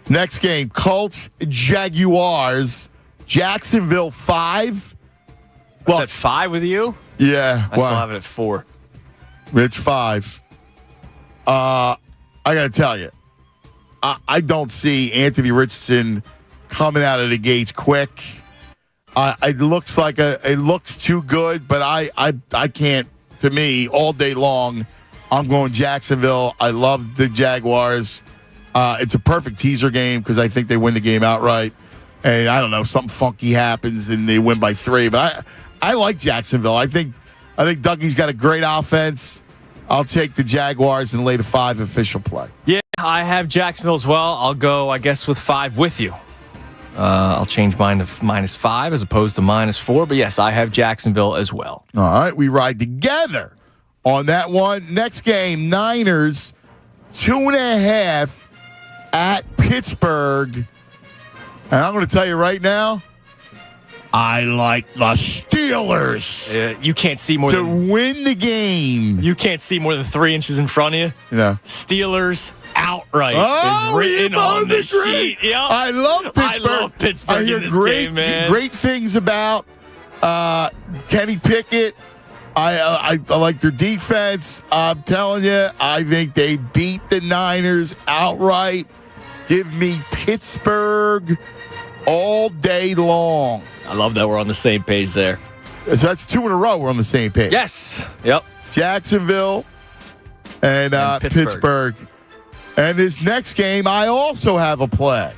Next game, Colts, Jaguars, Jacksonville 5. Well, at 5 with you? Yeah. I still have it at 4. It's 5. I got to tell you, I don't see Anthony Richardson coming out of the gates quick. It looks too good, but I can't. To me, all day long, I'm going Jacksonville. I love the Jaguars. It's a perfect teaser game because I think they win the game outright. And I don't know, something funky happens and they win by 3. But I like Jacksonville. I think Dougie's got a great offense. I'll take the Jaguars and lay the 5 official play. Yeah, I have Jacksonville as well. I'll go, I guess, with 5 with you. I'll change mine to -5 as opposed to -4. But yes, I have Jacksonville as well. All right, we ride together on that one. Next game, Niners, 2.5 at Pittsburgh. And I'm going to tell you right now, I like the Steelers. You can't see more to win the game. You can't see more than 3 inches in front of you. Yeah. Steelers outright is written on the sheet. Yep. I love Pittsburgh. I love Pittsburgh in this game, man. Great things about Kenny Pickett. I like their defense. I'm telling you, I think they beat the Niners outright. Give me Pittsburgh all day long. I love that we're on the same page there. So that's 2 in a row we're on the same page. Yes. Yep. Jacksonville and Pittsburgh. And this next game, I also have a play.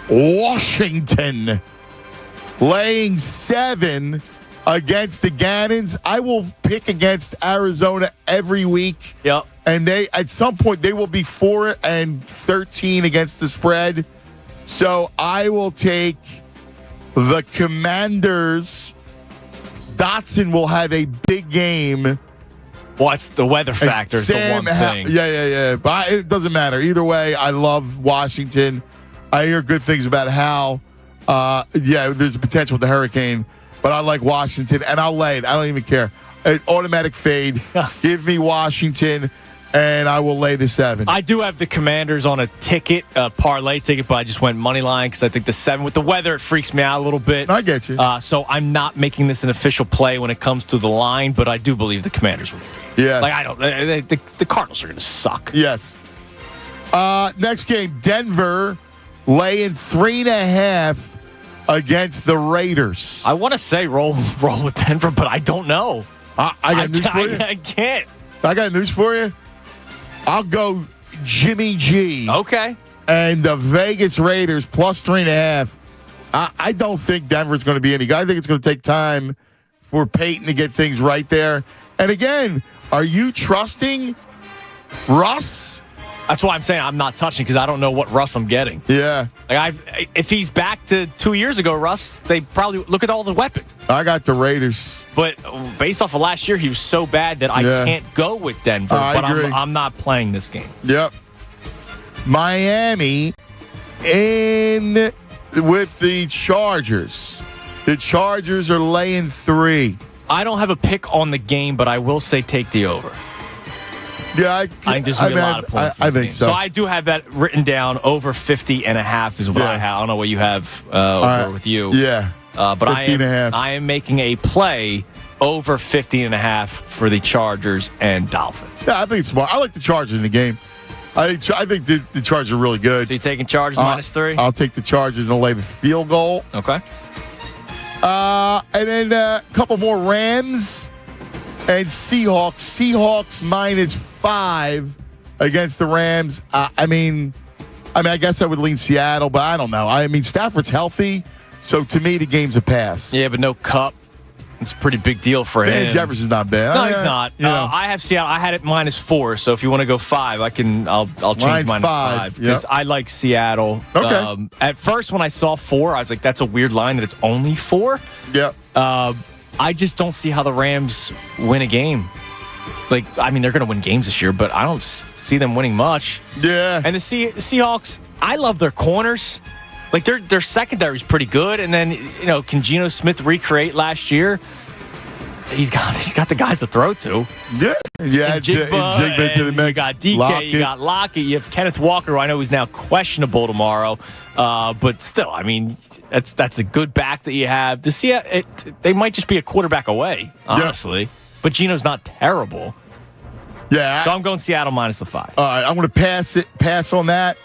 Washington laying 7 against the Gannons. I will pick against Arizona every week. Yep. And they, at some point, they will be 4-13 against the spread. So I will take the Commanders. Dotson will have a big game. What's the weather factor is the one thing. Yeah. But it doesn't matter. Either way, I love Washington. I hear good things about how, there's a potential with the hurricane. But I like Washington, and I'll lay it. I don't even care. Automatic fade. Give me Washington, and I will lay the 7. I do have the Commanders on a ticket, a parlay ticket, but I just went money line because I think the 7 with the weather, it freaks me out a little bit. I get you. So I'm not making this an official play when it comes to the line, but I do believe the Commanders will. Yeah. Like, I don't. The Cardinals are going to suck. Yes. Next game, Denver laying 3.5 against the Raiders. I want to say roll with Denver, but I don't know. I got news for you. I can't. I got news for you. I'll go Jimmy G. Okay. And the Vegas Raiders plus 3.5. I don't think Denver's going to be any good. I think it's going to take time for Peyton to get things right there. And again, are you trusting Russ? That's why I'm saying I'm not touching because I don't know what Russ I'm getting. Yeah. Like if he's back to 2 years ago, Russ, they probably look at all the weapons. I got the Raiders. But based off of last year, he was so bad that I can't go with Denver. But I'm not playing this game. Yep. Miami in with the Chargers. The Chargers are laying 3. I don't have a pick on the game, but I will say take the over. Yeah, I think there's going to be a lot of points. I think so. So I do have that written down. Over 50.5 is what I have. I don't know what you have over with you. Yeah. But I am making a play over 50.5 for the Chargers and Dolphins. Yeah, I think it's smart. I like the Chargers in the game. I think the Chargers are really good. So you taking Chargers -3? I'll take the Chargers and lay the field goal. Okay. And then a couple more Rams and Seahawks. Seahawks -5 against the Rams. I guess I would lean Seattle, but I don't know. I mean, Stafford's healthy, so to me, the game's a pass. Yeah, but no Cup. It's a pretty big deal for him. Dan Jefferson's not bad. No, he's not. I have Seattle. I had it -4, so if you want to go 5, I'll change mine to 5 because I like Seattle. Okay. At first, when I saw 4, I was like, "That's a weird line that it's only 4." Yeah. I just don't see how the Rams win a game. Like, I mean, they're going to win games this year, but I don't see them winning much. Yeah. And the Seahawks, I love their corners. Like, their secondary is pretty good. And then, can Geno Smith recreate last year? He's got the guys to throw to. Yeah. Yeah. Jigba to the mix. You got DK, you got Lockett, you have Kenneth Walker, who I know is now questionable tomorrow. But still, I mean, that's a good back that you have. They might just be a quarterback away, honestly. Yeah. But Geno's not terrible. Yeah. So I'm going Seattle -5. All right, I'm going to pass on that.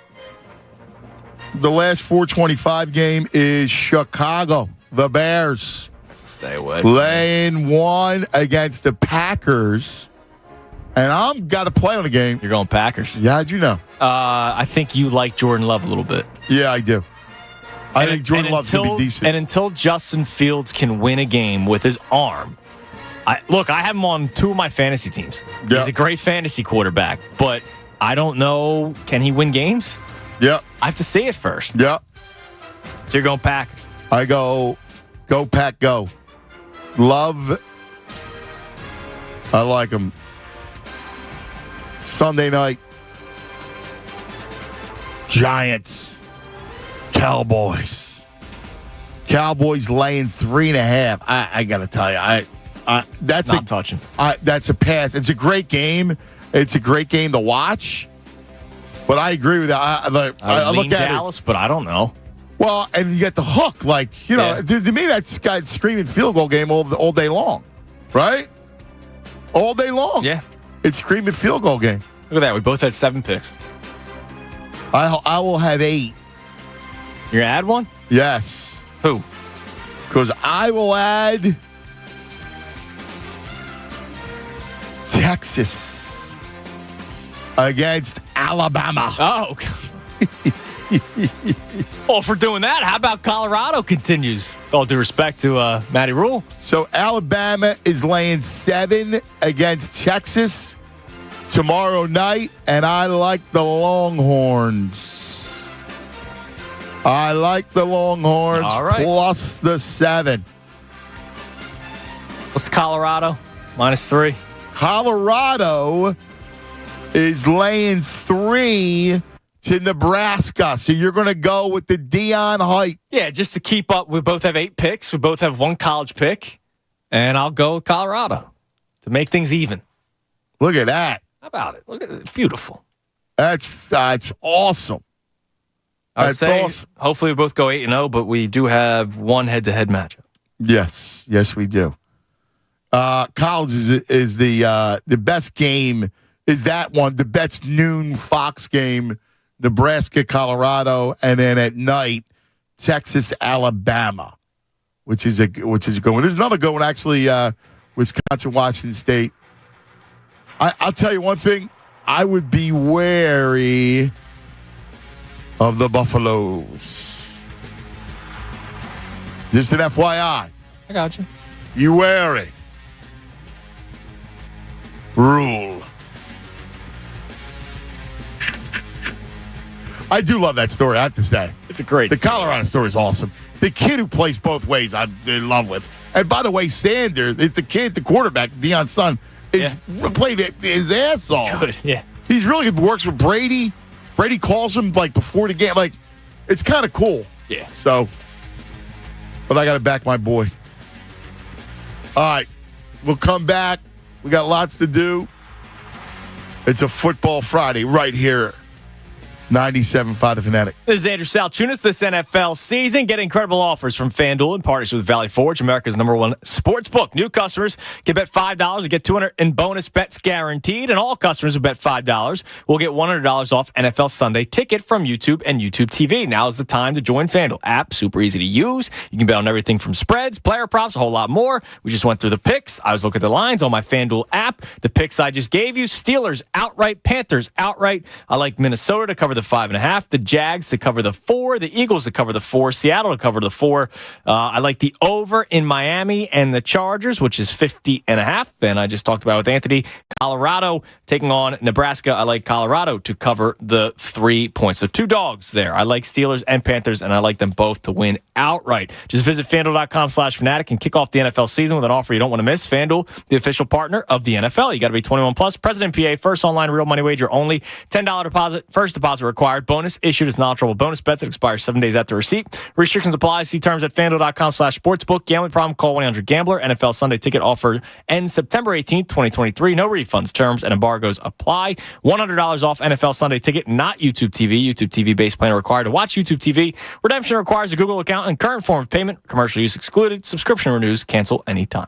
The last 425 game is Chicago, the Bears. Stay away. Laying 1 against the Packers. And I'm got to play on the game. You're going Packers. Yeah, how'd you know? I think you like Jordan Love a little bit. Yeah, I do. I think Jordan Love's going to be decent. And until Justin Fields can win a game with his arm, I have him on 2 of my fantasy teams. Yep. He's a great fantasy quarterback, but I don't know, can he win games? Yeah. I have to see it first. Yeah. So you're going Packers. I go Pack, go. Love, I like him. Sunday night, Giants, Cowboys. Cowboys laying 3.5. I got to tell you, that's not touching. That's a pass. It's a great game. It's a great game to watch. But I agree with that. I look at Dallas, but I don't know. Well, and you get the hook, to me that's got screaming field goal game all day long, right? All day long. Yeah, it's screaming field goal game. Look at that. We both had 7 picks. I will have 8. You're gonna add one? Yes. Who? Because I will add Texas against Alabama. Oh. Well, for doing that, how about Colorado continues? All due respect to Matty Rule. So Alabama is laying 7 against Texas tomorrow night, and I like the Longhorns. I like the Longhorns plus the 7. What's Colorado? -3. Colorado is laying 3 to Nebraska. So you're going to go with the Dion hype. Yeah, just to keep up. We both have 8 picks. We both have 1 college pick. And I'll go with Colorado to make things even. Look at that. How about it? Look at it. Beautiful. That's awesome. I would say hopefully we both go 8-0, but we do have 1 head-to-head matchup. Yes. Yes, we do. College is the best game. Is that one the best noon Fox game? Nebraska, Colorado, and then at night, Texas, Alabama, which is a good one. There's another good one actually. Wisconsin, Washington State. I'll tell you one thing. I would be wary of the Buffaloes. Just an FYI. I got you. You wary. Rule. I do love that story, I have to say. It's a great story. The Colorado story is awesome. The kid who plays both ways, I'm in love with. And by the way, Sanders, it's the quarterback, Deion's son, played his ass off. Good, yeah. He's really good. Works with Brady. Brady calls him before the game. It's kind of cool. Yeah. So, but I got to back my boy. All right. We'll come back. We got lots to do. It's a Football Friday right here. 97.5 The Fanatic. This is Andrew Salchunas. This NFL season. Get incredible offers from FanDuel in partnership with Valley Forge, America's #1 sports book. New customers can bet $5 and get $200 in bonus bets guaranteed. And all customers who bet $5 will get $100 off NFL Sunday ticket from YouTube and YouTube TV. Now is the time to join FanDuel. App, super easy to use. You can bet on everything from spreads, player props, a whole lot more. We just went through the picks. I was looking at the lines on my FanDuel app. The picks I just gave you: Steelers outright, Panthers outright. I like Minnesota to cover the 5.5. The Jags to cover the 4. The Eagles to cover the 4. Seattle to cover the 4. I like the over in Miami and the Chargers, which is 50.5. And I just talked about with Anthony. Colorado taking on Nebraska. I like Colorado to cover the 3 points. So 2 dogs there. I like Steelers and Panthers, and I like them both to win outright. Just visit FanDuel.com/Fanatic and kick off the NFL season with an offer you don't want to miss. FanDuel, the official partner of the NFL. You got to be 21 plus. President PA, first online real money wager only. $10 deposit, first deposit required. Bonus issued as non-trouble bonus bets that expires 7 days after receipt. Restrictions apply. See terms at FanDuel.com/sportsbook. Gambling problem? Call 1-800-GAMBLER. NFL Sunday ticket offer ends September 18th, 2023. No refunds. Terms and embargoes apply. $100 off NFL Sunday ticket, not YouTube TV. YouTube TV base plan required to watch YouTube TV. Redemption requires a Google account and current form of payment. Commercial use excluded. Subscription renews. Cancel anytime.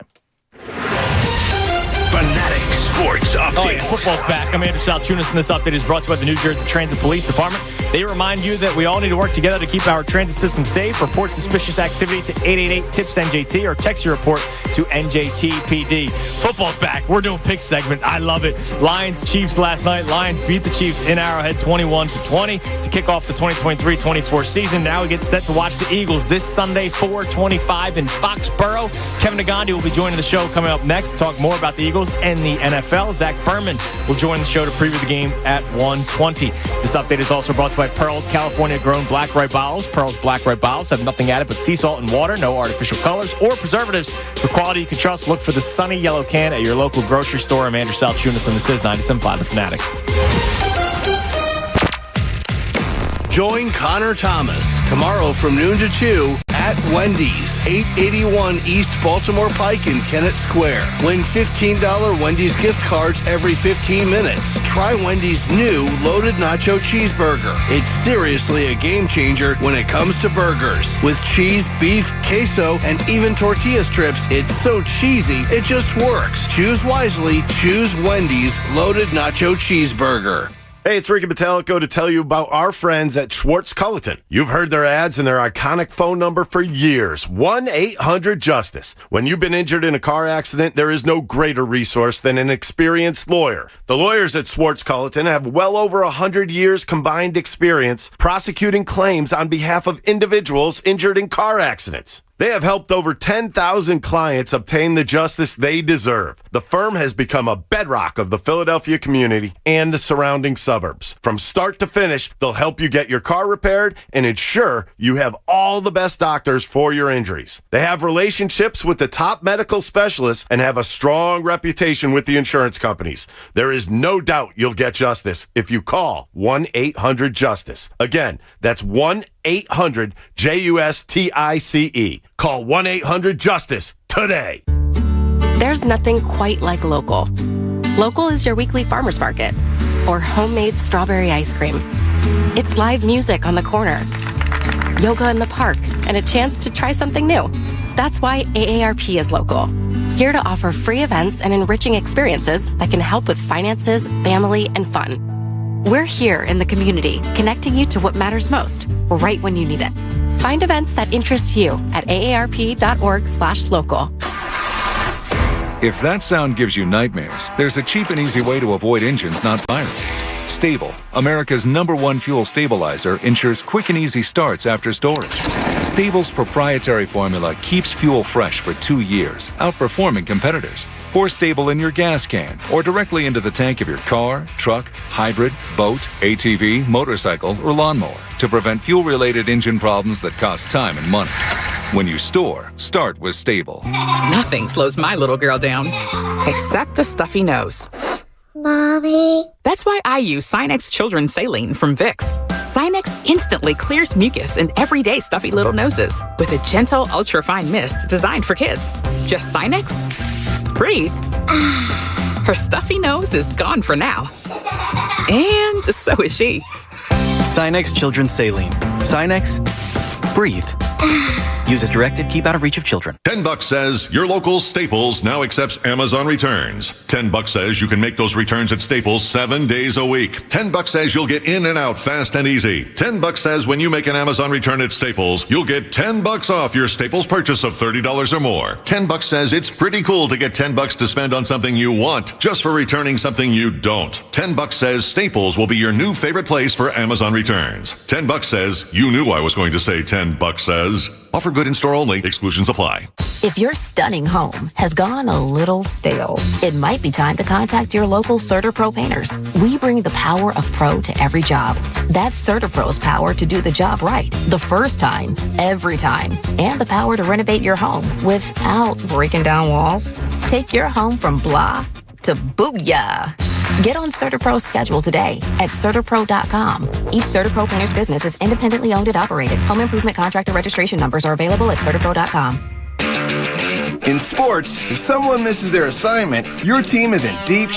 Fanatic Sports Update. Oh, yeah. Football's back. I'm Andrew Salchunas, and this update is brought to you by the New Jersey Transit Police Department. They remind you that we all need to work together to keep our transit system safe. Report suspicious activity to 888-TIPS-NJT or text your report to NJTPD. Football's back. We're doing pick segment. I love it. Lions-Chiefs last night. Lions beat the Chiefs in Arrowhead 21-20 to kick off the 2023-24 season. Now we get set to watch the Eagles this Sunday, 4:25 in Foxborough. Kevin Nagandi will be joining the show coming up next to talk more about the Eagles and the NFL. Zach Berman will join the show to preview the game at 1:20. This update is also brought to you by Pearl's California-grown black ripe bottles. Pearl's black ripe bottles have nothing added but sea salt and water, no artificial colors or preservatives. For quality you can trust, look for the sunny yellow can at your local grocery store. I'm Andrew Salchunas, and this is 97.5 The Fanatic. Join Connor Thomas tomorrow from noon to 2 at Wendy's, 881 East Baltimore Pike in Kennett Square. Win $15 Wendy's gift cards every 15 minutes. Try Wendy's new Loaded Nacho Cheeseburger. It's seriously a game changer when it comes to burgers. With cheese, beef, queso, and even tortilla strips, it's so cheesy, it just works. Choose wisely. Choose Wendy's Loaded Nacho Cheeseburger. Hey, it's Ricky Metallico to tell you about our friends at Schwartz Culleton. You've heard their ads and their iconic phone number for years, 1-800-JUSTICE. When you've been injured in a car accident, there is no greater resource than an experienced lawyer. The lawyers at Schwartz Culleton have well over 100 years combined experience prosecuting claims on behalf of individuals injured in car accidents. They have helped over 10,000 clients obtain the justice they deserve. The firm has become a bedrock of the Philadelphia community and the surrounding suburbs. From start to finish, they'll help you get your car repaired and ensure you have all the best doctors for your injuries. They have relationships with the top medical specialists and have a strong reputation with the insurance companies. There is no doubt you'll get justice if you call 1-800-JUSTICE. Again, that's 1-800-JUSTICE. Call 1-800-JUSTICE today. There's nothing quite like local. Local is your weekly farmer's market or homemade strawberry ice cream. It's live music on the corner, yoga in the park, and a chance to try something new. That's why AARP is local. Here to offer free events and enriching experiences that can help with finances, family, and fun. We're here in the community, connecting you to what matters most, right when you need it. Find events that interest you at aarp.org/local. If that sound gives you nightmares, there's a cheap and easy way to avoid engines not firing. Stable, America's #1 fuel stabilizer, ensures quick and easy starts after storage. Stable's proprietary formula keeps fuel fresh for 2 years, outperforming competitors. Pour Stable in your gas can or directly into the tank of your car, truck, hybrid, boat, ATV, motorcycle, or lawnmower to prevent fuel-related engine problems that cost time and money. When you store, start with Stable. Nothing slows my little girl down, except the stuffy nose. Mommy. That's why I use Sinex Children's Saline from Vicks. Sinex instantly clears mucus in everyday stuffy little noses with a gentle, ultra-fine mist designed for kids. Just Sinex? Breathe. Her stuffy nose is gone for now. And so is she. Sinex Children's Saline. Sinex, breathe. Use as directed. Keep out of reach of children. $10 says your local Staples now accepts Amazon returns. $10 says you can make those returns at Staples 7 days a week. $10 says you'll get in and out fast and easy. $10 says when you make an Amazon return at Staples, you'll get $10 off your Staples purchase of $30 or more. $10 says it's pretty cool to get $10 to spend on something you want just for returning something you don't. $10 says Staples will be your new favorite place for Amazon returns. $10 says you knew I was going to say $10 says. Offer good in store only. Exclusions apply. If your stunning home has gone a little stale, it might be time to contact your local CertaPro painters. We bring the power of pro to every job. That's CertaPro's power to do the job right, the first time, every time, and the power to renovate your home without breaking down walls. Take your home from blah to booyah. Get on CertaPro's schedule today at CertaPro.com. Each CertaPro painter's business is independently owned and operated. Home improvement contractor registration numbers are available at CertaPro.com. In sports, if someone misses their assignment, your team is in deep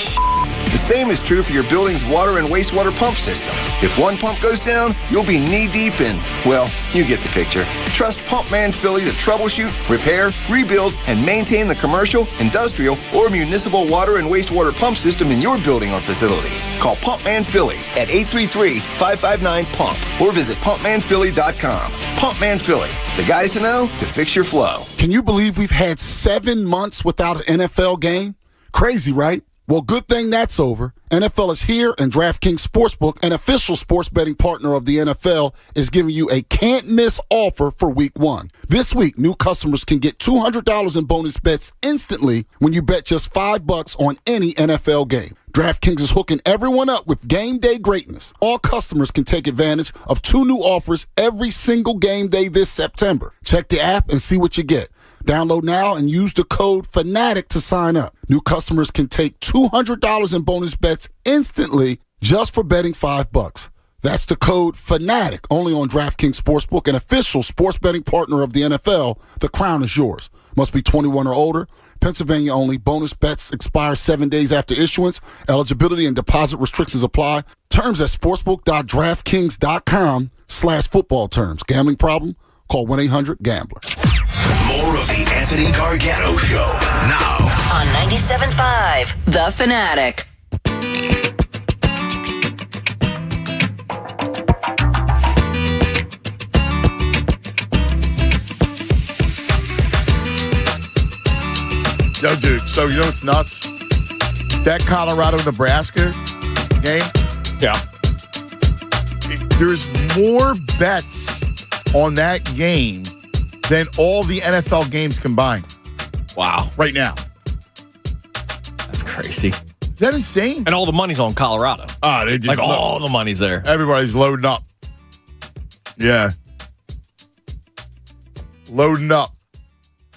The same is true for your building's water and wastewater pump system. If one pump goes down, you'll be knee-deep in, well, you get the picture. Trust Pumpman Philly to troubleshoot, repair, rebuild, and maintain the commercial, industrial, or municipal water and wastewater pump system in your building or facility. Call Pumpman Philly at 833-559-PUMP or visit pumpmanphilly.com. Pumpman Philly, the guys to know to fix your flow. Can you believe we've had 7 months without an NFL game? Crazy, right? Well, good thing that's over. NFL is here, and DraftKings Sportsbook, an official sports betting partner of the NFL, is giving you a can't-miss offer for Week 1. This week, new customers can get $200 in bonus bets instantly when you bet just $5 on any NFL game. DraftKings is hooking everyone up with game day greatness. All customers can take advantage of 2 new offers every single game day this September. Check the app and see what you get. Download now and use the code FANATIC to sign up. New customers can take $200 in bonus bets instantly just for betting $5. That's the code FANATIC, only on DraftKings Sportsbook, an official sports betting partner of the NFL. The crown is yours. Must be 21 or older. Pennsylvania only. Bonus bets expire 7 days after issuance. Eligibility and deposit restrictions apply. Terms at sportsbook.draftkings.com/football terms. Gambling problem? Call 1-800-GAMBLER. More of the Anthony Gargano Show now on 97.5 The Fanatic. Yo, dude, so you know what's nuts? That Colorado-Nebraska game? Yeah. There's more bets on that game than all the NFL games combined. Wow. Right now. That's crazy. Is that insane? And all the money's on Colorado. Oh, they just all the money's there. Everybody's loading up. Yeah. Loading up.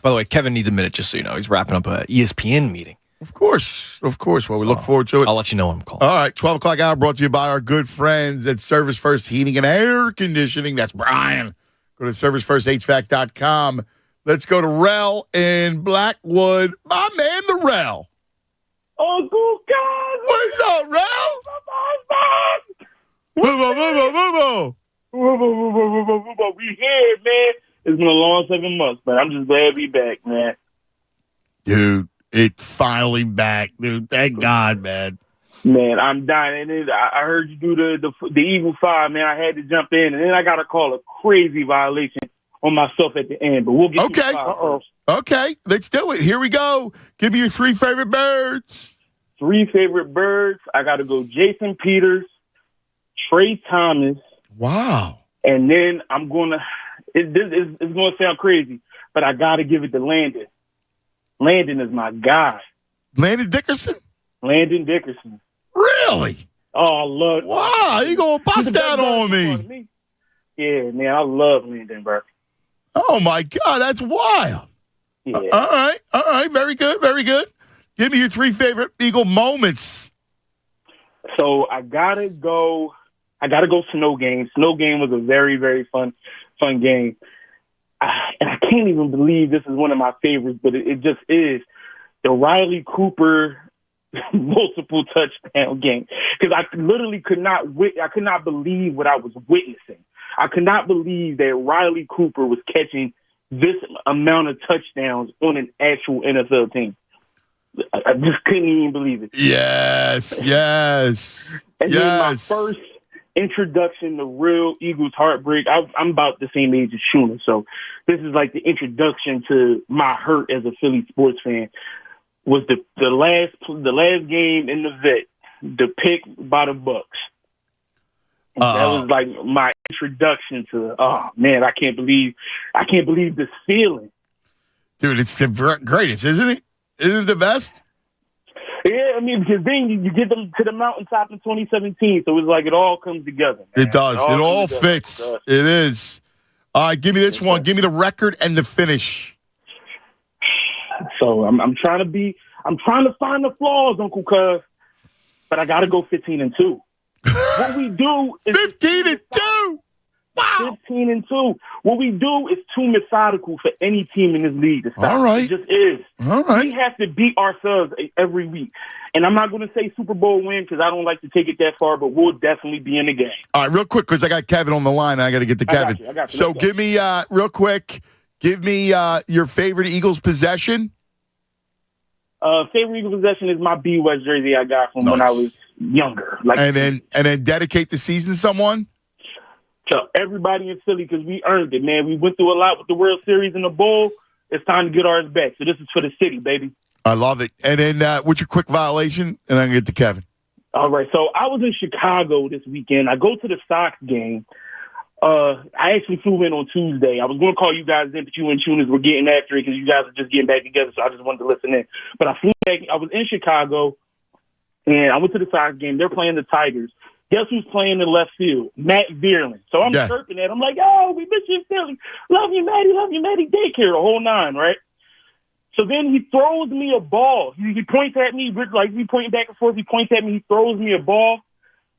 By the way, Kevin needs a minute, just so you know. He's wrapping up a ESPN meeting. Of course. Well, we look forward to it. I'll let you know when I'm calling. All right, 12 o'clock hour brought to you by our good friends at Service First Heating and Air Conditioning. That's Brian. Go to ServiceFirstHVAC.com. Let's go to Rel in Blackwood. My man, the Rel. Uncle God. What's up, Rel? We here, man. It's been a long 7 months, but I'm just glad to be back, man. Dude, it's finally back, dude. Thank God, man. Man, I'm dying. And I heard you do the Eagle 5, man. I had to jump in, and then I got to call a crazy violation on myself at the end. But we'll get to the 5 first. Okay, let's do it. Here we go. Give me your 3 favorite birds. 3 favorite birds. I got to go Jason Peters, Trey Thomas. Wow. And then I'm going to – it's going to sound crazy, but I got to give it to Landon. Landon is my guy. Landon Dickerson? Landon Dickerson. Really? Oh, I love it. Wow, you going to bust that on me. Yeah, man, I love Landon, bro. Oh, my God, that's wild. Yeah. All right. Very good. Give me your 3 favorite Eagle moments. So I gotta go Snow Game. Snow Game was a very, very fun game. And I can't even believe this is one of my favorites, but it just is. The Riley Cooper multiple touchdown game. Because I literally could not believe what I was witnessing. I could not believe that Riley Cooper was catching this amount of touchdowns on an actual NFL team. I just couldn't even believe it. Yes. And then my first introduction to real Eagles heartbreak, I'm about the same age as Shuna, so this is like the introduction to my hurt as a Philly sports fan, was the last game in the vet, the pick by the Bucks. That was like my introduction to, oh man, I can't believe this feeling. Dude, it's the greatest, isn't it? Isn't it the best? Yeah, I mean, because then you get them to the mountaintop in 2017, so it's like it all comes together. Man. It does. It all fits. It is. All right, give me this one. Give me the record and the finish. So I'm trying to find the flaws, Uncle Cuz, but I got to go 15-2. What we do is 15-2. Wow. 15-2. What we do is too methodical for any team in this league to stop. All right. It just is. All right. We have to beat ourselves every week. And I'm not going to say Super Bowl win because I don't like to take it that far, but we'll definitely be in the game. All right, real quick, because I got Kevin on the line, and I got to get to Kevin. I got you. So give me, real quick, your favorite Eagles possession. Favorite Eagles possession is my B West jersey I got from when I was younger. And then dedicate the season to someone? To everybody in Philly, because we earned it, man. We went through a lot with the World Series and the Bowl. It's time to get ours back. So this is for the city, baby. I love it. And then what's your quick violation? And I'm going to get to Kevin. All right. So I was in Chicago this weekend. I go to the Sox game. I actually flew in on Tuesday. I was going to call you guys in, but you and Tunas were getting after it because you guys are just getting back together, so I just wanted to listen in. But I flew back. I was in Chicago, and I went to the Sox game. They're playing the Tigers. Guess who's playing in left field? Matt Vierling. So I'm chirping at him. I'm like, oh, we miss you in Philly. Love you, Matty. Daycare, the whole nine, right? So then he throws me a ball. He points at me, like we pointing back and forth. He points at me. He throws me a ball.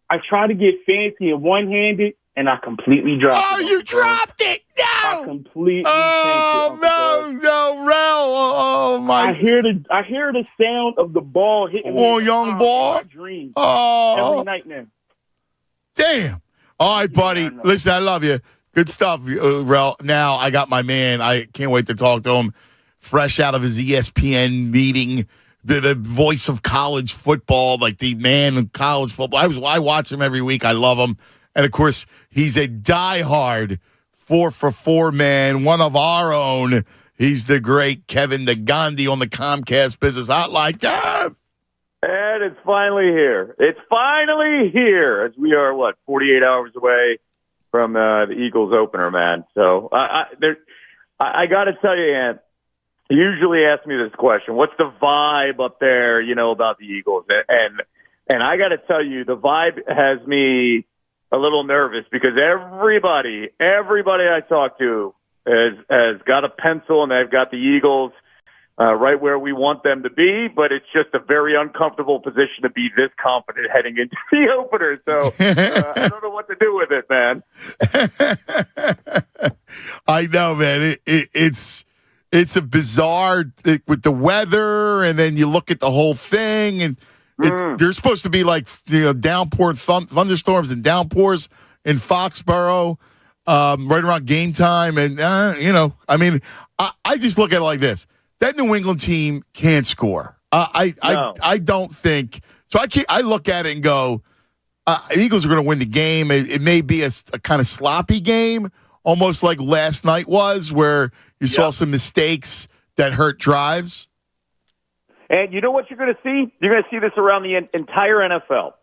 I try to get fancy and one-handed, and I completely dropped it. Oh, you dropped it! No! I completely No, Rel. Oh, my. I hear the sound of the ball hitting me. Oh, young ball. My dream. Oh. Every night now. Damn. All right, buddy. Listen, I love you. Good stuff, Rel. Now I got my man. I can't wait to talk to him. Fresh out of his ESPN meeting, the voice of college football, like the man of college football. I watch him every week. I love him. And, of course, he's a diehard 4-for-4 man, one of our own. He's the great Kevin the Gandhi on the Comcast Business Hotline. Kev! And it's finally here. It's finally here as we are, 48 hours away from the Eagles opener, man. So I got to tell you, Ant, you usually ask me this question. What's the vibe up there, about the Eagles? And I got to tell you, the vibe has me a little nervous because everybody I talk to has got a pencil and they've got the Eagles right where we want them to be, but it's just a very uncomfortable position to be this confident heading into the opener. So I don't know what to do with it, man. I know, man. It's a bizarre with the weather, and then you look at the whole thing, and there's supposed to be like downpour thunderstorms and downpours in Foxborough right around game time, and I mean, I just look at it like this. That New England team can't score. I don't think so. I look at it and go, the Eagles are going to win the game. It may be a kind of sloppy game, almost like last night was, where you saw some mistakes that hurt drives. And you know what you're going to see? You're going to see this around the entire NFL.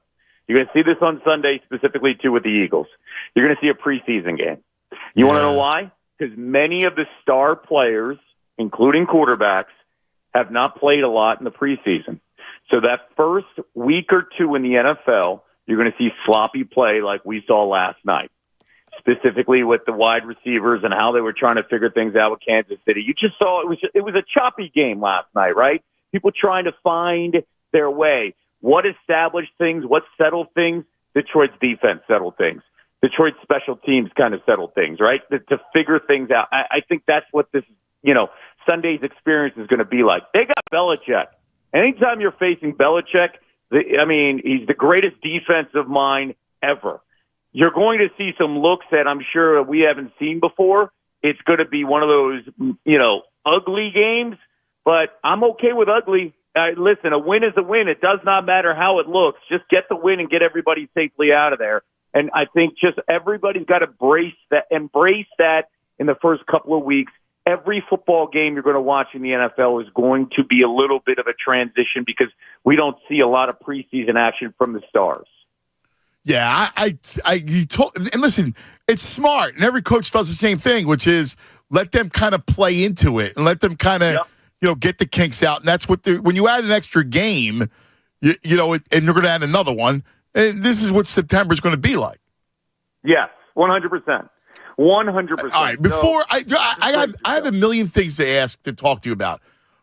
You're going to see this on Sunday specifically, too, with the Eagles. You're going to see a preseason game. You want to know why? Because many of the star players, including quarterbacks, have not played a lot in the preseason. So that first week or two in the NFL, you're going to see sloppy play like we saw last night, specifically with the wide receivers and how they were trying to figure things out with Kansas City. You just saw it was a choppy game last night, right? People trying to find their way. What established things? What settled things? Detroit's defense settled things. Detroit's special teams kind of settled things, right? To figure things out. I think that's what this, Sunday's experience is going to be like. They got Belichick. Anytime you're facing Belichick, he's the greatest defensive mind ever. You're going to see some looks that I'm sure we haven't seen before. it's going to be one of those, ugly games, but I'm okay with ugly. Listen, a win is a win. It does not matter how it looks. Just get the win and get everybody safely out of there. And I think just everybody's got to embrace that in the first couple of weeks. Every football game you're going to watch in the NFL is going to be a little bit of a transition because we don't see a lot of preseason action from the stars. Yeah, and listen, it's smart, and every coach does the same thing, which is let them kind of play into it and let them kind of, get the kinks out. And that's what when you add an extra game, and you're going to add another one, and this is what September is going to be like. Yes, 100%. 100%. All right, before I have a million things to talk to you about.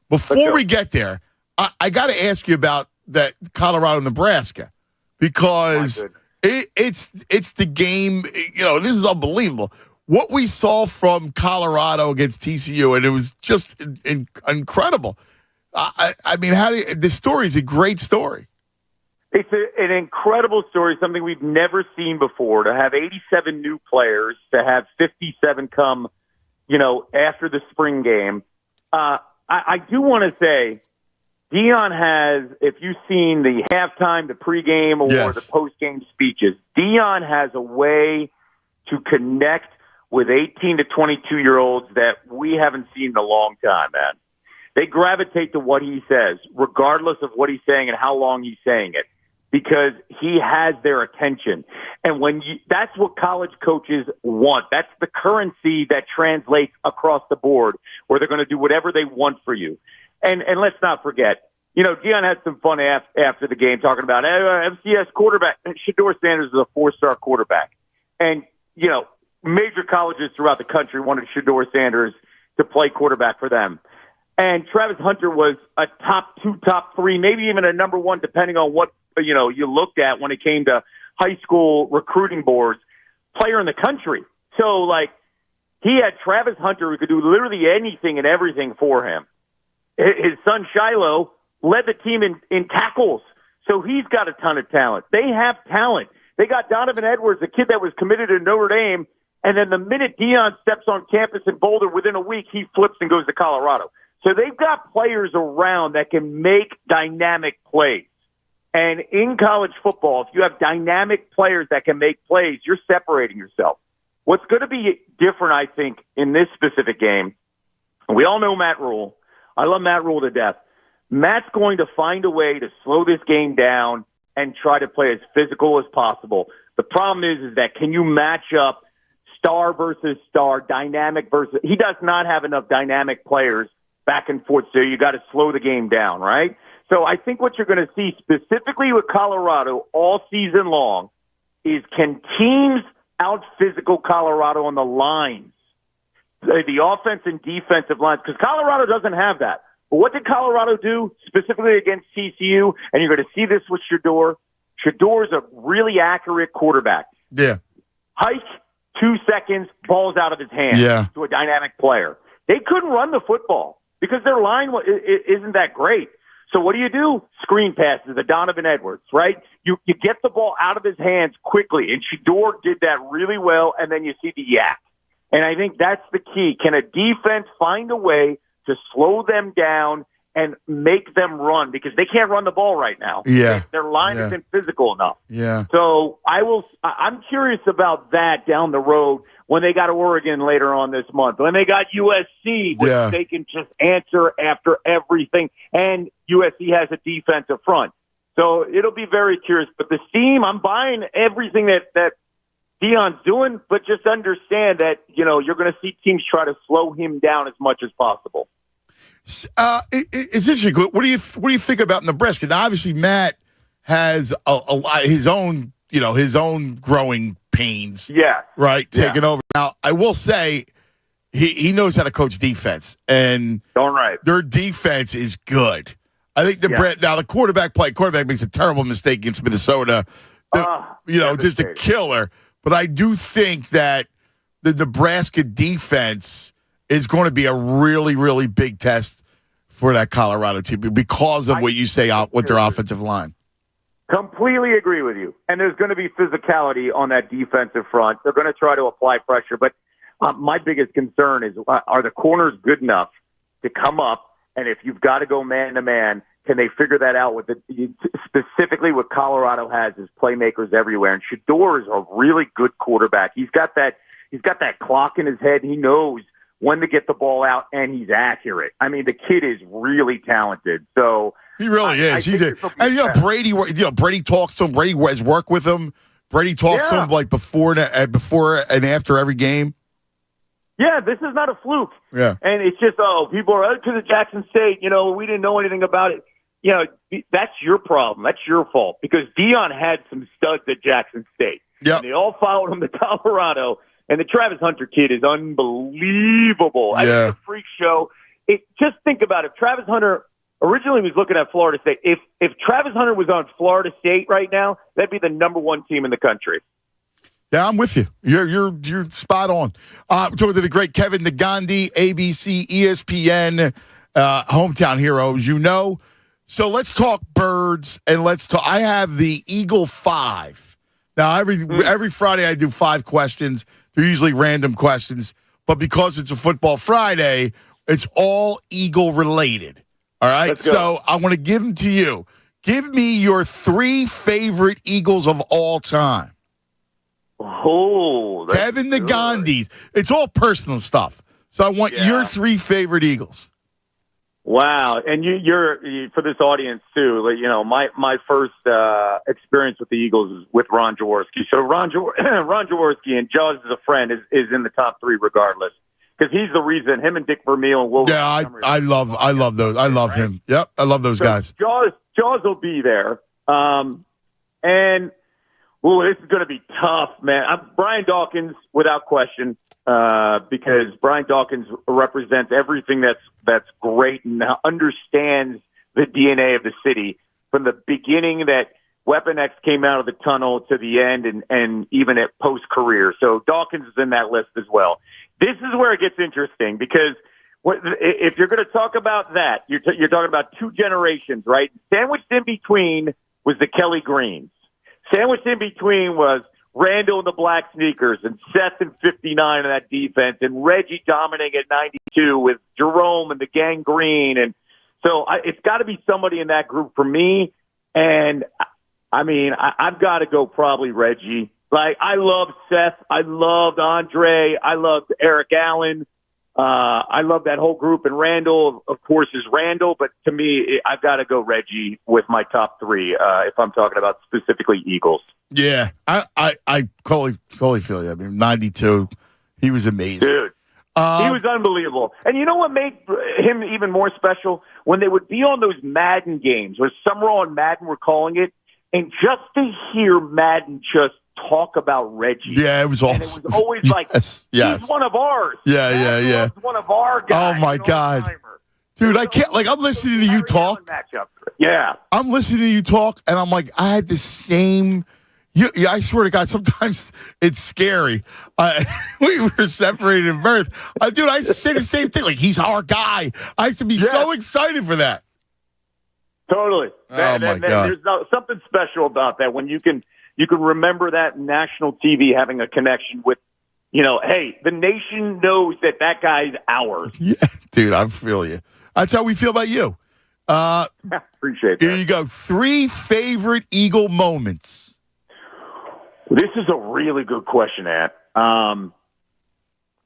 Before we get there, I got to ask you about that Colorado-Nebraska because it's the game. This is unbelievable. What we saw from Colorado against TCU, and it was just incredible. I mean, the story is a great story. It's an incredible story, something we've never seen before, to have 87 new players, to have 57 come, after the spring game. I do want to say, Deion has, if you've seen the halftime, the pregame, or the postgame speeches, Deion has a way to connect with 18 to 22-year-olds that we haven't seen in a long time, man. They gravitate to what he says, regardless of what he's saying and how long he's saying it, because he has their attention. And that's what college coaches want. That's the currency that translates across the board, where they're going to do whatever they want for you. And let's not forget, Deion had some fun after the game talking about FCS quarterback. Shedeur Sanders is a 4-star quarterback. And, major colleges throughout the country wanted Shedeur Sanders to play quarterback for them. And Travis Hunter was a top 2, top 3, maybe even a number 1, depending on what, you looked at when it came to high school recruiting boards, player in the country. So, he had Travis Hunter who could do literally anything and everything for him. His son Shiloh led the team in tackles. So he's got a ton of talent. They have talent. They got Donovan Edwards, a kid that was committed to Notre Dame, and then the minute Deion steps on campus in Boulder, within a week, he flips and goes to Colorado. So they've got players around that can make dynamic plays. And in college football, if you have dynamic players that can make plays, you're separating yourself. What's going to be different, I think, in this specific game, we all know Matt Rule. I love Matt Rule to death. Matt's going to find a way to slow this game down and try to play as physical as possible. The problem is that can you match up star versus star, dynamic versus – he does not have enough dynamic players back and forth, so you got to slow the game down, right? So I think what you're going to see specifically with Colorado all season long is can teams out-physical Colorado on the lines, the offense and defensive lines, because Colorado doesn't have that. But what did Colorado do specifically against TCU? And you're going to see this with Shedeur. Shedeur is a really accurate quarterback. Yeah. Hike, 2 seconds, ball's out of his hands to a dynamic player. They couldn't run the football because their line isn't that great. So what do? Screen passes to Donovan Edwards, right? You get the ball out of his hands quickly, and Shedeur did that really well, and then you see the yak. And I think that's the key. Can a defense find a way to slow them down and make them run? Because they can't run the ball right now. Yeah. Their line isn't physical enough. Yeah. So I'm curious about that down the road when they got Oregon later on this month, when they got USC, which they can just answer after everything. And USC has a defensive front. So it'll be very curious. But the team, I'm buying everything that Deion's doing, but just understand that, you're going to see teams try to slow him down as much as possible. It's interesting. What do you think about Nebraska? Now, obviously, Matt has his own growing pains. Yeah. Right. Taking over. Now, I will say he knows how to coach defense, and their defense is good. I think the quarterback makes a terrible mistake against Minnesota. Just a killer. But I do think that the Nebraska defense is going to be a really, really big test for that Colorado team because of what you say with their offensive line. Completely agree with you. And there's going to be physicality on that defensive front. They're going to try to apply pressure. But My biggest concern is, are the corners good enough to come up? And if you've got to go man-to-man, can they figure that out with specifically what Colorado has is playmakers everywhere. And Shedeur is a really good quarterback. He's got that clock in his head. He knows when to get the ball out, and he's accurate. I mean, the kid is really talented. So he really is. Brady talks to him. Brady has worked with him. Brady talks to him like before and after every game. Yeah, this is not a fluke. Yeah. And it's just, people are to the Jackson State, we didn't know anything about it. That's your problem. That's your fault because Dion had some studs at Jackson State. Yeah. And they all followed him to Colorado. And the Travis Hunter kid is unbelievable. I mean, it's a freak show. Just think about it. If Travis Hunter originally was looking at Florida State. If Travis Hunter was on Florida State right now, that'd be the number one team in the country. Yeah, I'm with you. You're spot on. Talking to the great Kevin Negandhi, ABC, ESPN, hometown heroes. So let's talk birds and let's talk. I have the Eagle 5. Now every Friday I do 5 questions. They're usually random questions, but because it's a football Friday, it's all Eagle related. All right. So I want to give them to you. Give me your 3 favorite Eagles of all time. Oh, Kevin Negandhi. It's all personal stuff. So I want your 3 favorite Eagles. Wow, and you're for this audience too. My first experience with the Eagles is with Ron Jaworski. So Ron Jaworski and Jaws is a friend is in the top 3 regardless because he's the reason. Him and Dick Vermeil and Will. Yeah, I love those. I love him. Yep, I love those guys. Jaws will be there, and. Ooh, this is going to be tough, man. Brian Dawkins, without question, because Brian Dawkins represents everything that's great and understands the DNA of the city from the beginning that Weapon X came out of the tunnel to the end and even at post-career. So Dawkins is in that list as well. This is where it gets interesting because if you're going to talk about that, you're talking about 2 generations, right? Sandwiched in between was the Kelly Greens. Sandwiched in between was Randall in the black sneakers and Seth in 59 in that defense and Reggie dominating at 92 with Jerome and the gang green. And so it's got to be somebody in that group for me. And, I mean, I've got to go probably Reggie. Like, I love Seth. I loved Andre. I loved Eric Allen. I love that whole group. And Randall, of course, is Randall. But to me, I've got to go Reggie with my top 3 if I'm talking about specifically Eagles. Yeah, I totally feel you. I mean, 92, he was amazing. Dude, he was unbelievable. And you know what made him even more special? When they would be on those Madden games, or Summer on Madden, we're calling it, and just to hear Madden just talk about Reggie. Yeah, it was awesome. And it was always like, he's one of ours. Yeah. One of our guys. Oh, my God. Dude, I can't, I'm listening to you talk. Yeah. I'm listening to you talk, and I'm like, I had the same, I swear to God, sometimes it's scary. We were separated at birth. Dude, I used to say the same thing, like, he's our guy. I used to be so excited for that. Totally. My God. There's something special about that when you can remember that national TV having a connection with, hey, the nation knows that guy's ours. Yeah, dude, I feel you. That's how we feel about you. Appreciate that. Here you go. 3 favorite Eagle moments. This is a really good question, Ant.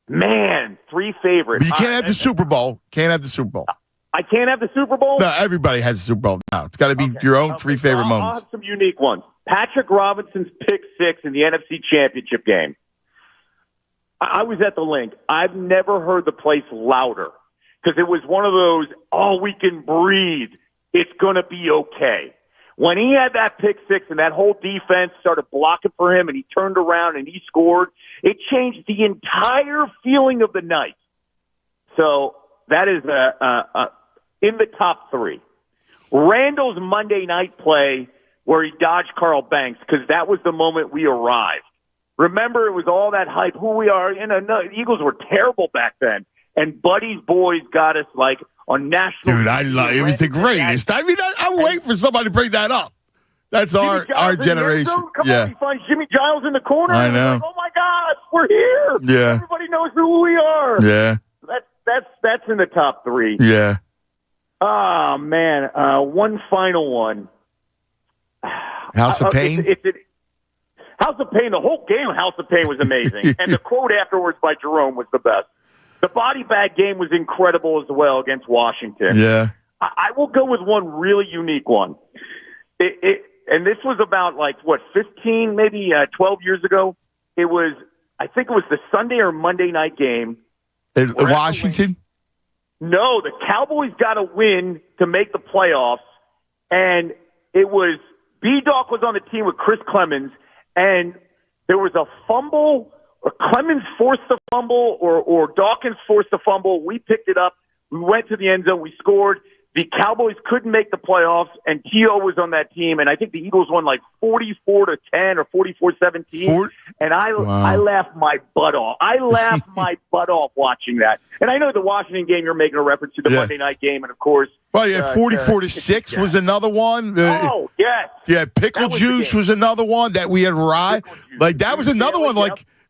Man, 3 favorite. But you can't have the Super Bowl. Can't have the Super Bowl. I can't have the Super Bowl? No, everybody has the Super Bowl now. It's got to be your own 3 favorite moments. I'll have some unique ones. Patrick Robinson's pick 6 in the NFC Championship game. I was at the link. I've never heard the place louder because it was one of those, we can breathe. It's going to be okay. When he had that pick 6 and that whole defense started blocking for him and he turned around and he scored, it changed the entire feeling of the night. So that is in the top 3. Randall's Monday night play where he dodged Carl Banks because that was the moment we arrived. Remember, it was all that hype, who we are. The Eagles were terrible back then. And Buddy's boys got us, on national. Dude, it was the greatest. I mean, I'm waiting for somebody to bring that up. That's Jimmy our Giles in the end generation. zone? Come Yeah. on, he finds Jimmy Giles in the corner. I and he's know. like, oh my God, we're here. Yeah. Everybody knows who we are. Yeah. That's in the top three. Yeah. Oh man, one final one. House of Pain? House of Pain, the whole game of House of Pain was amazing. And the quote afterwards by Jerome was the best. The body bag game was incredible as well against Washington. Yeah. I will go with one really unique one. And this was about 15, maybe 12 years ago. I think it was the Sunday or Monday night game. In Washington? No, the Cowboys got a win to make the playoffs, and it was B-Doc was on the team with Chris Clemens, and there was a fumble, or Clemens forced the fumble, or Dawkins forced the fumble. We picked it up. We went to the end zone. We scored. The Cowboys couldn't make the playoffs, and T.O. was on that team, and I think the Eagles won 44-10 or 44-17, and I laughed my butt off. I laughed my butt off watching that. And I know the Washington game, you're making a reference to the Monday night game, and of course... Well, yeah, 44-6 was another one. Oh, yes. Yeah, Pickle Juice was another one that we had rye. That was another one,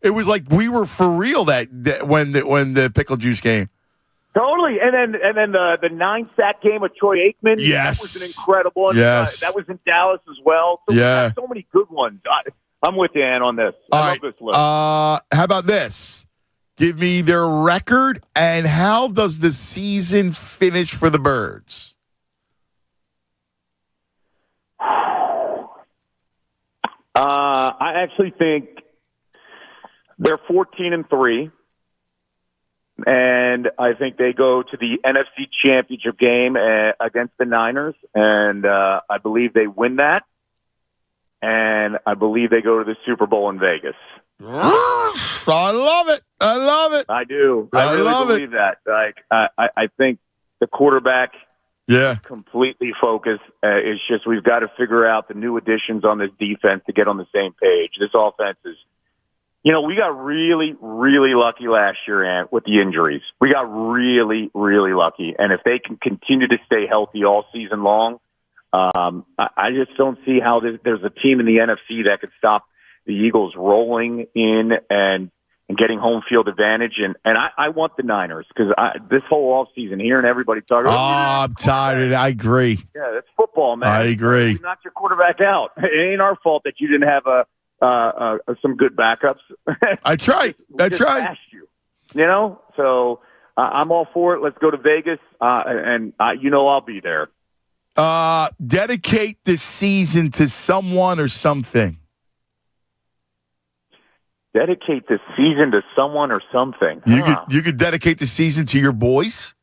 it was like we were for real that when the Pickle Juice game. Totally, and then the 9-sack game of Troy Aikman. Yes, that was an incredible one. Yes, that was in Dallas as well. So we got so many good ones. I'm with you, Ann, on this. I love this list. How about this? Give me their record and how does the season finish for the Birds? I actually think they're 14-3. And I think they go to the NFC Championship game against the Niners, and I believe they win that. And I believe they go to the Super Bowl in Vegas. I love it. I love it. I do. I really believe that. I think the quarterback is completely focused. It's just we've got to figure out the new additions on this defense to get on the same page. This offense is... we got really, really lucky last year, Ant, with the injuries. We got really, really lucky. And if they can continue to stay healthy all season long, I just don't see how there's a team in the NFC that could stop the Eagles rolling in and getting home field advantage. And I want the Niners because this whole offseason, hearing everybody talk. I'm tired. I agree. Yeah, that's football, man. I agree. You knocked your quarterback out. It ain't our fault that you didn't have some good backups. That's right. That's right. So I'm all for it. Let's go to Vegas, and I'll be there. Dedicate the season to someone or something. Dedicate the season to someone or something. You could dedicate the season to your boys.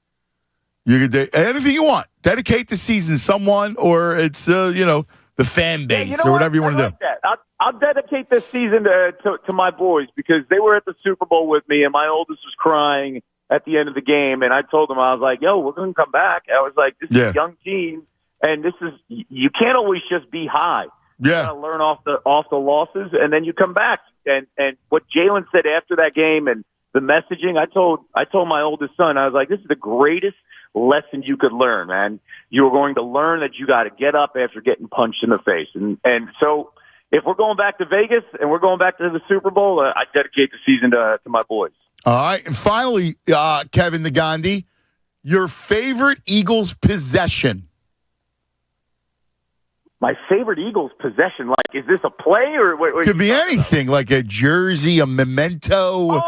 You could anything you want. Dedicate the season to someone, or it's the fan base or whatever you want to do. That. I'll dedicate this season to my boys because they were at the Super Bowl with me, and my oldest was crying at the end of the game. And I told them, I was like, "Yo, we're going to come back." I was like, "This is a young team, and you can't always just be high. You got to learn off the losses, and then you come back." And what Jalen said after that game and the messaging, I told my oldest son, I was like, "This is the greatest lesson you could learn, man. You are going to learn that you got to get up after getting punched in the face." And so if we're going back to Vegas and we're going back to the Super Bowl, I dedicate the season to my boys. All right. And finally, Kevin the Gandhi, your favorite Eagles possession. My favorite Eagles possession, is this a play or what could be anything, like a jersey, a memento.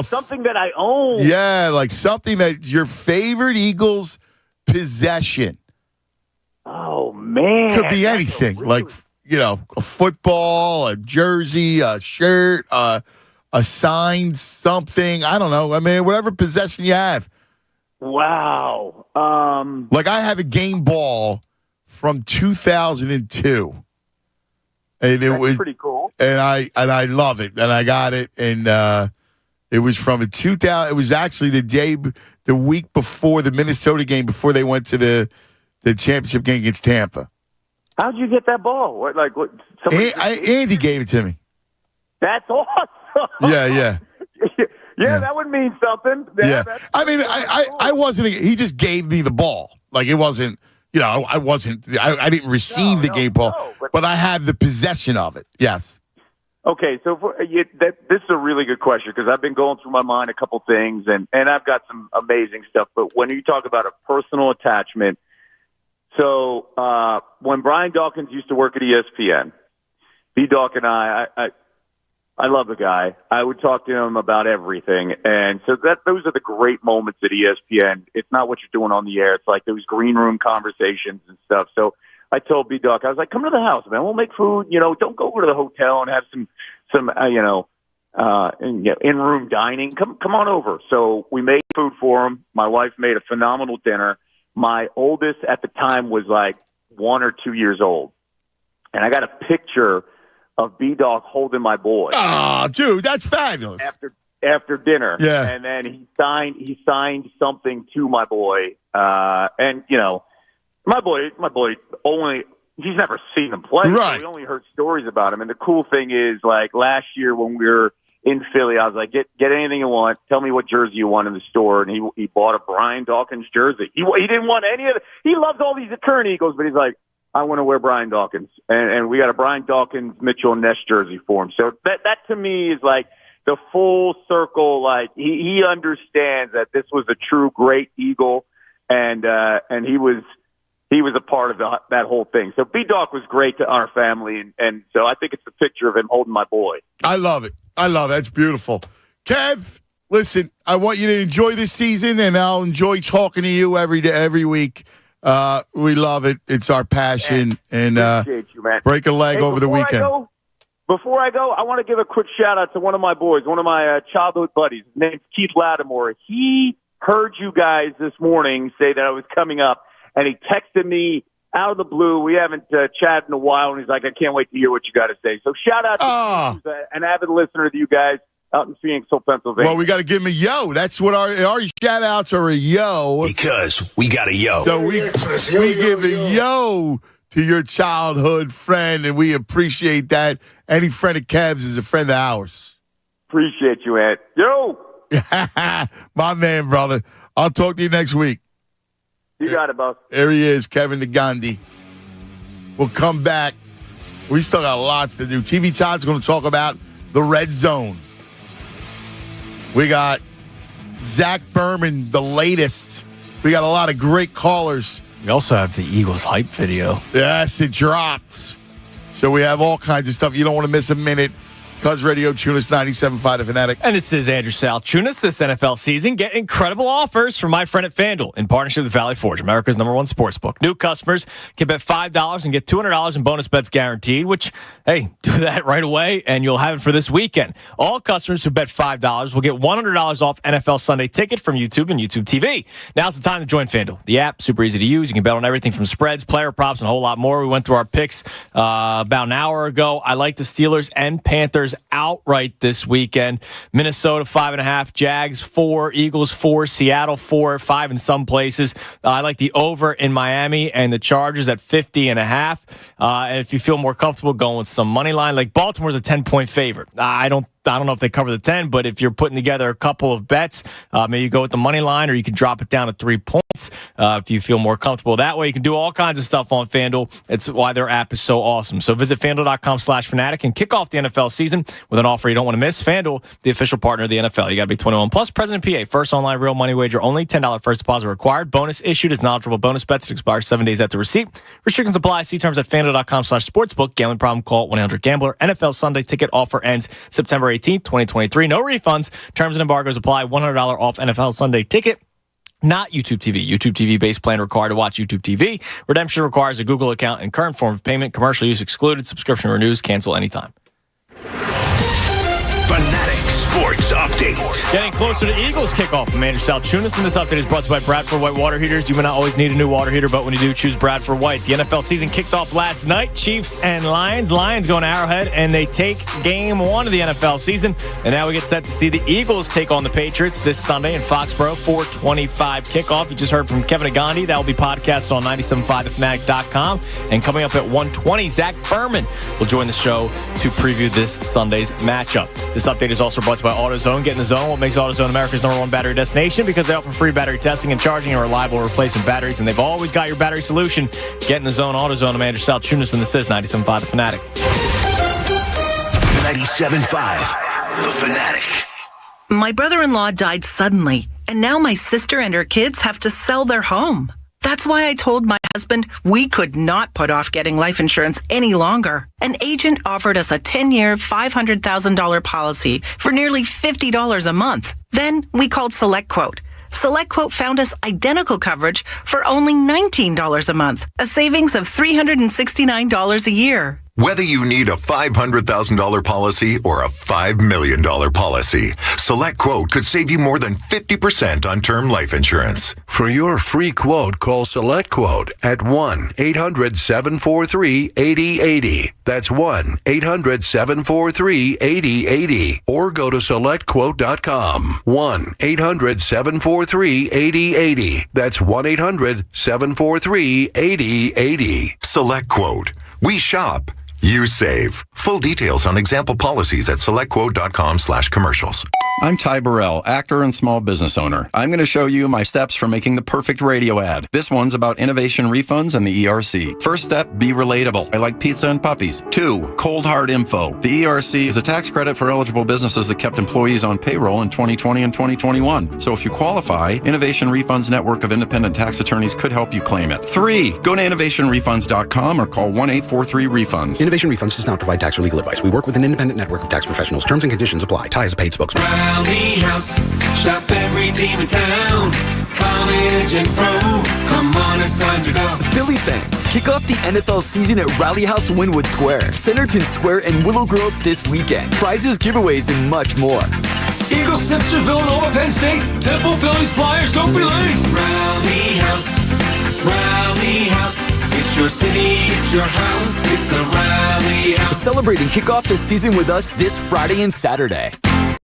Something that I own. Yeah, like something that's your favorite Eagles possession. Oh man, could be anything, a football, a jersey, a shirt, a signed something. I don't know. I mean, whatever possession you have. Wow. I have a game ball from 2002, and it was pretty cool. And I love it, and I got it, and it was from 2000. It was actually the week before the Minnesota game, before they went to the championship game against Tampa. How'd you get that ball? Andy gave it to me. That's awesome. Yeah. Yeah, that would mean something. Yeah. I mean, I wasn't. He just gave me the ball. It wasn't I wasn't. I didn't receive the game ball, but I have the possession of it. Yes. Okay, so this is a really good question because I've been going through my mind a couple things, and I've got some amazing stuff. But when you talk about a personal attachment, so when Brian Dawkins used to work at ESPN, B-Dawk and I love the guy. I would talk to him about everything, and so those are the great moments at ESPN. It's not what you're doing on the air; it's like those green room conversations and stuff. So I told B-Dawk, I was like, come to the house, man. We'll make food. Don't go over to the hotel and have some in-room dining. Come on over. So we made food for him. My wife made a phenomenal dinner. My oldest at the time was like 1 or 2 years old. And I got a picture of B-Dawk holding my boy. Oh, dude, that's fabulous. After dinner. Yeah. And then he signed something to my boy. My boy he's never seen him play. Right. So we only heard stories about him. And the cool thing is, like, last year when we were in Philly, I was like, get anything you want. Tell me what jersey you want in the store. And he bought a Brian Dawkins jersey. He didn't want any of it. He loves all these current Eagles, but he's like, I want to wear Brian Dawkins. And we got a Brian Dawkins Mitchell Ness jersey for him. So that to me is like the full circle. Like he understands that this was a true great Eagle, and he was a part of that whole thing. So B-Dawk was great to our family, and so I think it's a picture of him holding my boy. I love it. That's beautiful. Kev, listen, I want you to enjoy this season, and I'll enjoy talking to you every week. We love it. It's our passion. And appreciate you, man. Break a leg over the weekend. Before I go, I want to give a quick shout-out to one of my boys, one of my childhood buddies. His name's Keith Lattimore. He heard you guys this morning say that I was coming up, and he texted me out of the blue. We haven't chatted in a while, and he's like, I can't wait to hear what you got to say. So shout out to an avid listener to you guys out in Phoenixville, Pennsylvania. Well, we got to give him a yo. That's what our shout-outs are, a yo. Because we got a yo. So we give a yo to your childhood friend, and we appreciate that. Any friend of Kev's is a friend of ours. Appreciate you, Ed. Yo! My man, brother. I'll talk to you next week. You got it, boss. There he is, Kevin DeGandhi. We'll come back. We still got lots to do. TV Todd's going to talk about the red zone. We got Zach Berman, the latest. We got a lot of great callers. We also have the Eagles hype video. Yes, it dropped. So we have all kinds of stuff. You don't want to miss a minute. Cuz Radio Tunis 97.5 The Fanatic. And this is Andrew Sal Tunis. This NFL season, get incredible offers from my friend at FanDuel in partnership with Valley Forge, America's #1 sportsbook. New customers can bet $5 and get $200 in bonus bets guaranteed, which, hey, do that right away and you'll have it for this weekend. All customers who bet $5 will get $100 off NFL Sunday Ticket from YouTube and YouTube TV. Now's the time to join FanDuel. The app, super easy to use. You can bet on everything from spreads, player props, and a whole lot more. We went through our picks about an hour ago. I like the Steelers and Panthers outright this weekend. Minnesota 5.5, Jags 4, Eagles 4, Seattle 4, 5 in some places. I like the over in Miami and the Chargers at 50.5. And if you feel more comfortable going with some money line, like Baltimore's a 10-point favorite. I don't know if they cover the 10, but if you're putting together a couple of bets, maybe you go with the money line or you can drop it down to 3 points if you feel more comfortable that way. You can do all kinds of stuff on FanDuel. It's why their app is so awesome. So visit FanDuel.com/fanatic and kick off the NFL season with an offer you don't want to miss. FanDuel, the official partner of the NFL. You got to be 21 plus. President PA. First online real money wager only. $10 first deposit required. Bonus issued as knowledgeable bonus bets. Expires 7 days after receipt. Restrictions apply. See terms at FanDuel.com/sportsbook. Gambling problem? Call 1-800-GAMBLER. NFL Sunday Ticket offer ends September 18th, 2023. No refunds. Terms and embargoes apply. $100 off NFL Sunday Ticket. Not YouTube TV. YouTube TV base plan required to watch YouTube TV. Redemption requires a Google account and current form of payment. Commercial use excluded. Subscription renews. Cancel anytime. Fanatic Sports Update. Getting closer to Eagles kickoff from Andrew Salchunas, and this update is brought to you by Bradford White Water Heaters. You may not always need a new water heater, but when you do, choose Bradford White. The NFL season kicked off last night. Chiefs and Lions. Lions going to Arrowhead, and they take game 1 of the NFL season. And now we get set to see the Eagles take on the Patriots this Sunday in Foxborough, 4:25 kickoff. You just heard from Kevin Agandi. That will be podcast on 975thefanatic.com. And coming up at 1:20, Zach Berman will join the show to preview this Sunday's matchup. This update is also brought to you by by AutoZone. Get in the zone. What makes AutoZone America's #1 battery destination? Because they offer free battery testing and charging and reliable replacement batteries, and they've always got your battery solution. Get in the zone. AutoZone. I'm Andrew South. Tune us in the SIS 97.5 The Fanatic. 97.5 The Fanatic. My brother-in-law died suddenly, and now my sister and her kids have to sell their home. That's why I told my husband we could not put off getting life insurance any longer. An agent offered us a 10-year, $500,000 policy for nearly $50 a month. Then we called SelectQuote. SelectQuote found us identical coverage for only $19 a month, a savings of $369 a year. Whether you need a $500,000 policy or a $5 million policy, SelectQuote could save you more than 50% on term life insurance. For your free quote, call SelectQuote at 1-800-743-8080. That's 1-800-743-8080. Or go to SelectQuote.com. 1-800-743-8080. That's 1-800-743-8080. SelectQuote. We shop. You save. Full details on example policies at selectquote.com/commercials. I'm Ty Burrell, actor and small business owner. I'm going to show you my steps for making the perfect radio ad. This one's about innovation refunds and the ERC. First step, be relatable. I like pizza and puppies. 2, cold hard info. The ERC is a tax credit for eligible businesses that kept employees on payroll in 2020 and 2021. So if you qualify, Innovation Refunds Network of Independent Tax Attorneys could help you claim it. 3, go to innovationrefunds.com or call 1-843-REFUNDS. Innovation Refunds does not provide tax or legal advice. We work with an independent network of tax professionals. Terms and conditions apply. Ty is a paid spokesman. Rally House, shop every team in town. College and pro, come on, it's time to go. Philly fans, kick off the NFL season at Rally House Wynwood Square, Centerton Square, and Willow Grove this weekend. Prizes, giveaways, and much more. Eagles, Sixers, Villanova, Penn State, Temple, Phillies, Flyers, don't be late. Rally House, Rally House. It's your city, it's your house, it's a Rally House. Celebrate and kick off the season with us this Friday and Saturday.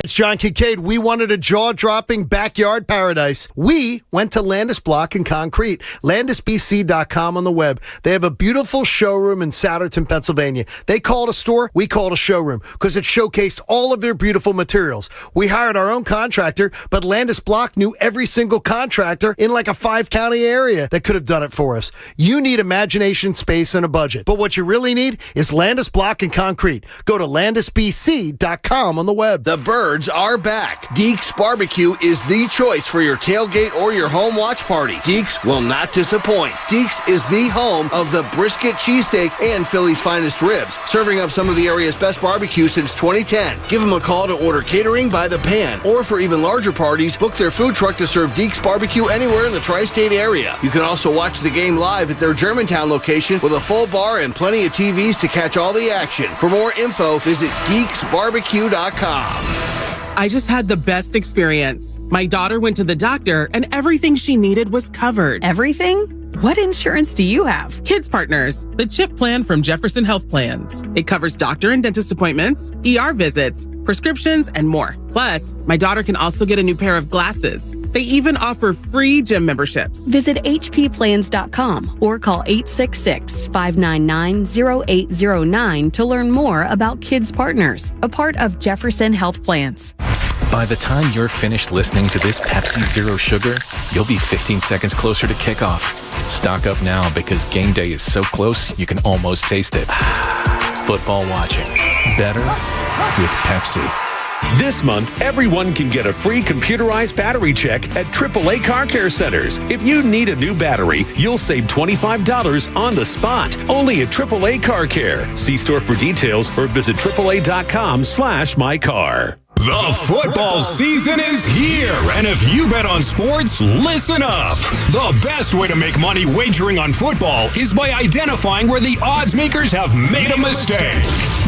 It's John Kincaid. We wanted a jaw-dropping backyard paradise. We went to Landis Block and Concrete. LandisBC.com on the web. They have a beautiful showroom in Souderton, Pennsylvania. They call it a store. We call it a showroom because it showcased all of their beautiful materials. We hired our own contractor, but Landis Block knew every single contractor in like a 5-county area that could have done it for us. You need imagination, space, and a budget. But what you really need is Landis Block and Concrete. Go to LandisBC.com on the web. The Birds are back. Deeks Barbecue is the choice for your tailgate or your home watch party. Deeks will not disappoint. Deeks is the home of the brisket cheesesteak and Philly's finest ribs, serving up some of the area's best barbecue since 2010. Give them a call to order catering by the pan, or for even larger parties, book their food truck to serve Deeks Barbecue anywhere in the tri-state area. You can also watch the game live at their Germantown location with a full bar and plenty of TVs to catch all the action. For more info, visit DeeksBarbecue.com. I just had the best experience. My daughter went to the doctor and everything she needed was covered. Everything? What insurance do you have? Kids Partners, the CHIP plan from Jefferson Health Plans. It covers doctor and dentist appointments, ER visits, prescriptions, and more. Plus, my daughter can also get a new pair of glasses. They even offer free gym memberships. Visit hpplans.com or call 866-599-0809 to learn more about Kids Partners, a part of Jefferson Health Plans. By the time you're finished listening to this Pepsi Zero Sugar, you'll be 15 seconds closer to kickoff. Stock up now because game day is so close you can almost taste it. Football watching. Better with Pepsi. This month, everyone can get a free computerized battery check at AAA Car Care Centers. If you need a new battery, you'll save $25 on the spot. Only at AAA Car Care. See store for details or visit AAA.com/mycar. The football season is here, and if you bet on sports, listen up. The best way to make money wagering on football is by identifying where the odds makers have made a mistake.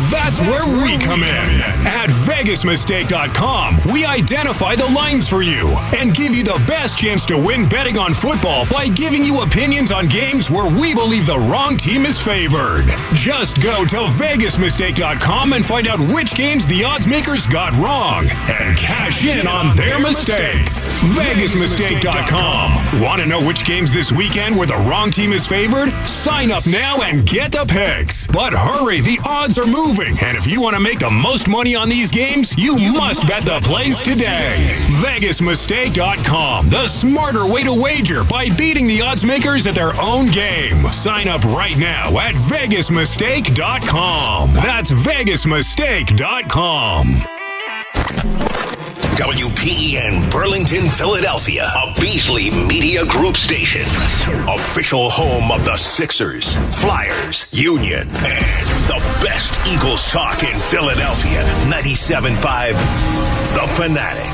That's where we come in. At VegasMistake.com, we identify the lines for you and give you the best chance to win betting on football by giving you opinions on games where we believe the wrong team is favored. Just go to VegasMistake.com and find out which games the odds makers got wrong and cash in on their mistakes. VegasMistake.com. Want to know which games this weekend where the wrong team is favored? Sign up now and get the picks. But hurry, the odds are moving moving. And if you want to make the most money on these games, you must bet the plays today. VegasMistake.com, the smarter way to wager by beating the odds makers at their own game. Sign up right now at VegasMistake.com. That's VegasMistake.com. WPEN Burlington, Philadelphia, a Beasley Media Group station. Official home of the Sixers, Flyers, Union, and the best Eagles talk in Philadelphia. 97.5, The Fanatic.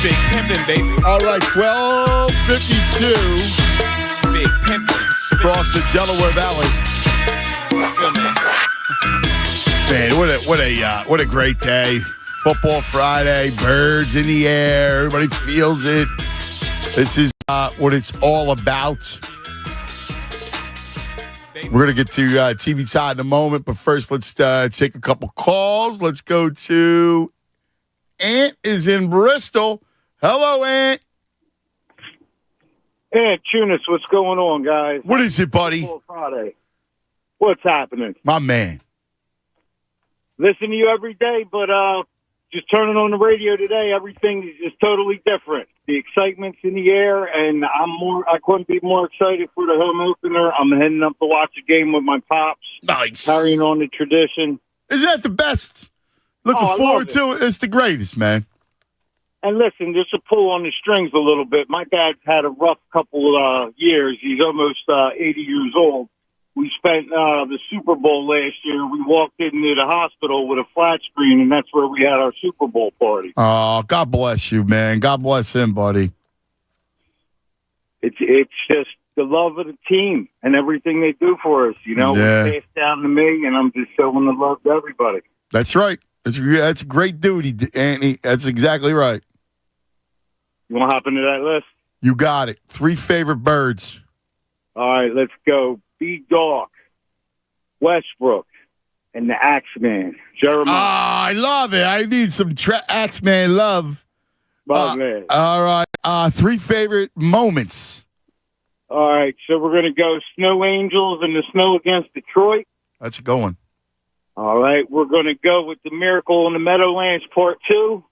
Big pimpin', baby. All right, 12:52. Big pimpin'. Across the Delaware Valley. Man, what a great day. Football Friday, birds in the air, everybody feels it. This is what it's all about. We're going to get to TV Todd in a moment, but first let's take a couple calls. Let's go to Ant is in Bristol. Hello, Ant. Hey, Tunis, what's going on, guys? What is it, buddy? Football Friday. What's happening? My man. Listen to you every day, but just turning on the radio today, everything is just totally different. The excitement's in the air, and I couldn't be more excited for the home opener. I'm heading up to watch a game with my pops. Nice. Carrying on the tradition. Isn't that the best? Looking forward to it. It's the greatest, man. And listen, just to pull on the strings a little bit, my dad's had a rough couple of years. He's almost 80 years old. We spent the Super Bowl last year. We walked into the hospital with a flat screen, and that's where we had our Super Bowl party. Oh, God bless you, man. God bless him, buddy. It's just the love of the team and everything they do for us. You know, Yeah. It's passed down to me, and I'm just showing the love to everybody. That's right. That's a great duty, Anthony. That's exactly right. You want to hop into that list? You got it. 3 favorite birds. All right, let's go. B-Dog, Westbrook, and the Axeman, Jeremiah. I love it. I need some Axeman love. Man. All right. 3 favorite moments. All right, so we're going to go Snow Angels and the snow against Detroit. That's a good one. All right, we're going to go with the Miracle in the Meadowlands Part 2.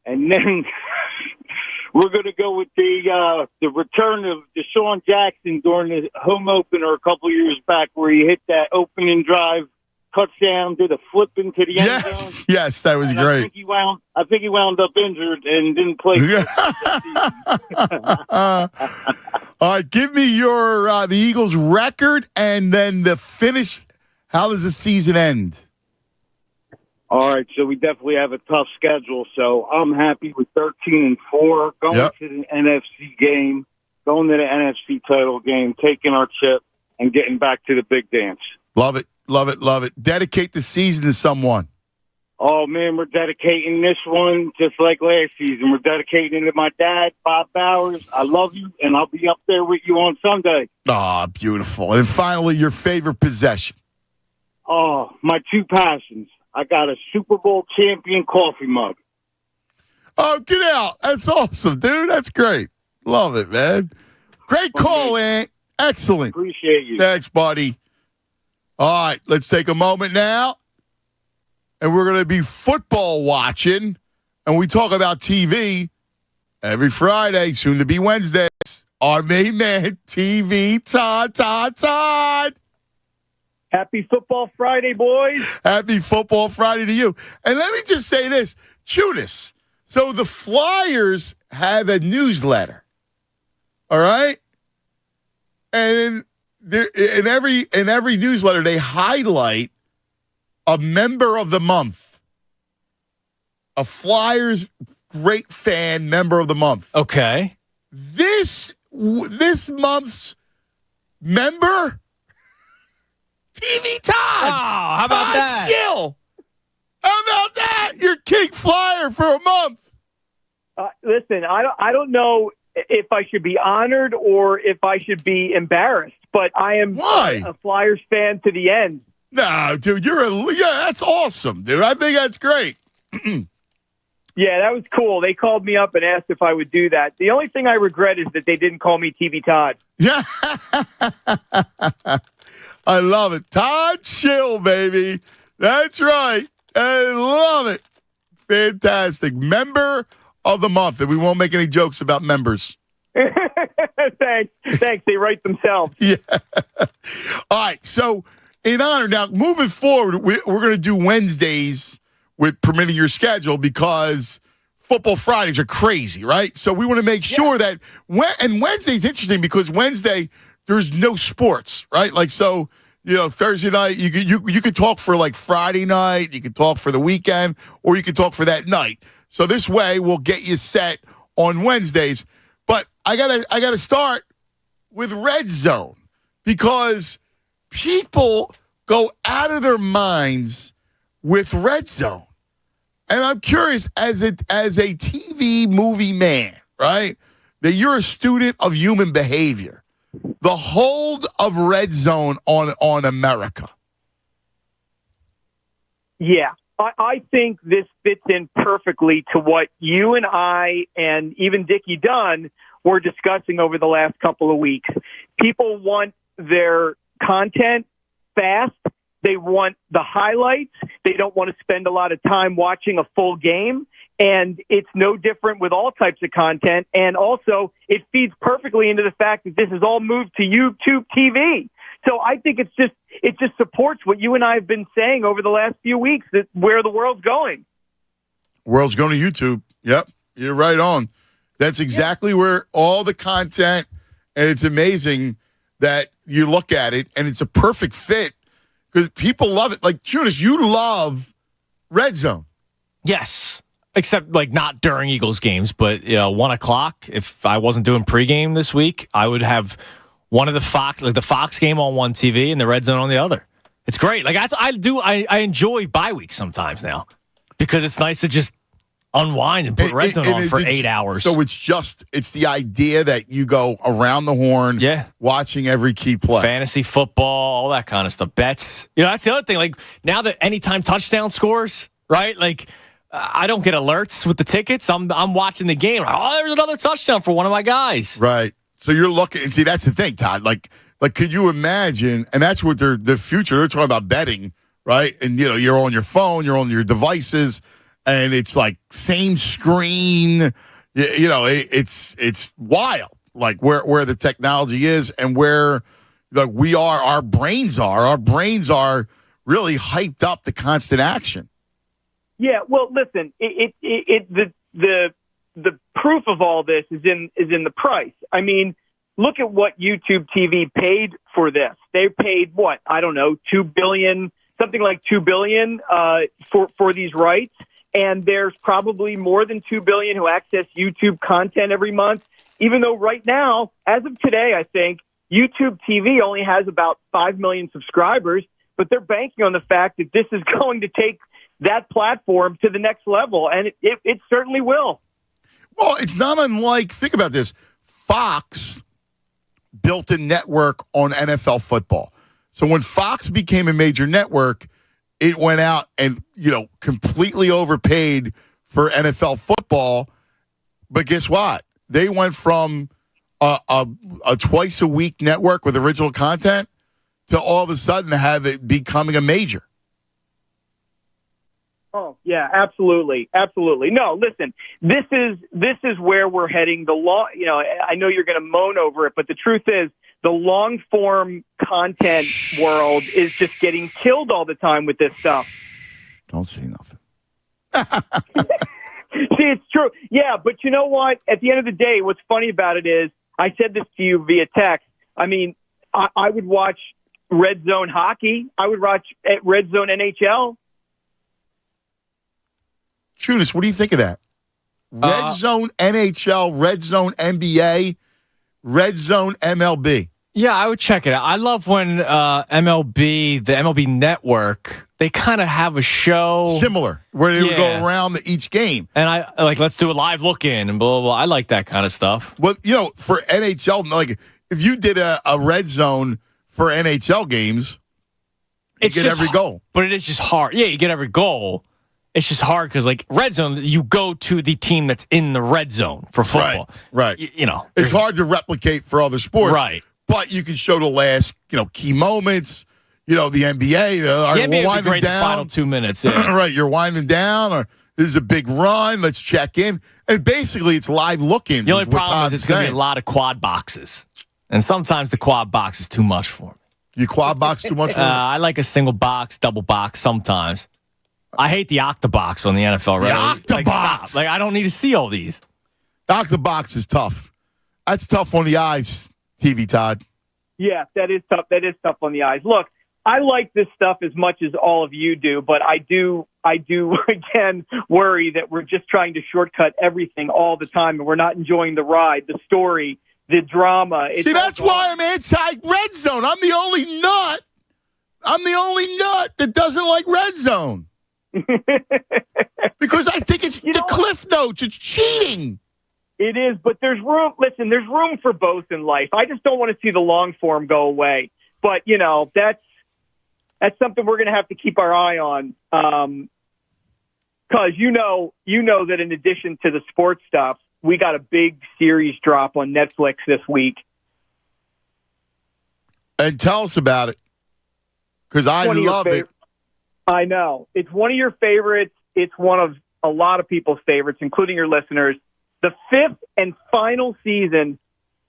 And then we're going to go with the return of Deshaun Jackson during the home opener a couple years back, where he hit that opening drive, touchdown, did a flip into the end zone. Yes, that was And great. I think he wound up injured and didn't play. All right, give me your the Eagles' record and then the finish. How does the season end? All right, so we definitely have a tough schedule. So I'm happy with 13-4, going to the NFC game, going to the NFC title game, taking our chip, and getting back to the big dance. Love it, love it, love it. Dedicate the season to someone. Oh, man, we're dedicating this one just like last season. We're dedicating it to my dad, Bob Bowers. I love you, and I'll be up there with you on Sunday. Ah, beautiful. And finally, your favorite possession. Oh, my 2 passions. I got a Super Bowl champion coffee mug. Oh, get out. That's awesome, dude. That's great. Love it, man. Great call, Ant. Excellent. Appreciate you. Thanks, buddy. All right, let's take a moment now. And we're going to be football watching. And we talk about TV every Friday, soon to be Wednesdays. Our main man, TV Todd. Happy Football Friday, boys. Happy Football Friday to you. And let me just say this, Judas. So the Flyers have a newsletter, all right? And in every newsletter, they highlight a member of the month, a Flyers great fan member of the month. Okay. This month's member, TV Todd. Oh, how about Todd that? Schill. How about that? You're King Flyer for a month. Listen, I don't know if I should be honored or if I should be embarrassed, but I am a Flyers fan to the end. No, dude, that's awesome, dude. I think that's great. Yeah, that was cool. They called me up and asked if I would do that. The only thing I regret is that they didn't call me TV Todd. Yeah. I love it. Todd Chill, baby. That's right. I love it. Fantastic. Member of the month. And we won't make any jokes about members. Thanks. They write themselves. Yeah. All right. So, in honor, now, moving forward, we're going to do Wednesdays with permitting your schedule because football Fridays are crazy, right? So we want to make sure that and Wednesday's interesting because Wednesday there's no sports, right? Like so, Thursday night you could talk for like Friday night, you could talk for the weekend, or you could talk for that night. So this way we'll get you set on Wednesdays. But I gotta start with Red Zone because people go out of their minds with Red Zone. And I'm curious, as a TV movie man, right, that you're a student of human behavior, the hold of Red Zone on America. Yeah, I think this fits in perfectly to what you and I and even Dickie Dunn were discussing over the last couple of weeks. People want their content fast. They want the highlights. They don't want to spend a lot of time watching a full game. And it's no different with all types of content. And also, it feeds perfectly into the fact that this is all moved to YouTube TV. So I think it just supports what you and I have been saying over the last few weeks, that where the world's going. World's going to YouTube. Yep, you're right on. That's exactly where all the content, and it's amazing that you look at it, and it's a perfect fit. Because people love it. Like, Tunis, you love Red Zone. Yes. Except, like, not during Eagles games. But, 1 o'clock, if I wasn't doing pregame this week, I would have one of the Fox game on one TV and the Red Zone on the other. It's great. Like, I enjoy bye weeks sometimes now. Because it's nice to just unwind and put Red Zone on for 8 hours. So it's the idea that you go around the horn, watching every key play. Fantasy football, all that kind of stuff. Bets. That's the other thing. Like, now that anytime touchdown scores, right? Like, I don't get alerts with the tickets. I'm watching the game. Oh, there's another touchdown for one of my guys. Right. So you're looking, and see, that's the thing, Todd. Like, could you imagine, and that's what the future, they're talking about betting, right? And, you're on your phone, you're on your devices, and it's like same screen, it's wild, like where the technology is and where like our brains are really hyped up to constant action. Yeah, well, listen, the proof of all this is in the price. I mean, look at what YouTube TV paid for this. They paid what? I don't know, $2 billion, something like $2 billion for these rights. And there's probably more than 2 billion who access YouTube content every month, even though right now, as of today, I think YouTube TV only has about 5 million subscribers, but they're banking on the fact that this is going to take that platform to the next level, and it certainly will. Well, it's not unlike, think about this, Fox built a network on NFL football. So when Fox became a major network, it went out and, completely overpaid for NFL football. But guess what? They went from a twice-a-week network with original content to all of a sudden have it becoming a major. Oh, yeah, absolutely. Absolutely. No, listen, this is where we're heading. I know you're going to moan over it, but the truth is, the long-form content world is just getting killed all the time with this stuff. Don't say nothing. See, it's true. Yeah, but you know what? At the end of the day, what's funny about it is, I said this to you via text. I mean, I would watch Red Zone hockey. I would watch Red Zone NHL. Chunas, what do you think of that? Red Zone NHL, Red Zone NBA, Red Zone MLB. Yeah, I would check it out. I love when the MLB Network, they kind of have a show. Similar, where they would go around each game. And I let's do a live look-in and blah, blah, blah. I like that kind of stuff. Well, for NHL, like if you did a Red Zone for NHL games, you get every goal. But it is just hard. Yeah, you get every goal. it's just hard because, like, red zone, you go to the team that's in the red zone for football. Right. You know. It's hard to replicate for other sports. Right. But you can show the last, key moments. The NBA. The NBA would be great down. the final 2 minutes. Yeah. Right. You're winding down, or this is a big run. Let's check in. And basically, it's live look-ins. The only problem is it's going to be a lot of quad boxes. And sometimes the quad box is too much for me. You quad box too much for me? I like a single box, double box sometimes. I hate the octabox on the NFL. Right? The Like, octabox. stop. Like, I don't need to see all these. The octabox is tough. That's tough on the eyes, TV Todd. Yeah, that is tough. That is tough on the eyes. Look, I like this stuff as much as all of you do, but I do again worry that we're just trying to shortcut everything all the time, and we're not enjoying the ride, the story, the drama. See, that's why I'm anti-red zone. I'm the only nut that doesn't like red zone. Because I think it's the cliff notes. It's cheating. It is, but there's room. Listen, there's room for both in life. I just don't want to see the long form go away. But that's something we're going to have to keep our eye on. Because you know that in addition to the sports stuff, we got a big series drop on Netflix this week. And tell us about it, because I love it. I know. It's one of your favorites. It's one of a lot of people's favorites, including your listeners. The 5th and final season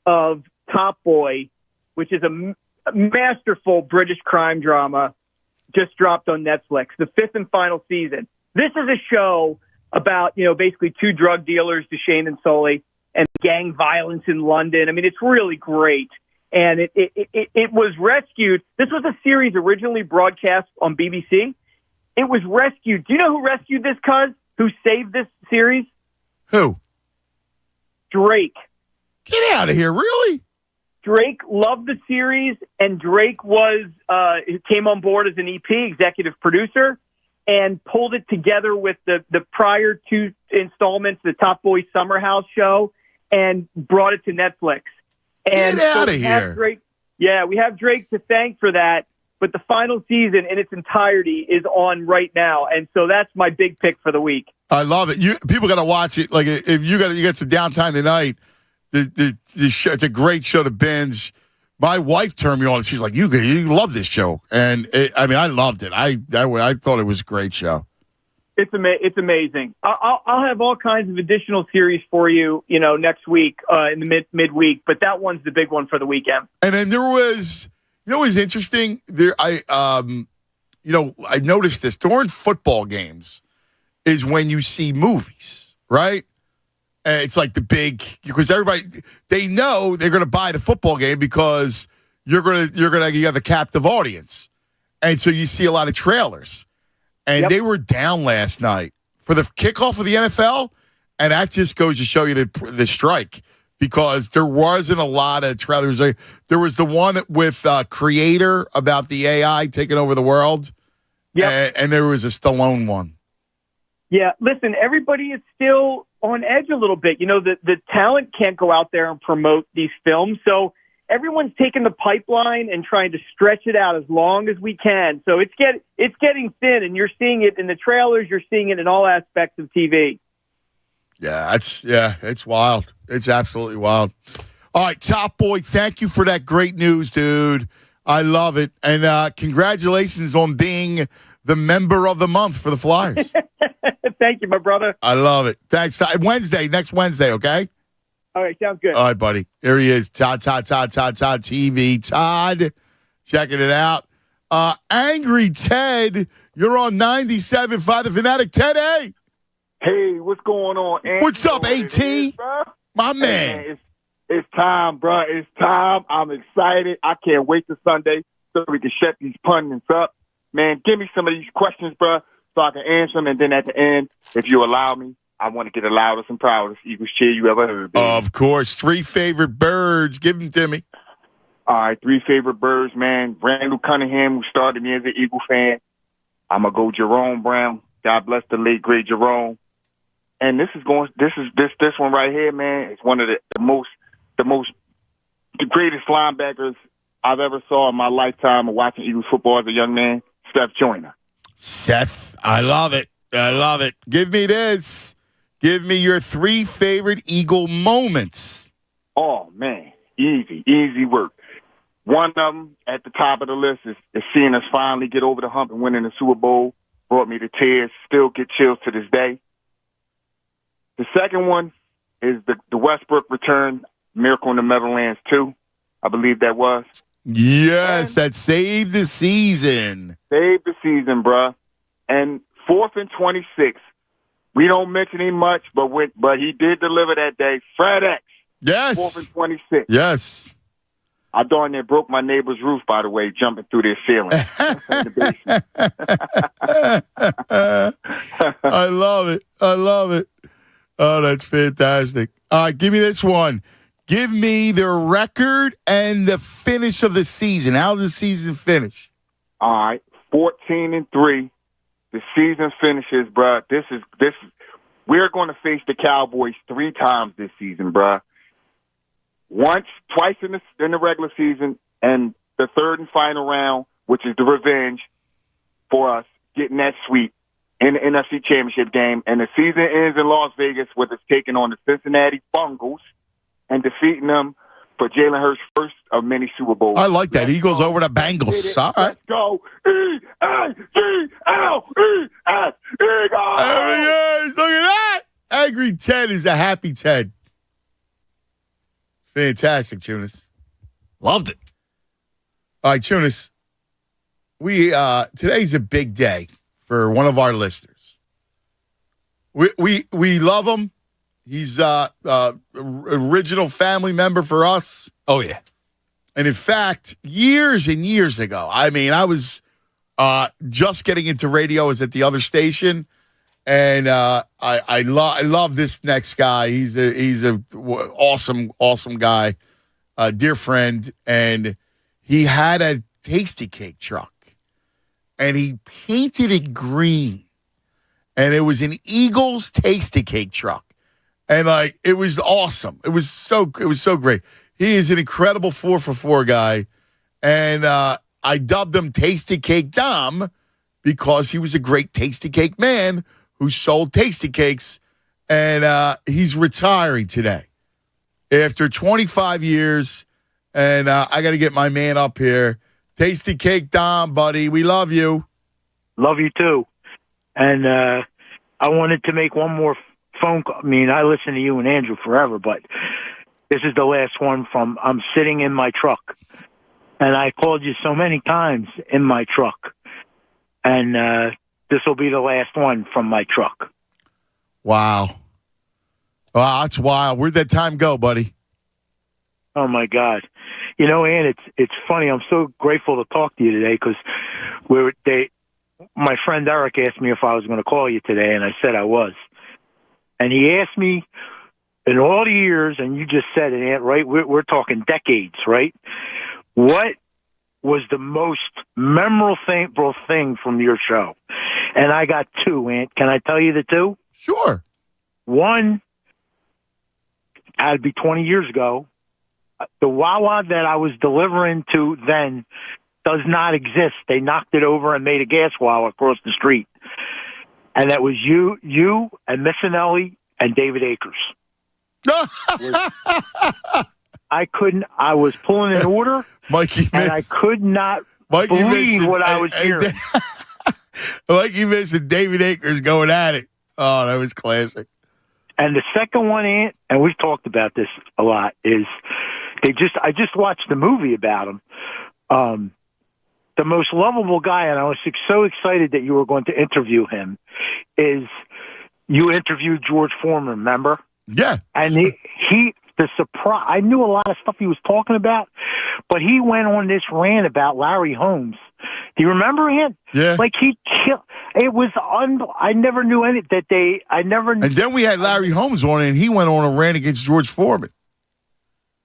of Top Boy, which is a masterful British crime drama, just dropped on Netflix. The 5th and final season. This is a show about, basically two drug dealers, Duchesne and Sully, and gang violence in London. I mean, it's really great. And it was rescued. This was a series originally broadcast on BBC. It was rescued. Do you know who rescued this, cuz? Who saved this series? Who? Drake. Get out of here, really? Drake loved the series, and Drake came on board as an EP, executive producer, and pulled it together with the prior two installments, the Top Boy Summer House show, and brought it to Netflix. And get out of here. Drake, we have Drake to thank for that, but the final season in its entirety is on right now, and so that's my big pick for the week. I love it. People got to watch it. Like, if you get some downtime tonight, the show, it's a great show to binge. My wife turned me on. She's like, "You love this show," and I loved it. I thought it was a great show. It's amazing. I'll have all kinds of additional series for you, next week in the midweek. But that one's the big one for the weekend. And then there was, what was interesting? I noticed this during football games is when you see movies, right? And it's like because they know they're going to buy the football game because you have a captive audience, and so you see a lot of trailers. And they were down last night for the kickoff of the NFL, and that just goes to show you the strike, because there wasn't a lot of trailers. There was the one with Creator about the AI taking over the world, and there was a Stallone one. Yeah, listen, everybody is still on edge a little bit. The talent can't go out there and promote these films, so everyone's taking the pipeline and trying to stretch it out as long as we can. So it's getting thin, and you're seeing it in the trailers. You're seeing it in all aspects of TV. Yeah, it's wild. It's absolutely wild. All right, Top Boy, thank you for that great news, dude. I love it. And congratulations on being the member of the month for the Flyers. Thank you, my brother. I love it. Thanks. Next Wednesday, okay? All right, sounds good. All right, buddy. Here he is, Todd TV. Todd, checking it out. Angry Ted, you're on 97.5 The Fanatic. Ted, hey. Hey, what's going on, Andy? What's up, AT? My man. Hey, it's time, bro. It's time. I'm excited. I can't wait till Sunday so we can shut these pundits up. Man, give me some of these questions, bro, so I can answer them. And then at the end, if you allow me, I want to get the loudest and proudest Eagles cheer you ever heard, baby. Of course. 3 favorite birds. Give them to me. All right, 3 favorite birds, man. Randall Cunningham, who started me as an Eagle fan. I'm going to go Jerome Brown. God bless the late, great Jerome. And this one right here, man, is one of the greatest linebackers I've ever saw in my lifetime of watching Eagles football as a young man, Seth Joyner. Seth, I love it. I love it. Give me this. Give me your 3 favorite Eagle moments. Oh, man. Easy work. One of them at the top of the list is seeing us finally get over the hump and winning the Super Bowl. Brought me to tears. Still get chills to this day. The second one is the Westbrook return, Miracle in the Meadowlands 2. I believe that was. Yes, that saved the season. Saved the season, bruh. And 4th and 26. We don't mention him much, but he did deliver that day. Fred X. Yes. 4th and 26. Yes. I darn near broke my neighbor's roof, by the way, jumping through their ceiling. In the basement. I love it. Oh, that's fantastic. All right, give me this one. Give me the record and the finish of the season. How did the season finish? All right, 14-3. The season finishes, bruh. This is. We're going to face the Cowboys 3 times this season, bruh. Twice in the regular season, and the third and final round, which is the revenge for us getting that sweep in the NFC Championship game. And the season ends in Las Vegas with us taking on the Cincinnati Bengals and defeating them for Jalen Hurts' first of many Super Bowls. I like that. Eagles over the Bengals. All right. Let's go. E-A-G-L-E-S. Eagles. There he is. Look at that. Angry Ted is a happy Ted. Fantastic, Tunis. Loved it. All right, Tunis. Today's a big day for one of our listeners. We love him. He's original family member for us. Oh, yeah. And in fact, years and years ago, I was just getting into radio. I was at the other station, and I love this next guy. He's a awesome guy, a dear friend, and he had a tasty cake truck, and he painted it green, and it was an Eagles tasty cake truck. And it was awesome. It was so great. He is an incredible 4-for-4 guy. And I dubbed him Tasty Cake Dom because he was a great tasty cake man who sold tasty cakes. And he's retiring today after 25 years. And I got to get my man up here. Tasty Cake Dom, buddy. We love you. Love you too. And I wanted to make one more phone call. I mean, I listen to you and Andrew forever, but this is the last one from I'm sitting in my truck. And I called you so many times in my truck. And this will be the last one from my truck. Wow. Wow, that's wild. Where'd that time go, buddy? Oh, my God. You know, Ann, it's funny. I'm so grateful to talk to you today because my friend Eric asked me if I was going to call you today, and I said I was. And he asked me in all the years, and you just said it, Ant, right? We're talking decades, right? What was the most memorable thing from your show? And I got 2, Ant. Can I tell you the 2? Sure. One, had to be 20 years ago. The Wawa that I was delivering to then does not exist. They knocked it over and made a gas Wawa across the street. And that was you and Missinelli and David Akers. I was pulling an order, Mikey and I could not believe what I was hearing. Mikey Miss and David Akers going at it. Oh, that was classic. And the second one, Ant, and we've talked about this a lot, is I just watched the movie about him. The most lovable guy, and I was so excited that you were going to interview him, is you interviewed George Foreman, remember? Yeah. And the surprise, I knew a lot of stuff he was talking about, but he went on this rant about Larry Holmes. Do you remember him? Yeah. Like he killed, it was, I never knew any, And then we had Larry Holmes on, and he went on a rant against George Foreman.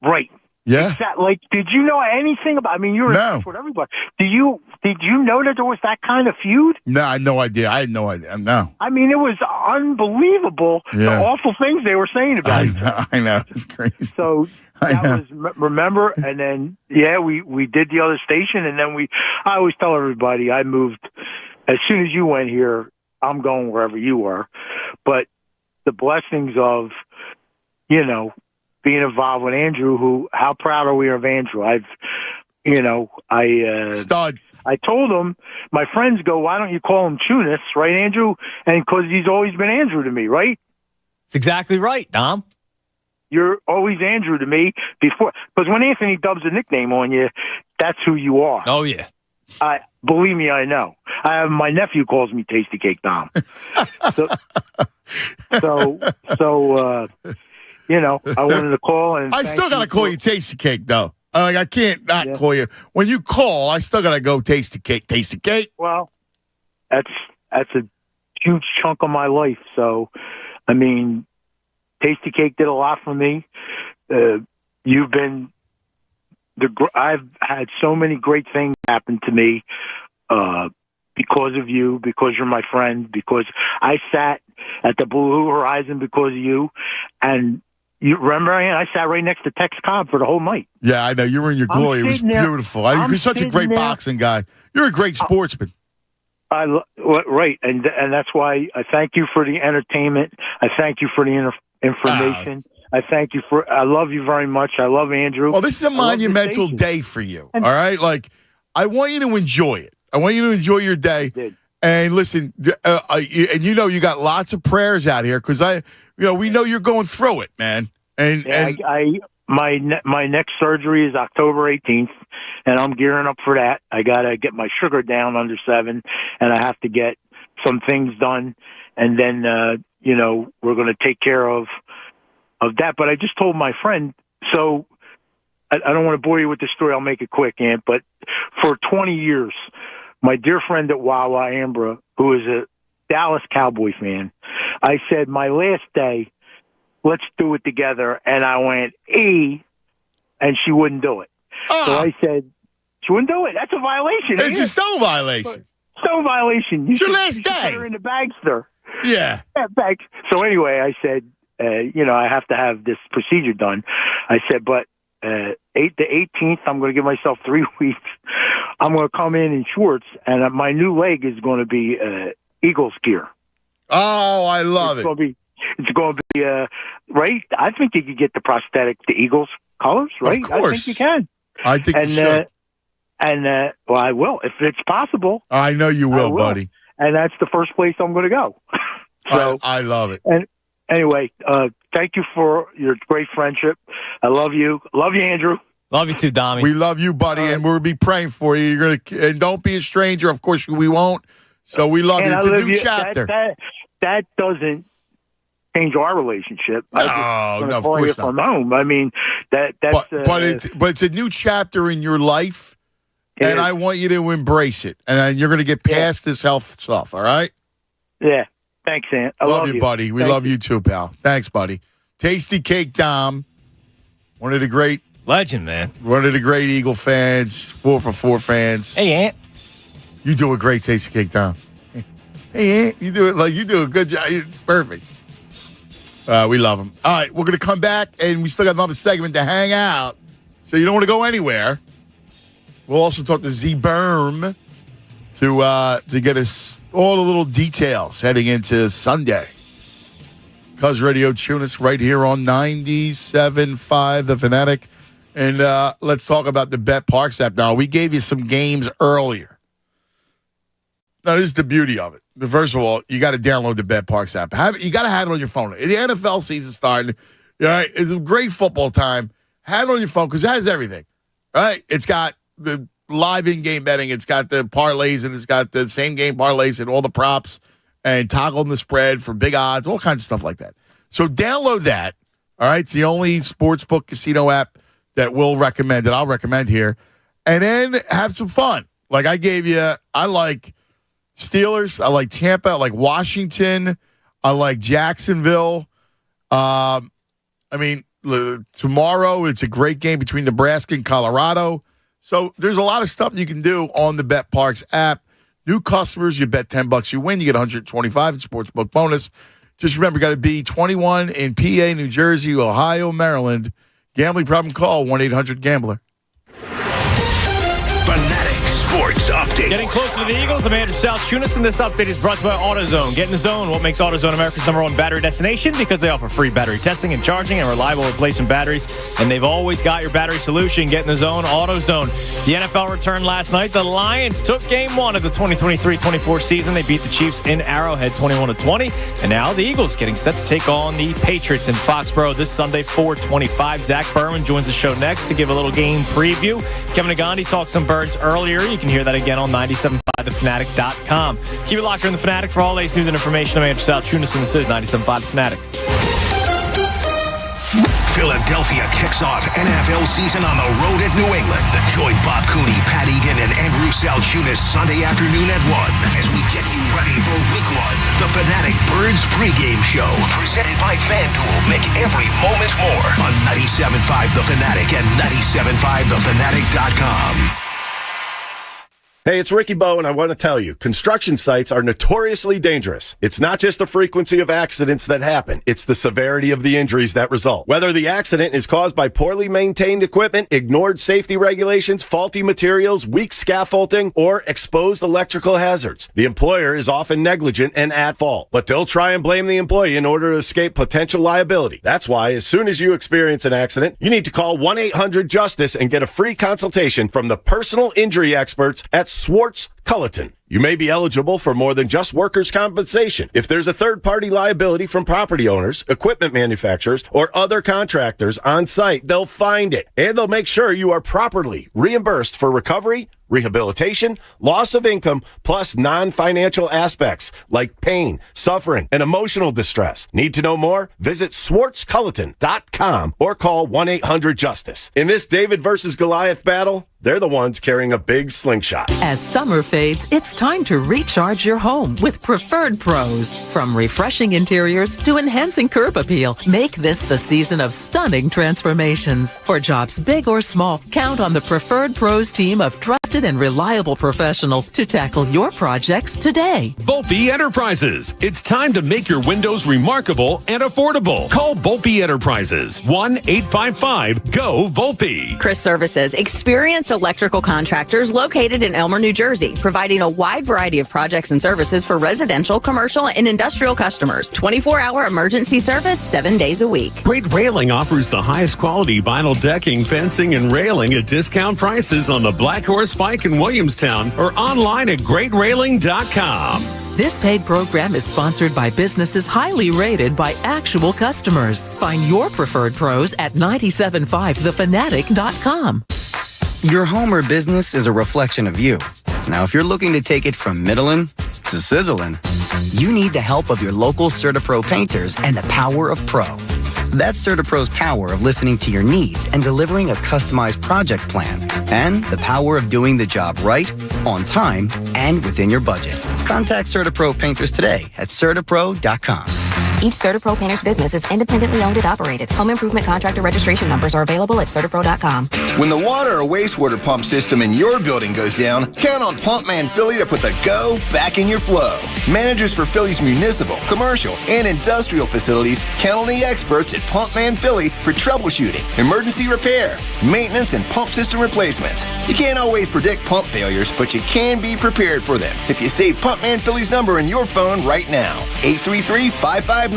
Right. Yeah. Like, did you know anything about? I mean, you were in touch with everybody. Did you know that there was that kind of feud? No, I had no idea. No. I mean, it was unbelievable. Yeah. The awful things they were saying about it. I know. It's crazy. So remember, and then we did the other station, and then I always tell everybody I moved as soon as you went here. I'm going wherever you were. But the blessings of, being involved with Andrew, how proud are we of Andrew? Stud. I told him, my friends go, why don't you call him Chunis, right, Andrew? And because he's always been Andrew to me, right? It's exactly right, Dom. You're always Andrew to me before. Because when Anthony dubs a nickname on you, that's who you are. Oh, yeah. Believe me, I know. My nephew calls me Tasty Cake Dom. I wanted to call. And I still got to call you Tasty Cake, though. I can't not call you. When you call, I still got to go Tasty Cake. Tasty Cake. Well, that's a huge chunk of my life. So, I mean, Tasty Cake did a lot for me. You've been I've had so many great things happen to me because of you, because you're my friend, because I sat at the Blue Horizon because of you. And you remember, I sat right next to Tex Cobb for the whole night. Yeah, I know. You were in your glory. It was beautiful. You're such a great boxing guy. You're a great sportsman. Right, and that's why I thank you for the entertainment. I thank you for the information. I thank you I love you very much. I love Andrew. Well, this is a monumental day for you, all right? Like, I want you to enjoy it. I want you to enjoy your day. And listen, and you got lots of prayers out here because we know you're going through it, man. My next surgery is October 18th, and I'm gearing up for that. I got to get my sugar down under 7, and I have to get some things done, and then we're going to take care of that. But I just told my friend, so I don't want to bore you with the story. I'll make it quick, Ant. But for 20 years, my dear friend at Wawa, Ambra, who is a Dallas Cowboy fan, I said, my last day, let's do it together. And I went, and she wouldn't do it. So I said, she wouldn't do it. That's a violation. It's a stone violation. Stone violation. It's your last day. Put her in the Bagster. Yeah. Bags. So anyway, I said, I have to have this procedure done. I said, but the 18th, I'm going to give myself 3 weeks. I'm going to come in shorts, and my new leg is going to be Eagles gear. Oh, I love it. It's going to be right. I think you could get the prosthetic, the Eagles colors, right? Of course, I think you can. I think you should. Well, I will if it's possible. I know you will, buddy. And that's the first place I'm going to go. So I love it. And anyway, thank you for your great friendship. I love you. Love you, Andrew. Love you too, Dommy. We love you, buddy, and we'll be praying for you. And don't be a stranger. Of course, we won't. So we love you. It's a new chapter. That doesn't change our relationship. No, of course not. From home. I mean, that's. But it's a new chapter in your life, and I want you to embrace it. And you're going to get past this health stuff. All right? Yeah. Thanks, Ant. I love you, buddy. We love you too, pal. Thanks, buddy. Tasty Cake Dom, one of the great legend, man. One of the great Eagle fans, 4 for 4 fans. Hey, Ant. You do a great Tasty Cake Dom. Hey, Ant. You do a good job. It's perfect. We love him. All right, we're going to come back, and we still got another segment to hang out, so you don't want to go anywhere. We'll also talk to Z Berman to get us all the little details heading into Sunday. Cuz Radio Tunis right here on 97.5 The Fanatic. And let's talk about the Bet Parks app. Now, we gave you some games earlier. Now, this is the beauty of it. First of all, you got to download the Bet Parks app. You got to have it on your phone. The NFL season's starting. All right, it's a great football time. Have it on your phone because it has everything. All right, it's got the live in-game betting. It's got the parlays, and it's got the same-game parlays and all the props and toggling the spread for big odds, all kinds of stuff like that. So download that. All right, it's the only sportsbook casino app that I'll recommend here. And then have some fun. Like I gave you, I like Steelers. I like Tampa. I like Washington. I like Jacksonville. Tomorrow it's a great game between Nebraska and Colorado. So there's a lot of stuff you can do on the Bet Parks app. New customers, you bet $10, you win. You get $125 in sportsbook bonus. Just remember, you got to be 21 in PA, New Jersey, Ohio, Maryland. Gambling problem, call 1-800-GAMBLER. Fanatic Sports Update. update. Getting closer to the Eagles, I'm Andrew Salchunas, and this update is brought to you by AutoZone. Get in the zone. What makes AutoZone America's #1 battery destination? Because they offer free battery testing and charging and reliable replacement batteries, and they've always got your battery solution. Get in the zone, AutoZone. The NFL returned last night. The Lions took Game 1 of the 2023-24 season. They beat the Chiefs in Arrowhead 21-20, and now the Eagles getting set to take on the Patriots in Foxborough this Sunday, 4:25. Zach Berman joins the show next to give a little game preview. Kevin Agandi talked some Birds earlier. You can hear that again on 97.5thefanatic.com. Keep it locked in the Fanatic for all latest news and information. I'm Andrew Salchunas, and this is 97.5 The Fanatic. Philadelphia kicks off NFL season on the road at New England. Join Bob Cooney, Pat Egan, and Andrew Salchunas Sunday afternoon at 1 as we get you ready for Week 1. The Fanatic Birds pregame show, presented by FanDuel. Make every moment more on 97.5 The Fanatic and 97.5thefanatic.com. Hey, it's Ricky Bowe, and I want to tell you, construction sites are notoriously dangerous. It's not just the frequency of accidents that happen, it's the severity of the injuries that result. Whether the accident is caused by poorly maintained equipment, ignored safety regulations, faulty materials, weak scaffolding, or exposed electrical hazards, the employer is often negligent and at fault. But they'll try and blame the employee in order to escape potential liability. That's why, as soon as you experience an accident, you need to call 1-800-JUSTICE and get a free consultation from the personal injury experts at Swartz Culleton. You may be eligible for more than just workers' compensation. If there's a third-party liability from property owners, equipment manufacturers, or other contractors on site, they'll find it. And they'll make sure you are properly reimbursed for recovery, rehabilitation, loss of income, plus non-financial aspects like pain, suffering, and emotional distress. Need to know more? Visit SwartzCulleton.com or call 1-800-JUSTICE. In this David versus Goliath battle, they're the ones carrying a big slingshot. As summer fades, it's time to recharge your home with Preferred Pros. From refreshing interiors to enhancing curb appeal, make this the season of stunning transformations. For jobs big or small, count on the Preferred Pros team of trusted and reliable professionals to tackle your projects today. Volpe Enterprises. It's time to make your windows remarkable and affordable. Call Volpe Enterprises. 1-855-GO-VOLPE. Chris Services, experienced electrical contractors located in Elmer, New Jersey, providing a wide variety of projects and services for residential, commercial, and industrial customers. 24-hour emergency service, 7 days a week. Great Railing offers the highest quality vinyl decking, fencing, and railing at discount prices on the Black Horse Pike in Williamstown or online at greatrailing.com. This paid program is sponsored by businesses highly rated by actual customers. Find your preferred pros at 975thefanatic.com. Your home or business is a reflection of you. Now, if you're looking to take it from middling to sizzling, you need the help of your local CertaPro painters and the power of pro. That's CertaPro's power of listening to your needs and delivering a customized project plan, and the power of doing the job right, on time, and within your budget. Contact CertaPro painters today at CertaPro.com. Each CertaPro painter's business is independently owned and operated. Home improvement contractor registration numbers are available at CertaPro.com. When the water or wastewater pump system in your building goes down, count on Pumpman Philly to put the go back in your flow. Managers for Philly's municipal, commercial, and industrial facilities count on the experts at Pumpman Philly for troubleshooting, emergency repair, maintenance, and pump system replacements. You can't always predict pump failures, but you can be prepared for them if you save Pumpman Philly's number in your phone right now. 833-559-PUMP.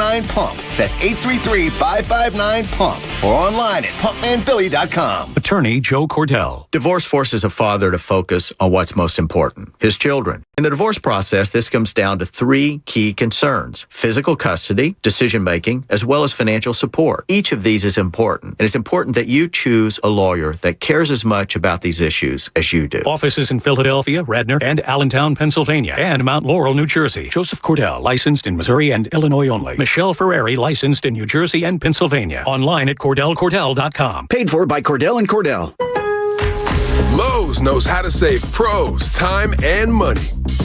That's 833-559-PUMP. Or online at pumpmanphilly.com. Attorney Joe Cordell. Divorce forces a father to focus on what's most important, his children. In the divorce process, this comes down to three key concerns: physical custody, decision-making, as well as financial support. Each of these is important, and it's important that you choose a lawyer that cares as much about these issues as you do. Offices in Philadelphia, Radnor, and Allentown, Pennsylvania, and Mount Laurel, New Jersey. Joseph Cordell, licensed in Missouri and Illinois only. Michelle Ferrari, licensed in New Jersey and Pennsylvania. Online at CordellCordell.com. Paid for by Cordell & Cordell. Lowe's knows how to save pros time and money.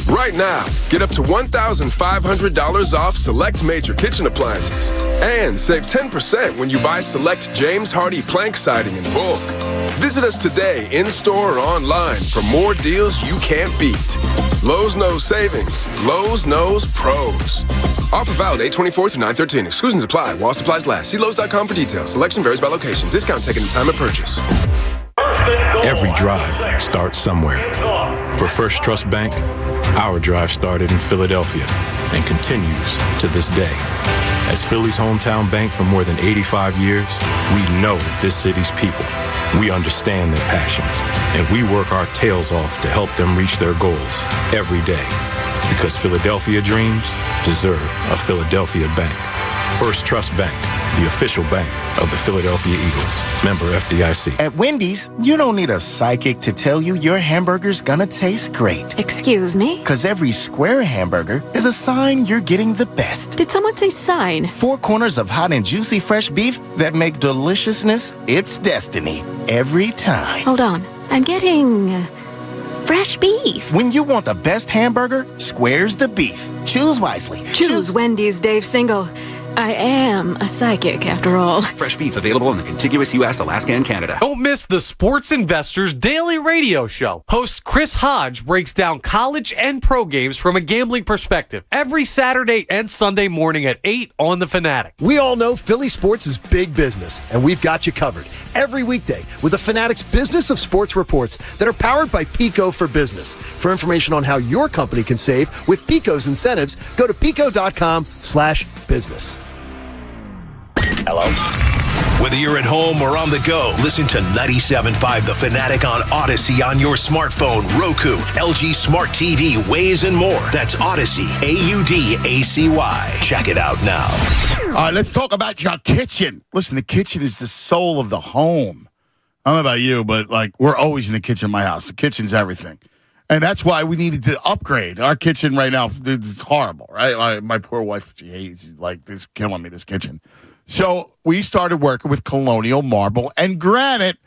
Right now, get up to $1,500 off select major kitchen appliances and save 10% when you buy select James Hardy plank siding in bulk. Visit us today in-store or online for more deals you can't beat. Lowe's knows savings. Lowe's knows pros. Offer valid 8/24 through 9/13. Exclusions apply while supplies last. See Lowe's.com for details. Selection varies by location. Discount taken at time of purchase. Every drive starts somewhere. For First Trust Bank, our drive started in Philadelphia and continues to this day. As Philly's hometown bank for more than 85 years, we know this city's people. We understand their passions, and we work our tails off to help them reach their goals every day. Because Philadelphia dreams deserve a Philadelphia bank. First Trust Bank, the official bank of the Philadelphia Eagles. Member FDIC. At Wendy's, you don't need a psychic to tell you your hamburger's gonna taste great. Excuse me? Because every square hamburger is a sign you're getting the best. Did someone say sign? 4 corners of hot and juicy fresh beef that make deliciousness its destiny every time. Hold on. I'm getting fresh beef. When you want the best hamburger, square's the beef. Choose wisely. Choose Wendy's, Dave Single. I am a psychic, after all. Fresh beef available in the contiguous U.S., Alaska, and Canada. Don't miss the Sports Investors Daily Radio Show. Host Chris Hodge breaks down college and pro games from a gambling perspective every Saturday and Sunday morning at 8 on The Fanatic. We all know Philly sports is big business, and we've got you covered every weekday with the Fanatic's Business of Sports reports that are powered by Pico for Business. For information on how your company can save with Pico's incentives, go to pico.com/business. Hello. Whether you're at home or on the go, listen to 97.5 The Fanatic on Odyssey on your smartphone, Roku, LG Smart TV, Waze, and more. That's Odyssey, AUDACY. Check it out now. All right, let's talk about your kitchen. Listen, the kitchen is the soul of the home. I don't know about you, but like we're always in the kitchen in my house. The kitchen's everything. And that's why we needed to upgrade. Our kitchen right now, it's horrible, right? My poor wife, she's like, this is killing me, this kitchen. So we started working with Colonial Marble and Granite.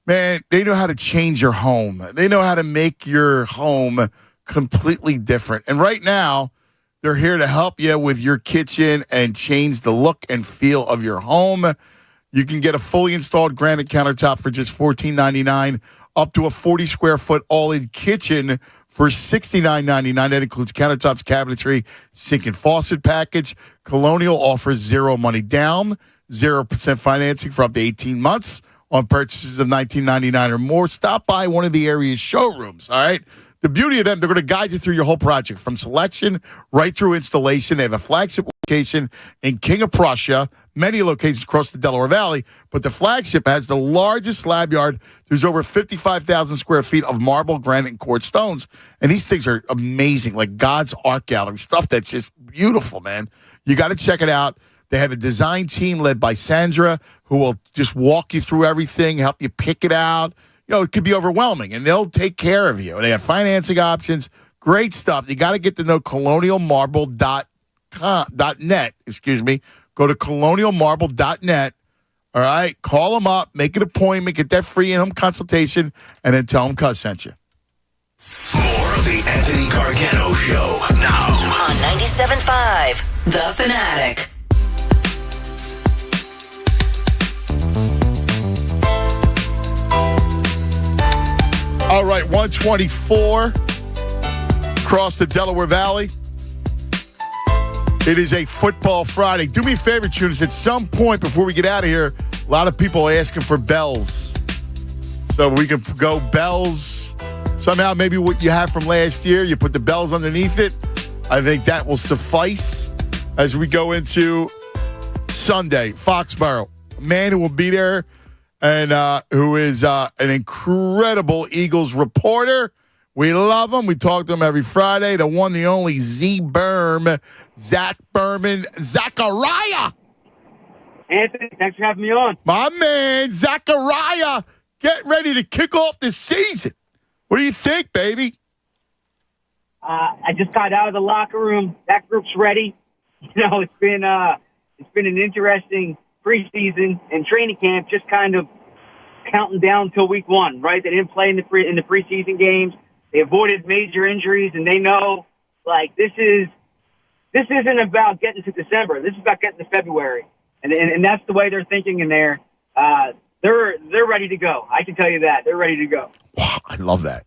Man, they know how to change your home. They know how to make your home completely different. And right now, they're here to help you with your kitchen and change the look and feel of your home. You can get a fully installed granite countertop for just $14.99, up to a 40-square-foot all-in kitchen for $69.99. That includes countertops, cabinetry, sink and faucet package. Colonial offers 0 money down, 0% financing for up to 18 months on purchases of $19.99 or more. Stop by one of the area's showrooms, all right? The beauty of them, they're going to guide you through your whole project from selection right through installation. They have a flagship location in King of Prussia, many locations across the Delaware Valley, but the flagship has the largest slab yard. There's over 55,000 square feet of marble, granite, and quartz stones. And these things are amazing, like God's art gallery, stuff that's just beautiful, man. You got to check it out. They have a design team led by Sandra who will just walk you through everything, help you pick it out. You know, it could be overwhelming, and they'll take care of you. They have financing options, great stuff. You got to get to know colonialmarble.net. Go to colonialmarble.net. All right, call them up, make an appointment, get that free in-home consultation, and then tell them Cuz sent you. More of the Anthony Gargano Show now on 97.5 The Fanatic. All right, 124 across the Delaware Valley. It is a football Friday. Do me a favor, Tunis. At some point before we get out of here, a lot of people are asking for bells. So we can go bells. Somehow, maybe what you have from last year, you put the bells underneath it. I think that will suffice as we go into Sunday, Foxborough. A man who will be there and who is an incredible Eagles reporter. We love him. We talk to him every Friday. The one, the only Berman, Zach Berman, Zachariah. Anthony, thanks for having me on. My man, Zachariah, get ready to kick off this season. What do you think, baby? I just got out of the locker room. That group's ready. You know, it's been an interesting preseason and training camp, just kind of counting down till week 1, right? They didn't play in the preseason games. They avoided major injuries, and they know, like, this isn't about getting to December. This is about getting to February, and that's the way they're thinking in there. They're ready to go. I can tell you that they're ready to go. Wow, I love that.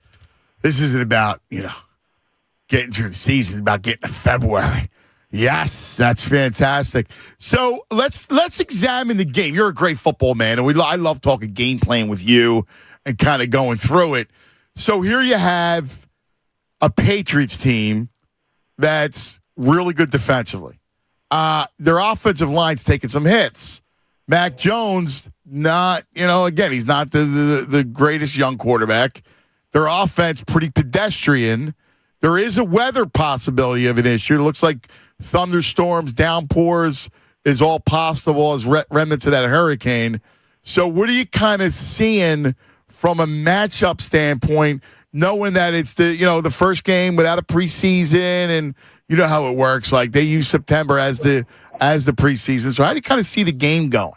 This isn't about getting through the season. It's about getting to February. Yes, that's fantastic. So let's examine the game. You're a great football man, and I love talking game plan with you and kind of going through it. So here you have a Patriots team that's really good defensively. Their offensive line's taking some hits. Mac Jones, not, again, he's not the greatest young quarterback. Their offense, pretty pedestrian. There is a weather possibility of an issue. It looks like thunderstorms, downpours is all possible as remnants of that hurricane. So what are you kind of seeing from a matchup standpoint, knowing that it's the first game without a preseason, and you know how it works. Like they use September as the preseason. So how do you kind of see the game going?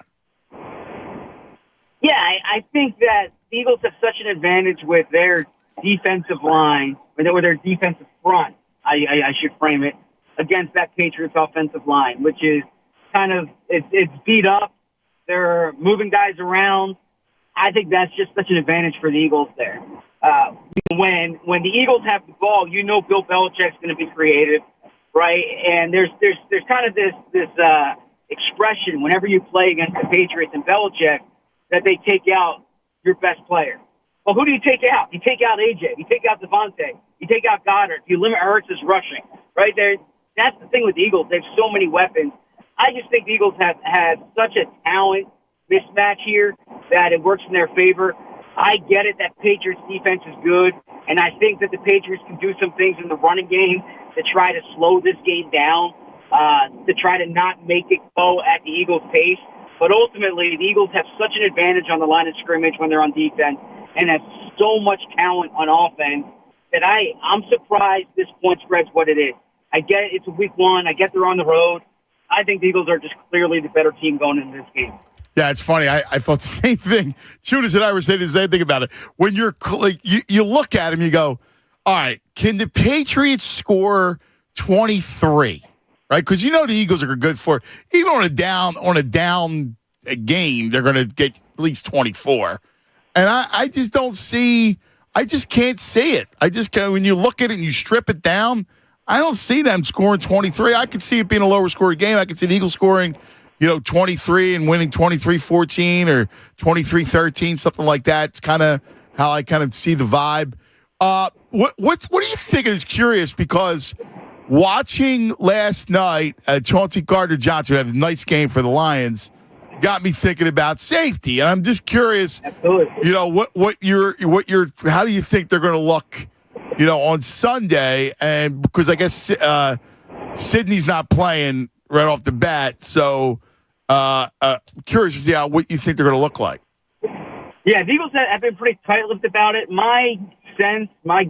Yeah, I think that the Eagles have such an advantage with their defensive line, or their defensive front, I should frame it, against that Patriots offensive line, which is kind of, it's beat up. They're moving guys around. I think that's just such an advantage for the Eagles there. When the Eagles have the ball, Bill Belichick's going to be creative, right? And there's kind of this expression whenever you play against the Patriots and Belichick that they take out your best player. Well, who do you take out? You take out AJ. You take out Devontae. You take out Goddard. You limit Ertz's rushing, right there. That's the thing with the Eagles. They have so many weapons. I just think the Eagles have had such a talent mismatch here that it works in their favor. I get it that Patriots defense is good, and I think that the Patriots can do some things in the running game to try to slow this game down, to try to not make it go at the Eagles' pace. But ultimately, the Eagles have such an advantage on the line of scrimmage when they're on defense and have so much talent on offense that I'm surprised this point spread's what it is. I get it, it's week one. I get they're on the road. I think the Eagles are just clearly the better team going into this game. Yeah, it's funny. I thought the same thing. Judas and I were saying the same thing about it. When you're like, you look at him, you go, all right, can the Patriots score 23? Right? Because the Eagles are good for, even on a down game, they're going to get at least 24. And I just don't see, I just can't see it. When you look at it and you strip it down, I don't see them scoring 23. I could see it being a lower scoring game. I could see the Eagles scoring, 23 and winning 23-14 or 23-13, something like that. It's kind of how I kind of see the vibe. What do you think is curious? Because watching last night, Chauncey Gardner-Johnson have a nice game for the Lions, got me thinking about safety. And I'm just curious, absolutely, how do you think they're going to look, on Sunday? And because I guess Sydney's not playing right off the bat, so curious to see what you think they're going to look like. Yeah, the Eagles have been pretty tight-lipped about it. My sense, my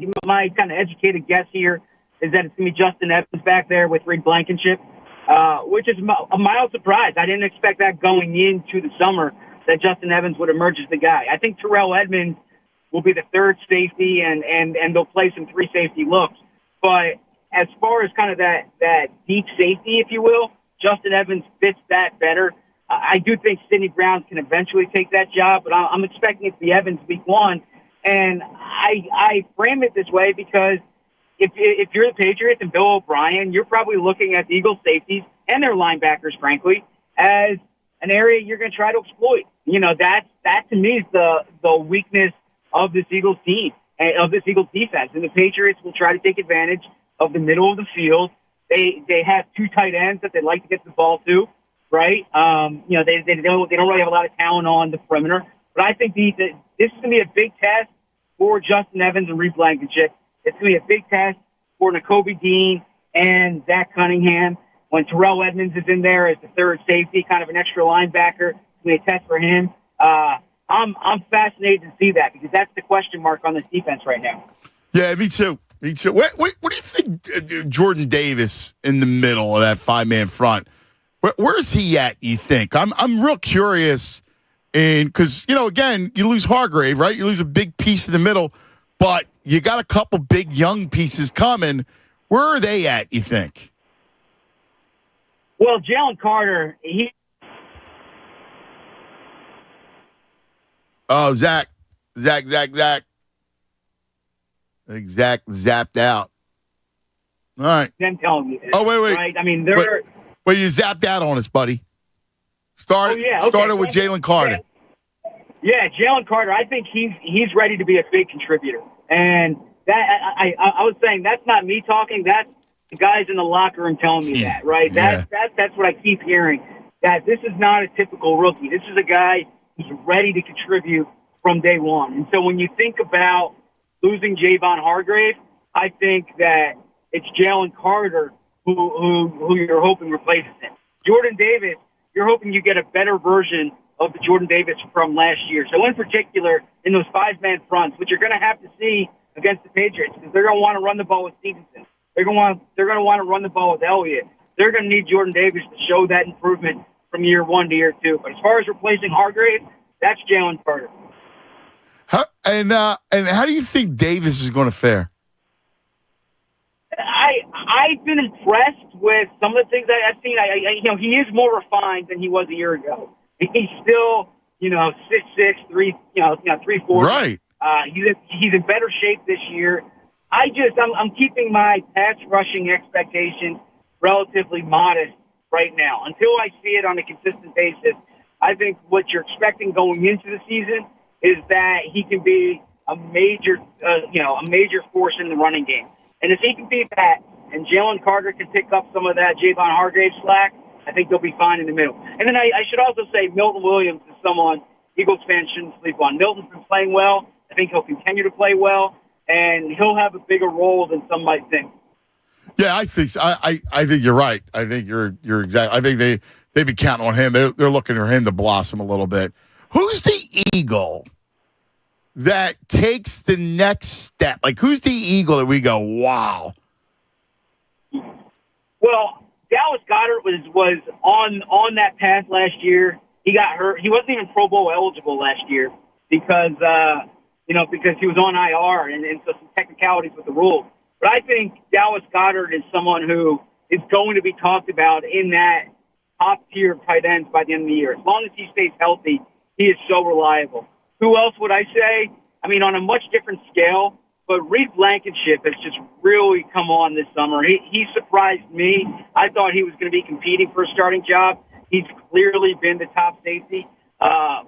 kind of educated guess here is that it's going to be Justin Evans back there with Reed Blankenship, which is a mild surprise. I didn't expect that going into the summer, that Justin Evans would emerge as the guy. I think Terrell Edmonds will be the third safety, and they'll play some three safety looks. But as far as kind of that deep safety, if you will, Justin Evans fits that better. I do think Sidney Brown can eventually take that job, but I'm expecting it to be Evans week one. And I frame it this way because if you're the Patriots and Bill O'Brien, you're probably looking at the Eagles safeties and their linebackers, frankly, as an area you're going to try to exploit. That to me is the weakness of this Eagles team, of this Eagles defense. And the Patriots will try to take advantage of the middle of the field. They have two tight ends that they like to get the ball to, right? They don't really have a lot of talent on the perimeter. But I think this is going to be a big test for Justin Evans and Reed Blankenship. It's going to be a big test for Nakobe Dean and Zach Cunningham. When Terrell Edmonds is in there as the third safety, kind of an extra linebacker, it's going to be a test for him. I'm fascinated to see that because that's the question mark on this defense right now. Yeah, me too. Me too. What do you think Jordan Davis in the middle of that five-man front? Where's he at, you think? I'm real curious because, again, you lose Hargrave, right? You lose a big piece in the middle, but you got a couple big young pieces coming. Where are they at, you think? Well, Jalen Carter, Oh, Zach. I think Zach zapped out. All right. Them telling me this. Oh, wait. Right? I mean, they're... Wait, you zapped out on us, buddy. Started with Jalen Carter. Yeah, Jalen Carter, I think he's ready to be a big contributor. And I was saying that's not me talking. That's the guys in the locker room telling me that, right? That's what I keep hearing. That this is not a typical rookie. This is a guy who's ready to contribute from day one. And so when you think about losing Javon Hargrave, I think that it's Jalen Carter who you're hoping replaces him. Jordan Davis, you're hoping you get a better version of the Jordan Davis from last year. So in particular, in those five-man fronts, which you're going to have to see against the Patriots, because they're going to want to run the ball with Stevenson. They're going to want to run the ball with Elliott. They're going to need Jordan Davis to show that improvement from year one to year two. But as far as replacing Hargrave, that's Jalen Carter. And how do you think Davis is going to fare? I've been impressed with some of the things that I've seen. He is more refined than he was a year ago. He's still, 6'6", 340. Right. He's in better shape this year. I'm keeping my pass rushing expectations relatively modest right now until I see it on a consistent basis. I think what you're expecting going into the season is that he can be a major force in the running game. And if he can be that, and Jalen Carter can pick up some of that Javon Hargrave slack, I think they'll be fine in the middle. And then I should also say Milton Williams is someone Eagles fans shouldn't sleep on. Milton's been playing well. I think he'll continue to play well, and he'll have a bigger role than some might think. Yeah, I think so. I think you're right. I think you're exact. I think they've been counting on him. They're looking for him to blossom a little bit. Who's the Eagle that takes the next step? Like, who's the Eagle that we go, wow? Well, Dallas Goedert was on that path last year. He got hurt. He wasn't even Pro Bowl eligible last year because he was on IR and so some technicalities with the rules. But I think Dallas Goedert is someone who is going to be talked about in that top tier of tight ends by the end of the year. As long as he stays healthy, he is so reliable. Who else would I say? I mean, on a much different scale, but Reed Blankenship has just really come on this summer. He surprised me. I thought he was going to be competing for a starting job. He's clearly been the top safety.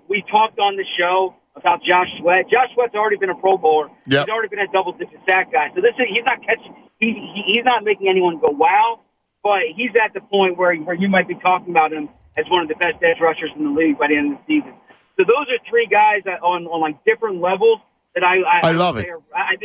We talked on the show about Josh Sweat. Josh Sweat's already been a Pro Bowler. Yep. He's already been a double-digit sack guy. So he's not catching. He's not making anyone go wow, but he's at the point where you might be talking about him as one of the best edge rushers in the league by the end of the season. So those are three guys on like different levels that I love it. I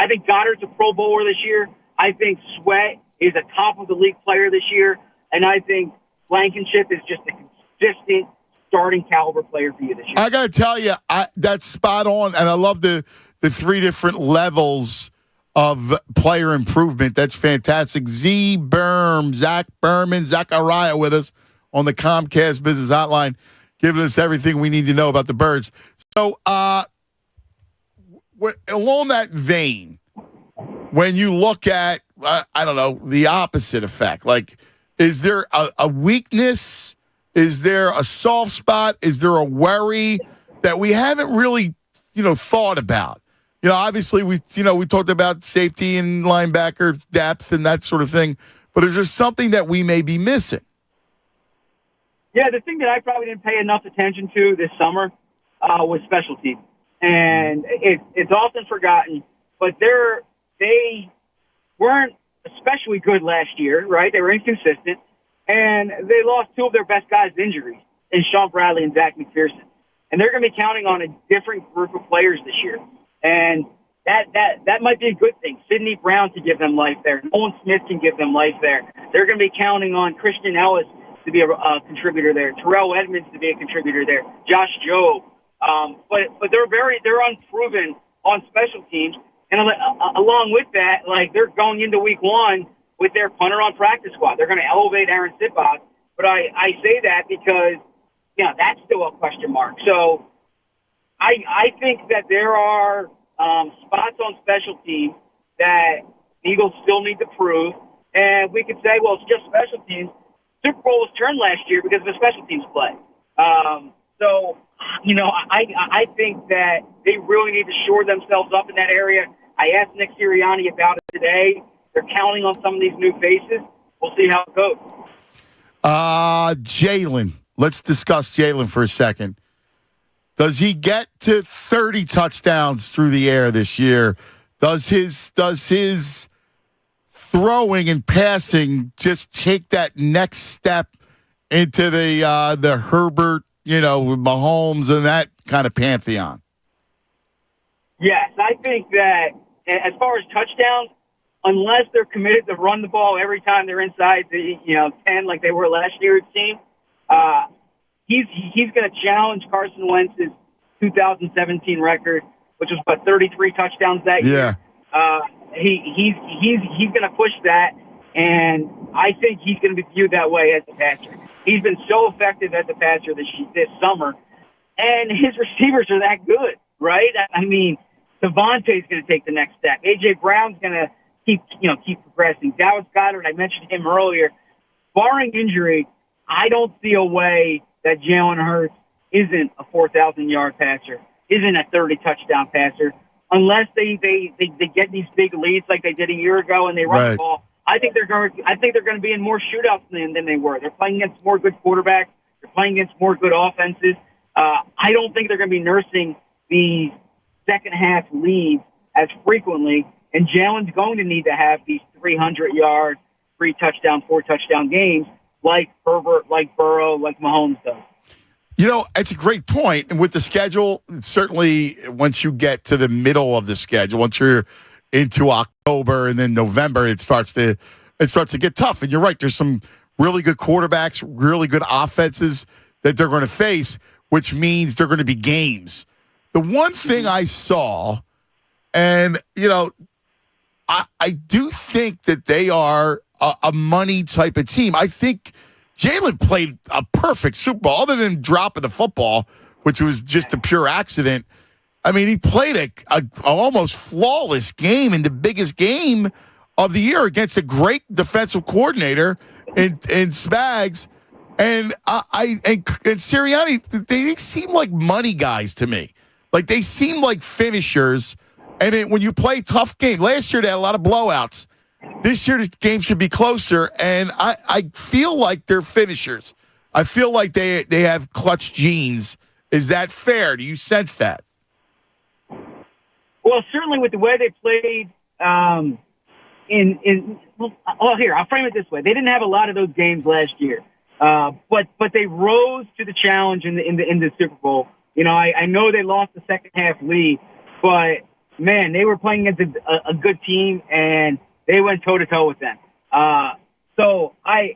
think Goddard's a Pro Bowler this year. I think Sweat is a top of the league player this year, and I think Blankenship is just a consistent starting caliber player for you this year. I got to tell you, that's spot on, and I love the three different levels of player improvement. That's fantastic. Zach Berman, Zachariah with us on the Comcast Business Hotline, giving us everything we need to know about the Birds. So, along that vein, when you look at, the opposite effect, like, is there a weakness? Is there a soft spot? Is there a worry that we haven't really, thought about? Obviously we talked about safety and linebacker depth and that sort of thing, but is there something that we may be missing? Yeah, the thing that I probably didn't pay enough attention to this summer was special teams. And it's often forgotten, but they weren't especially good last year, right? They were inconsistent, and they lost two of their best guys to injuries, in Sean Bradley and Zach McPherson. And they're going to be counting on a different group of players this year. And that might be a good thing. Sidney Brown can give them life there. Nolan Smith can give them life there. They're going to be counting on Christian Ellis to be a contributor there, Terrell Edmonds to be a contributor there, Josh Jobe. But they're unproven on special teams, and along with that, like, they're going into week one with their punter on practice squad. They're going to elevate Aaron Sitbach, but I say that because that's still a question mark. So I think that there are spots on special teams that the Eagles still need to prove, and we could say, well, it's just special teams. Super Bowl was turned last year because of the special teams play. So, I think that they really need to shore themselves up in that area. I asked Nick Siriani about it today. They're counting on some of these new faces. We'll see how it goes. Jalen. Let's discuss Jalen for a second. Does he get to 30 touchdowns through the air this year? Does his throwing and passing just take that next step into the Herbert, Mahomes and that kind of pantheon? Yes, I think that as far as touchdowns, unless they're committed to run the ball every time they're inside the 10 like they were last year, it seemed, he's going to challenge Carson Wentz's 2017 record, which was about 33 touchdowns that year. He's going to push that, and I think he's going to be viewed that way as a passer. He's been so effective as a passer this summer, and his receivers are that good, right? I mean, Devontae's going to take the next step. A.J. Brown's going to keep progressing. Dallas Goedert, I mentioned him earlier. Barring injury, I don't see a way that Jalen Hurts isn't a 4,000-yard passer, isn't a 30-touchdown passer, unless they get these big leads like they did a year ago and they run the ball. I think they're going to be in more shootouts than they were. They're playing against more good quarterbacks. They're playing against more good offenses. I don't think they're going to be nursing the second-half leads as frequently, and Jalen's going to need to have these 300-yard, 3-touchdown, 4-touchdown games like Herbert, like Burrow, like Mahomes does. It's a great point. And with the schedule, certainly once you get to the middle of the schedule, once you're into October and then November, it starts to get tough. And you're right. There's some really good quarterbacks, really good offenses that they're going to face, which means they're going to be games. The one thing I saw, and, I do think that they are a money type of team. I think Jalen played a perfect Super Bowl, other than dropping the football, which was just a pure accident. I mean, he played a almost flawless game in the biggest game of the year against a great defensive coordinator in Spags. And Siriani, they seem like money guys to me. Like, they seem like finishers. And when you play tough games, last year they had a lot of blowouts. This year the game should be closer, and I feel like they're finishers. I feel like they have clutch genes. Is that fair? Do you sense that? Well, certainly with the way they played here, I'll frame it this way. They didn't have a lot of those games last year, but they rose to the challenge in the Super Bowl. I know they lost the second half lead, but man, they were playing against a good team, and they went toe-to-toe with them. So I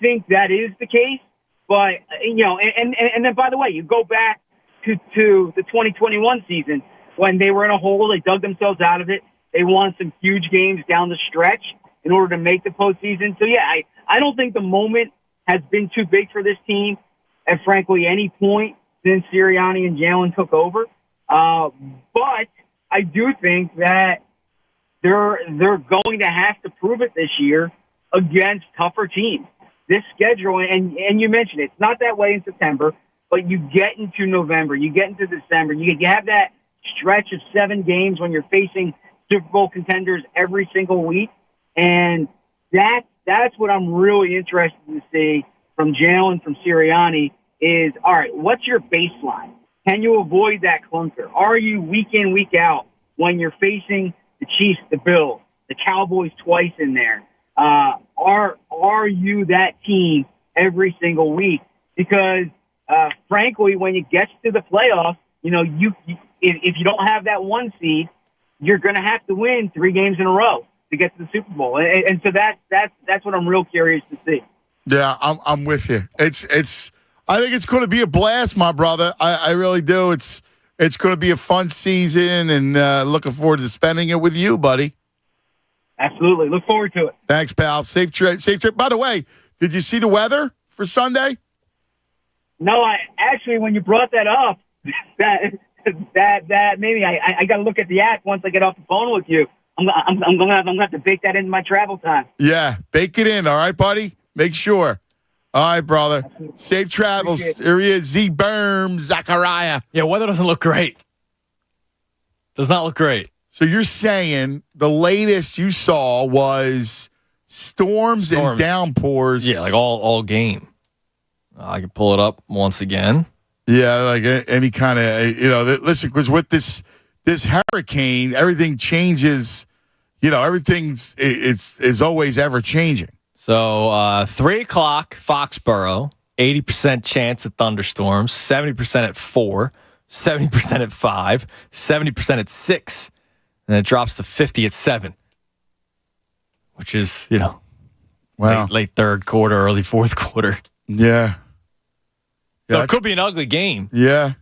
think that is the case. But, and then, by the way, you go back to the 2021 season when they were in a hole. They dug themselves out of it. They won some huge games down the stretch in order to make the postseason. So, yeah, I don't think the moment has been too big for this team at, frankly, any point since Siriani and Jalen took over. But I do think that they're going to have to prove it this year against tougher teams. This schedule, and you mentioned it's not that way in September, but you get into November, you get into December, you have that stretch of 7 games when you're facing Super Bowl contenders every single week, and that's what I'm really interested to see from Jalen, from Sirianni, is, all right, what's your baseline? Can you avoid that clunker? Are you week in, week out when you're facing the Chiefs, the Bills, the Cowboys twice in there? Are you that team every single week? Because, frankly, when it gets to the playoffs, if you don't have that 1 seed, you're going to have to win 3 games in a row to get to the Super Bowl. And so that's what I'm real curious to see. Yeah, I'm with you. I think it's going to be a blast, my brother. I really do. It's going to be a fun season, and looking forward to spending it with you, buddy. Absolutely. Look forward to it. Thanks, pal. Safe trip. By the way, did you see the weather for Sunday? No, when you brought that up, that maybe I got to look at the app once I get off the phone with you. I'm going to have to bake that into my travel time. Yeah, bake it in. All right, buddy? Make sure. All right, brother. Safe travels. Here he is, Z Berm, Zachariah. Yeah, weather doesn't look great. Does not look great. So you're saying the latest you saw was storms and downpours. Yeah, like all game. I can pull it up once again. Yeah, like any kind of, listen, because with this this hurricane, everything changes. You know, everything's is always ever changing. So 3 o'clock, Foxborough, 80% chance of thunderstorms, 70% at 4, 70% at 5, 70% at 6, and it drops to 50 at 7, which is, wow. late third quarter, early fourth quarter. Yeah. So it could be an ugly game. Yeah.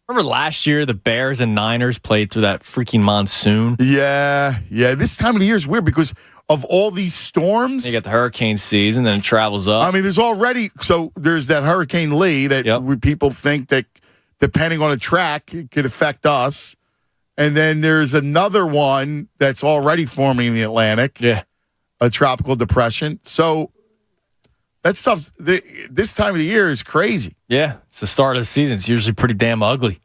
Remember last year, the Bears and Niners played through that freaking monsoon? Yeah. This time of the year is weird because of all these storms. You got the hurricane season, then it travels up. I mean, there's that Hurricane Lee that people think that depending on the track, it could affect us. And then there's another one that's already forming in the Atlantic. Yeah. A tropical depression. So that stuff, this time of the year is crazy. Yeah. It's the start of the season. It's usually pretty damn ugly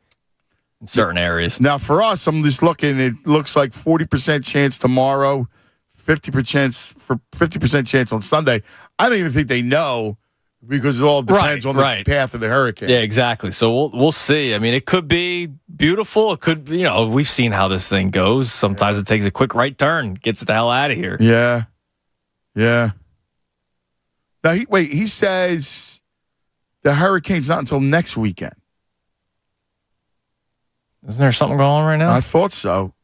in certain areas. Now, for us, I'm just looking, it looks like 40% chance tomorrow, 50% chance on Sunday. I don't even think they know because it all depends on the path of the hurricane. Yeah, exactly. So we'll see. I mean, it could be beautiful. It could, we've seen how this thing goes. Sometimes it takes a quick right turn, gets the hell out of here. Yeah. Now, he says the hurricane's not until next weekend. Isn't there something going on right now? I thought so.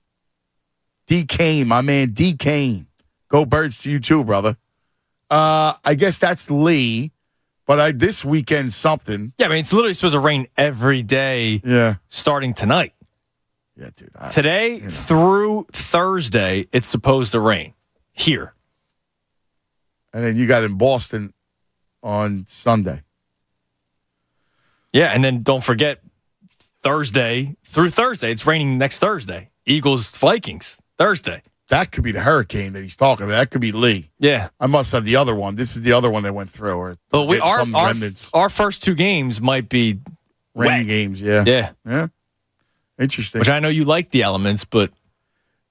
D. Kane, my man D. Kane. Go Birds to you too, brother. I guess that's Lee, but this weekend something. Yeah, I mean, it's literally supposed to rain every day starting tonight. Yeah, dude. Today through Thursday, it's supposed to rain here. And then you got in Boston on Sunday. Yeah, and then don't forget Thursday through Thursday. It's raining next Thursday. Eagles, Vikings, Thursday. That could be the hurricane that he's talking about. That could be Lee. Yeah. I must have the other one. This is the other one that went through. Our first 2 games might be rain games, yeah. Interesting. Which I know you like the elements, but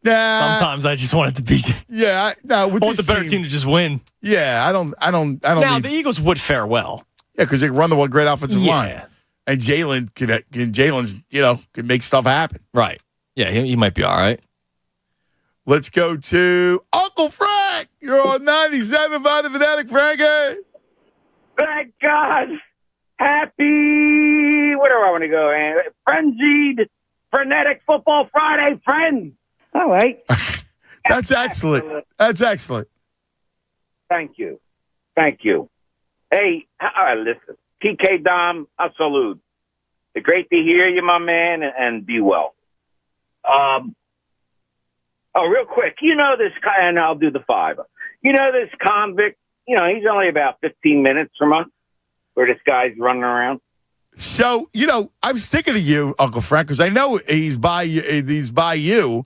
sometimes I just want it to be. Yeah, I want the better team to just win. Yeah, I don't. Now the Eagles would fare well. Yeah, because they can run the great offensive line, and Jalen can make stuff happen. Right. Yeah, he might be all right. Let's go to Uncle Frank. You're on 97 by the Fanatic, Frankie. Thank God. Happy, where do I want to go? Frenzied, frenetic football Friday, friends. All right. That's excellent. That's excellent. Thank you. Hey, listen. TK Dom, I salute. It's great to hear you, my man, and be well. Real quick, this guy, and I'll do the 5. This convict, he's only about 15 minutes from us where this guy's running around. So, I'm sticking to you, Uncle Frank, because I know he's by you,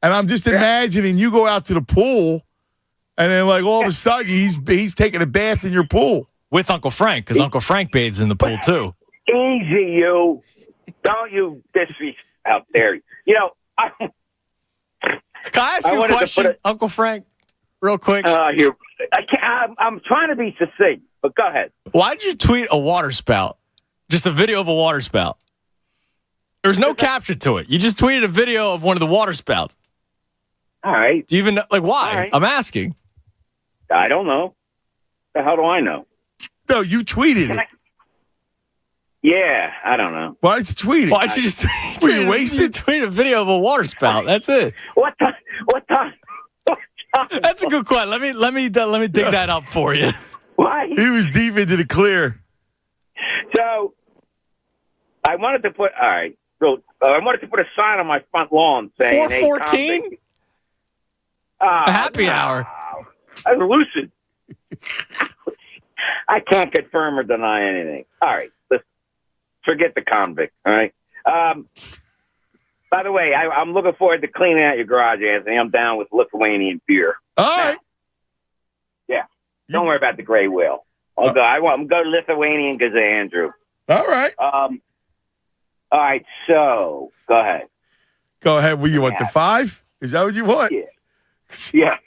and I'm just imagining you go out to the pool, and then all of a sudden he's taking a bath in your pool. With Uncle Frank, because Uncle Frank bathes in the pool too. Easy, you. Don't you disrespect out there. Can I ask you a question, Uncle Frank, real quick? I'm trying to be succinct, but go ahead. Why did you tweet a water spout? Just a video of a water spout. There's no caption to it. You just tweeted a video of one of the water spouts. All right. Do you even know, why? Right. I'm asking. I don't know. The hell do I know? No, you tweeted it. Yeah, I don't know. Why did you tweet it? Why did you just were you wasted? Tweet a video of a water spout. That's it. What time? That's a good question. Let me dig that up for you. Why? He was deep into the clear. So I wanted to put I wanted to put a sign on my front lawn saying 414? A happy hour. I was lucid. I can't confirm or deny anything. All right, listen. Forget the convict, all right? By the way, I'm looking forward to cleaning out your garage, Anthony. I'm down with Lithuanian beer. All right. Yeah. Don't worry about the gray whale. I'm going to go to Lithuanian because of Andrew. All right. All right, so go ahead. Go ahead. What you want, the 5? Is that what you want? Yeah.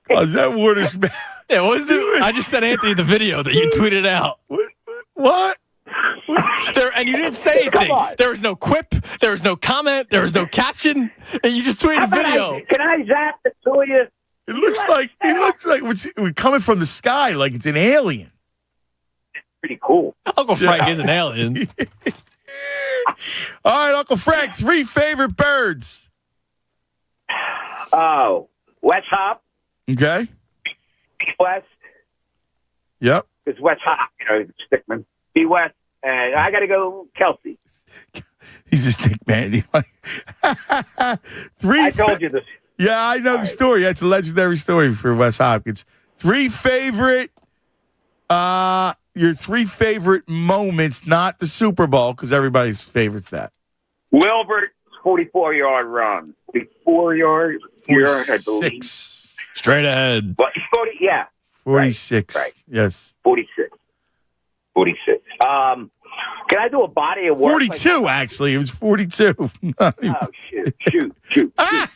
Oh, that water spout. Yeah, what was I just sent Anthony the video that you tweeted out. What? And you didn't say anything. There was no quip. There was no comment. There was no caption. And you just tweeted a video. Can I zap it to you? It looks like we're coming from the sky, like it's an alien. Pretty cool. Uncle Frank is an alien. All right, Uncle Frank, 3 favorite birds. Oh, West Hop. Okay. West. Yep. It's West Hop, Stickman. Be West. And I got to go Kelsey. He's a stick man. I told you this. Yeah, I know the story. That's a legendary story for Wes Hopkins. 3 favorite, your 3 favorite moments, not the Super Bowl, because everybody's favorites that. Wilbert's 44-yard run. 4-yard, I believe. Straight ahead. What, 40? Yeah. 46. Right. Yes. 46. Can I do a body of work? 42, actually. It was 42. Oh, shoot. Can I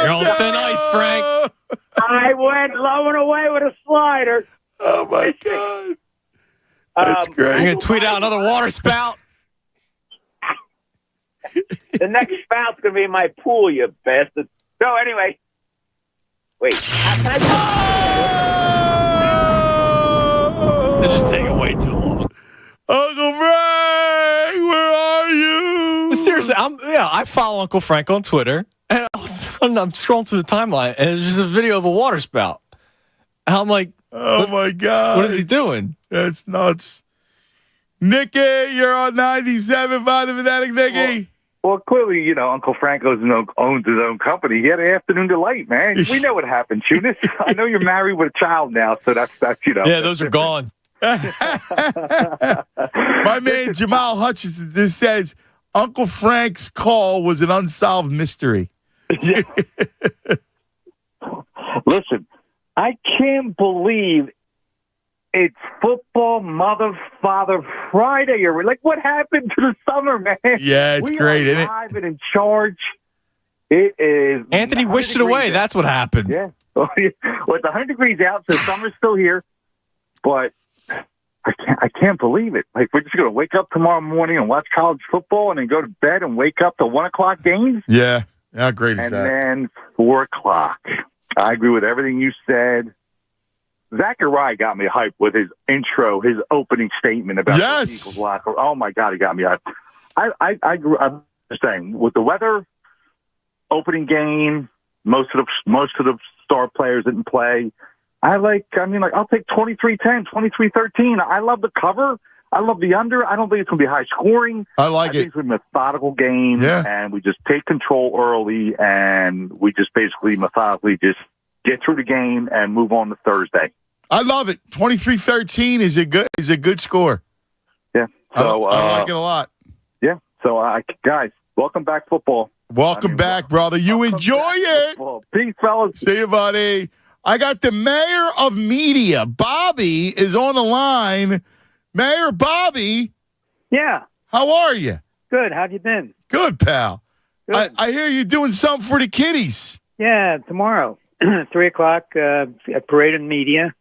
You're on thin ice, Frank. I went low and away with a slider. Oh, my God. That's great. You're going to tweet out another water spout? The next spout's going to be in my pool, you bastard. So, anyway. Wait. This is taking way too long. Uncle Frank, where are you? Seriously, I follow Uncle Frank on Twitter, and I'm scrolling through the timeline, and it's just a video of a water spout. And I'm like, oh my God. What is he doing? That's nuts. Nicky, you're on 97 by the Fanatic, Nicky. Well, clearly, Uncle Frank owns his own company. He had an afternoon delight, man. We know what happened, Tunis. I know you're married with a child now, so that's Yeah, those are gone. My man Jamal Hutchinson just says Uncle Frank's call was an unsolved mystery. Listen, I can't believe it's football Father Friday. Like, what happened to the summer, man? Yeah, it's great, isn't it? We are live and in charge. It is. Anthony wished it away. That's what happened. Yeah. Well, it's 100 degrees out, so summer's still here. But I can't believe it. Like, we're just going to wake up tomorrow morning and watch college football and then go to bed and wake up to 1 o'clock games? Yeah. How great is and that? And then 4 o'clock. I agree with everything you said. Zachariah got me hyped with his intro, his opening statement about the Eagles locker. Oh, my God, he got me hyped. I'm just saying, with the weather, opening game, most of the star players didn't play. I'll take 23-10, 23-13. I love the cover. I love the under. I don't think it's going to be high scoring. I think it's a methodical game, and we just take control early, and we just basically methodically just get through the game and move on to Thursday. I love it. 23-13 is a good score. Yeah. So I like it a lot. Yeah. So guys, welcome back football. Welcome back, brother. You enjoy it. Football. Peace, fellas. See you, buddy. I got the mayor of media. Bobby is on the line. Mayor Bobby. Yeah. How are you? Good. How have you been? Good, pal. Good. I hear you're doing something for the kiddies. Yeah, tomorrow, 3 o'clock, a parade of media,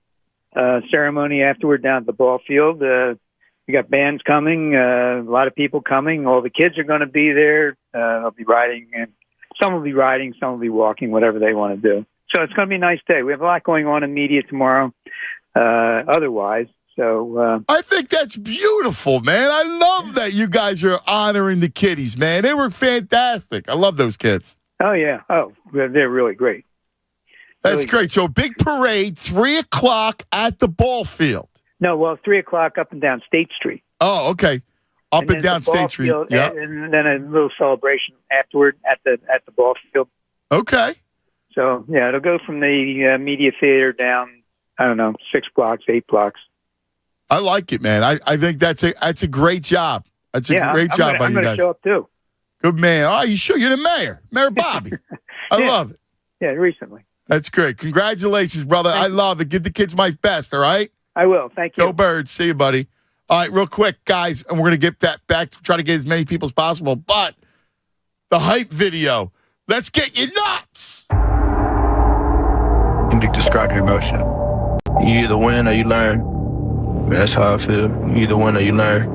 ceremony afterward down at the ball field. We got bands coming, a lot of people coming. All the kids are going to be there. They'll be riding, and some will be riding, some will be walking, whatever they want to do. So it's going to be a nice day. We have a lot going on in media tomorrow, otherwise. So I think that's beautiful, man. I love that you guys are honoring the kiddies, man. They were fantastic. I love those kids. Oh, yeah. Oh, they're really great. That's great. So big parade, 3 o'clock at the ball field. No, well, 3 o'clock up and down State Street. Oh, okay. Up and down State Street. Yeah. And then a little celebration afterward at the ball field. Okay. So, yeah, it'll go from the media theater down, 6 blocks, 8 blocks. I like it, man. I think that's a great job. That's a great job by you guys. I'm going to show up, too. Good man. Oh, you sure? You're the mayor. Mayor Bobby. I love it. Yeah, recently. That's great. Congratulations, brother. I love it. Give the kids my best, all right? I will. Thank you. Go Birds. See you, buddy. All right, real quick, guys, and we're going to get that back to try to get as many people as possible. But the hype video. Let's get you nuts. You describe your emotion. You either win or you learn. That's how I feel. You either win or you learn.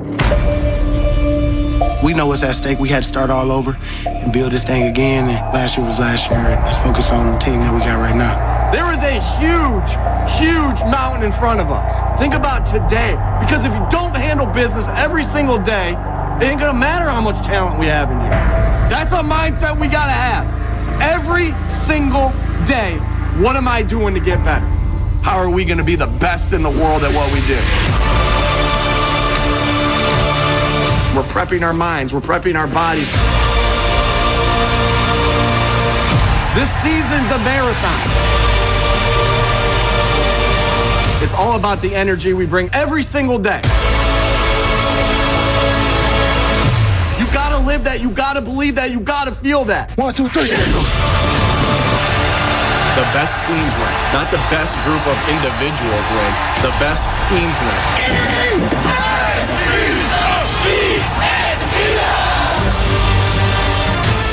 We know what's at stake. We had to start all over and build this thing again. And last year was last year. And let's focus on the team that we got right now. There is a huge mountain in front of us. Think about today. Because if you don't handle business every single day, it ain't gonna matter how much talent we have in you. That's a mindset we gotta have. Every single day, what am I doing to get better? How are we gonna be the best in the world at what we do? We're prepping our minds. We're prepping our bodies. This season's a marathon. It's all about the energy we bring every single day. You gotta live that. You gotta believe that. You gotta feel that. 1, 2, 3. The best teams win. Not the best group of individuals win. The best teams win.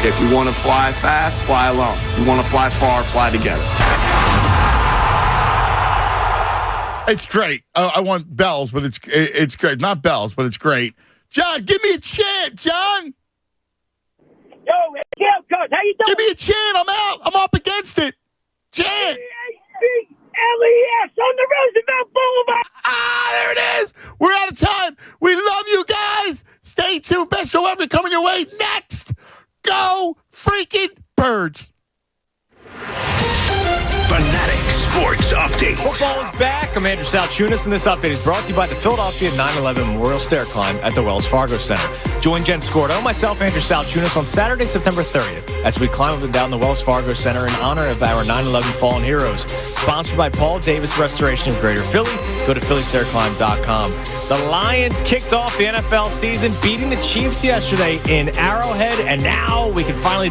If you want to fly fast, fly alone. You want to fly far, fly together. It's great. I want bells, but it's great. Not bells, but it's great. John, give me a chant, John. Yo, Coach, how you doing? Give me a chant. I'm out. I'm up against it. Chant. LES on the Roosevelt Boulevard. There it is. We're out of time. We love you guys. Stay tuned. Best show ever coming your way next. Go freaking Birds. Fanatic Sports Update. Football is back. I'm Andrew Salchunas, and this update is brought to you by the Philadelphia 9/11 Memorial Stair Climb at the Wells Fargo Center. Join Jen Scordo, myself, Andrew Salchunas, on Saturday, September 30th, as we climb up and down the Wells Fargo Center in honor of our 9/11 fallen heroes. Sponsored by Paul Davis Restoration of Greater Philly. Go to phillystairclimb.com. The Lions kicked off the NFL season, beating the Chiefs yesterday in Arrowhead, and now we can finally